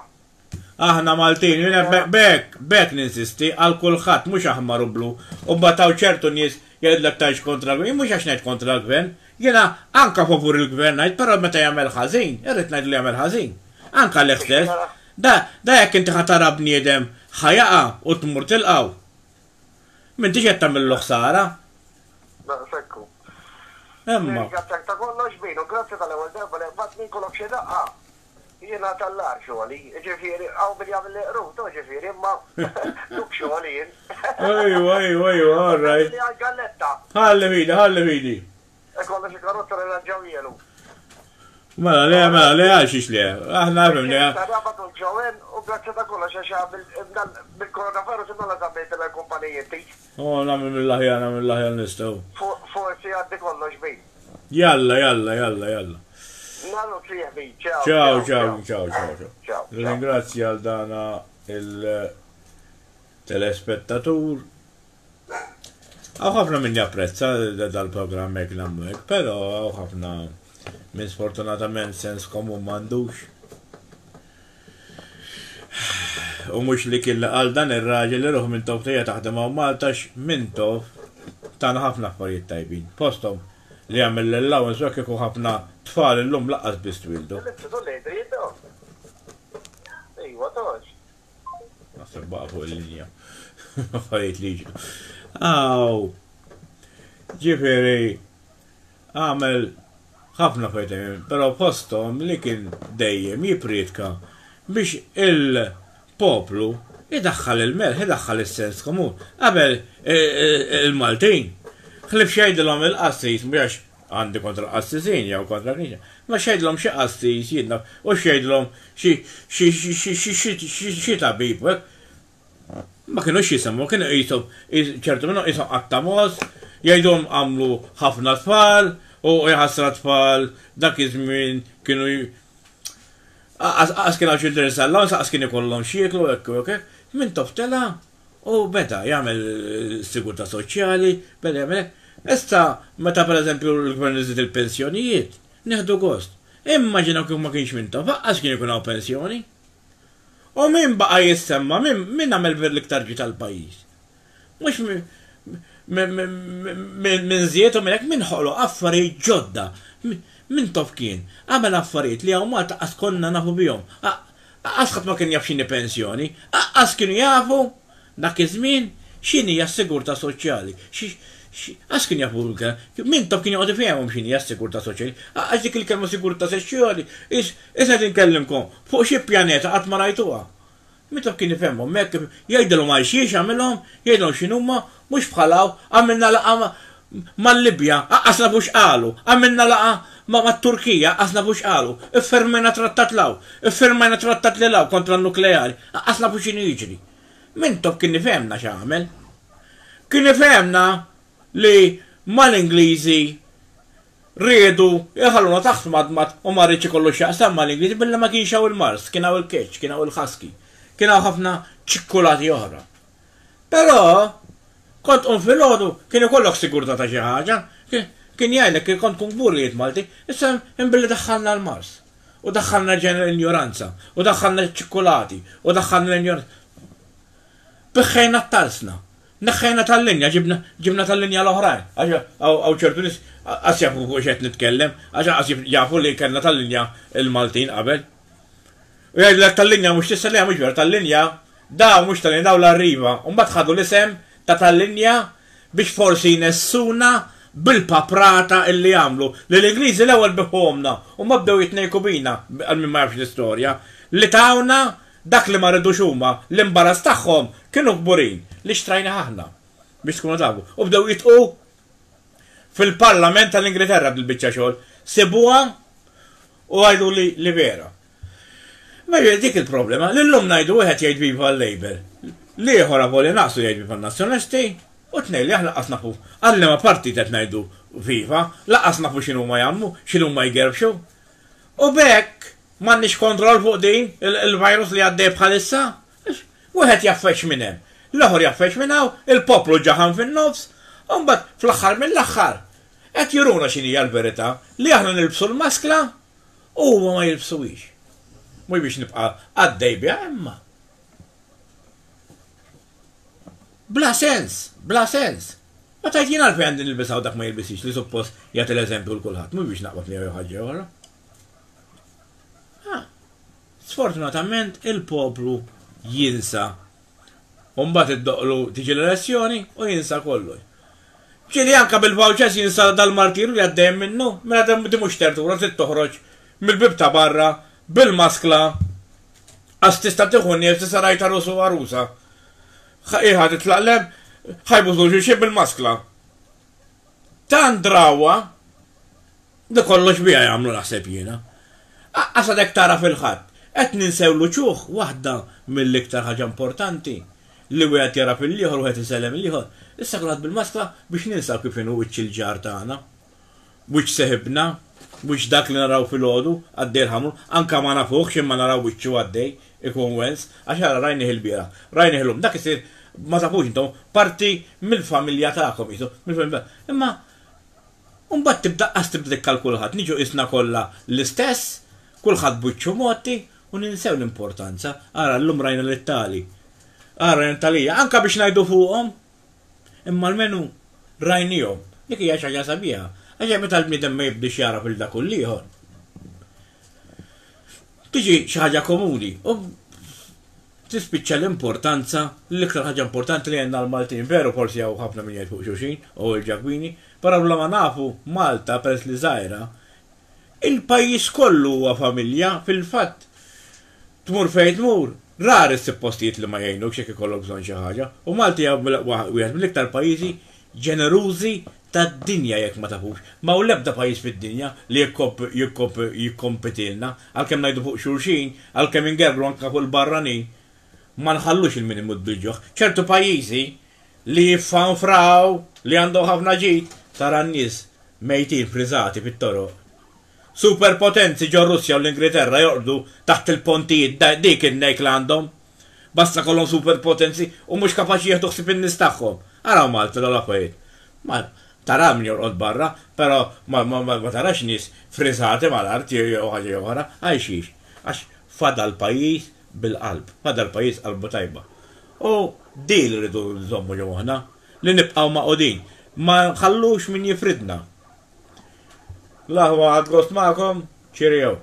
Aħna Maltin, bekk ninsisti għal kulħadd mhux aħmar u blu, u bataw ċertu nies jgħidlek tajx kontra l-gvern, mhux għax ngħid kontra l-gvern, jiena anka favur il-gvern ngħid, però meta jagħmel ħażin, irrid ngħid li jagħmel ħażin. Anka l-istess, da jekk inti ħatara bniedem ħajaqa u tmur tilqaw. M'intix qed tagħmel ħsara. Sekku. Imma. Grazzi ta' kollox bejn u grazzi tal-ewwel darba li qbad ninkolok xi daqqa. Jiena tal-lar xogħli, ġifieri hawn bil jagħmel liqrut, ġifieri imma duk xogħli jien. Ajwa, all right. Galletta. Ħalli vidi. Kollox il-karozza li raġġaw jelu. Mela, le għaxix le. Aħna għafim le. Rabatu l-ġawen u grazzi ta' kollox għaxa bil-koronavirus imma la zammejt l-kumpanijiet. Namil mill-ħjar nistaw. Forsi għaddi kollox bejn. Jalla. Nallu triħbi, Ciao. Ringrazzja għal dana il-telespettatur. Għaw ħafna minn japprezza dal-programm ek nammu ek, pero għaw ħafna minn sfortunatament sens komun mandux. U mux li kien għal dan il-raġel li ruħ minn tof tija taħdem għaw Maltax minn tof tana ħafna affarijiet tajbin. Postom li għamil l-allowance u kiku ħafna tfal l-lum laqqas bist wildu. Ejwa, toġ. Nasib baqa fuq il-linja. Affarijiet liġu. Ġifiri, għamel ħafna fejtem, pero postom li kien dejjem jipritka biex il-poplu jidaxħal il-melħ, jidaxħal il-sens komun. Qabel il-Maltin, xlif xejdilom il-qassis, mux għandi kontra qassisin jew kontra knisja, ma xejdilom xie qassis jidna, u xejdilom xie tabib, ma kienu xisemmu, kienu jisom, ċertu minnu jisom għattamos, jajdom għamlu ħafna tfal, u jħassra tfal, dak iż-żmien kienu għas kienu ċildren sallon, għas kienu kollom xieklu, ekku, minn toftela, u beda jgħamil sigurta soċjali, beda jgħamil. Issa, meta per eżempju l-gvern iżid il-pensjonijiet, neħdu gost. Immaġinaw kif ma kienx minn tof, għas kienu jkun hawn pensjoni. U min baqa jissemma, min għamil ver l-iktar ġi tal-pajis. Mux minn ziet u minnek minn ħolo affarijiet ġodda. Minn tof kien, għamel affarijiet li għaw Malta għas konna nafu bijom. Għasħat ma kien jaf xini pensjoni, għas kienu jafu dak iż-żmien xini jassigurta soċjali. Għas kien jafu minn tof kien jgħodu fjemum xini jassigurta soċjali. Għax dik il-kelma sigurta soċjali, isna tinkellimkom fuq xi pjaneta qatt ma rajtuha. Minn tof kien jifhemhom, mekk jgħidilhom għal xiex għamilhom, jgħidilhom x'inhuma, mhux bħalaw, għamilna laqa mal-Libja, għasna bux qalu, għamilna laqa ma' Turkija, għasna bux qalu, iffermajna trattat law, iffermajna trattat li law kontra n-nukleari, għasna bux jiġri. Minn tof kien nifhemna x'għamel. Kien nifhemna li mal-Ingliżi riedu jħalluna taħt madmat u ma rridx ikollu x'jaqsam mal-Ingliżi billa ma kienx hawn il-Mars, kien hawn il-keċ, kien hawn il-ħaski, kien hawn ħafna ċikkulati oħra. Però kont fil-ħodu kien ikollok sigurta ta' xi ħaġa, kien jgħidlek kien kont kun gbur li Malti, issa imbilli daħħalna l-Mars. U daħħalna l-ignoranza, u daħħalna l-ċikkulati, u daħħalna l-ignoranza. Biħħejna t-talsna, neħħejna tal-linja, ġibna tal-linja l-oħrajn. Għaw ċertu nis, għas jafu fuq xed nitkellem, għas jafu li kellna tal-linja il-Maltin qabel. U jgħidlek tal-linja mux tissa li mux ver tal-linja, daw mux tal-linja, daw l-arriva, un bat ħadu l-isem ta' tal-linja biex forsi nessuna bil-paprata illi għamlu. L-Ingliżi l-ewwel biħomna, u ma bdew jitnejku bina, għal-min ma jafx l-istorja, li tawna dak li ma rridux huma, l-imbaras tagħhom kienu kburin li xtrajna aħna biex tkunu tafu. U bdew jitqu fil-Parlament tal-Ingilterra bil-biċċa xogħol, sibuha u għajdu li vera. Ma dik il-problema, l-lum ngħidu wieħed jgħid viva l-Labor. Li ieħor avoli naqsu jgħid viva n-Nazzjonalisti, u tnejn li aħna laqas nafu. Għalli ma partit qed ngħidu viva, laqas nafu x'inhu ma jagħmlu, x'inhu ma jgerbxu. U bekk m'għandniex kontroll fuq din il-virus li għaddej bħalissa. Wieħed jaffex minn hemm, l-oħor jaffex minn hawn, il-poplu ġaħan fin-nofs, u mbagħad fl-aħħar mill-aħħar qed juruna x'inhi l-verità li aħna nilbsu l-maskla u huma ma jilbsuwix. Mhux biex nibqa' għaddej biha imma. Bla sens, bla sens. Ma tajt jien għalfejn għandi nilbisaw dak ma jilbisix li suppost jagħti l-eżempju l-kulħadd, mhux biex naqbad li ħaġa oħra. Sfortunatament il-poplu jinsa. Umbat id-doqlu tiġi l-elezzjoni u jinsa kollu. ċili anka bil-vouchers jinsa dal-martir li għaddejjem minnu, mela di mux tertura toħroġ mill-bib ta' barra, bil-maskla, għas tista' tiħu nif tista' rajta rusu għarusa. Iħad itlaqlem, ħajbu zuġi bil-maskla. Tan drawa, da kollox bija jgħamlu naħseb jiena. Għasadek tara fil-ħadd. Qed ninsewlu ċuħ waħda mill-iktar ħaġa importanti li wieħed jara fil-ieħor u wieħed isellem il-ieħor. Issa kulħadd bil-maskla biex ninsaw kif inhu wiċċ il-ġar tagħna, wiċċ seħibna, wiċċ dak li naraw fil-għodu għaddej ħamru, anka ma nafuhx imma naraw wiċċu għaddej ikun wens, għax ara rajnih il-biera, rajnih l-lum, dak isir ma tafux intom parti mill-familja tagħkom jisu, mill-familja. Imma mbagħad tibda qas tibda tikkalkulħat, niġu isna kollha l-istess, kulħadd buċċu motti u ninsew l-importanza. Ara l-lum rajna l-Ittali. Ara l-Italija, anka biex ngħidu fuqhom, imma l-menu rajnijhom. Dik hija xi ħaġa sabiħa. Għax meta l-bniedem ma jibdix jara fil dak ieħor. Tiġi xi ħaġa komuni u tispiċċa l-importanza, l-iktar ħaġa importanti li għandna l-Maltin, veru forsi hawn ħafna min jgħid fuq xulxin u l-ġakwini, però bla ma nafu Malta peress li żgħira il-pajjiż kollu huwa familja fil-fatt. Tmur fejn tmur, rar is-postijiet li ma jgħinuk x'jekk ikollok bżonn xi ħaġa. U Malti wieħed mill-iktar pajjiżi ġenerużi tad-dinja jekk ma tafux. Ma hu l-ebda pajjiż fid-dinja li jikkompetilna għalkemm ngħidu fuq xulxin, għalkemm ingerbru anke fuq il-barranin, ma nħallux il-minimu d-duġġoħ. ċertu pajjiżi li jiffanfraw li għandhom ħafna ġid tara n-nies mejtin friżati fit-toroq. Superpotenzi ġo Russja u l-Ingilterra jorqdu taħt il-pontijiet dik in-nejk li għandhom. Basta kollhom superpotenzi u mhux kapaċi jieħdu ħsieb in-nies tagħhom. Araw Malta l-affarijiet. Ma tara min jorqod barra, però ma tarax nies friżati mal-art jew ħaġa oħra għajxiex. Għax fada l-pajjiż bil-qalb, fada l-pajjiż qalbu tajba. U di li rridu nżommu ġew aħna li nibqgħu maqodin. Ma nħallux min jifridna. L-aħwa għad gost ma'kom, ċirjew.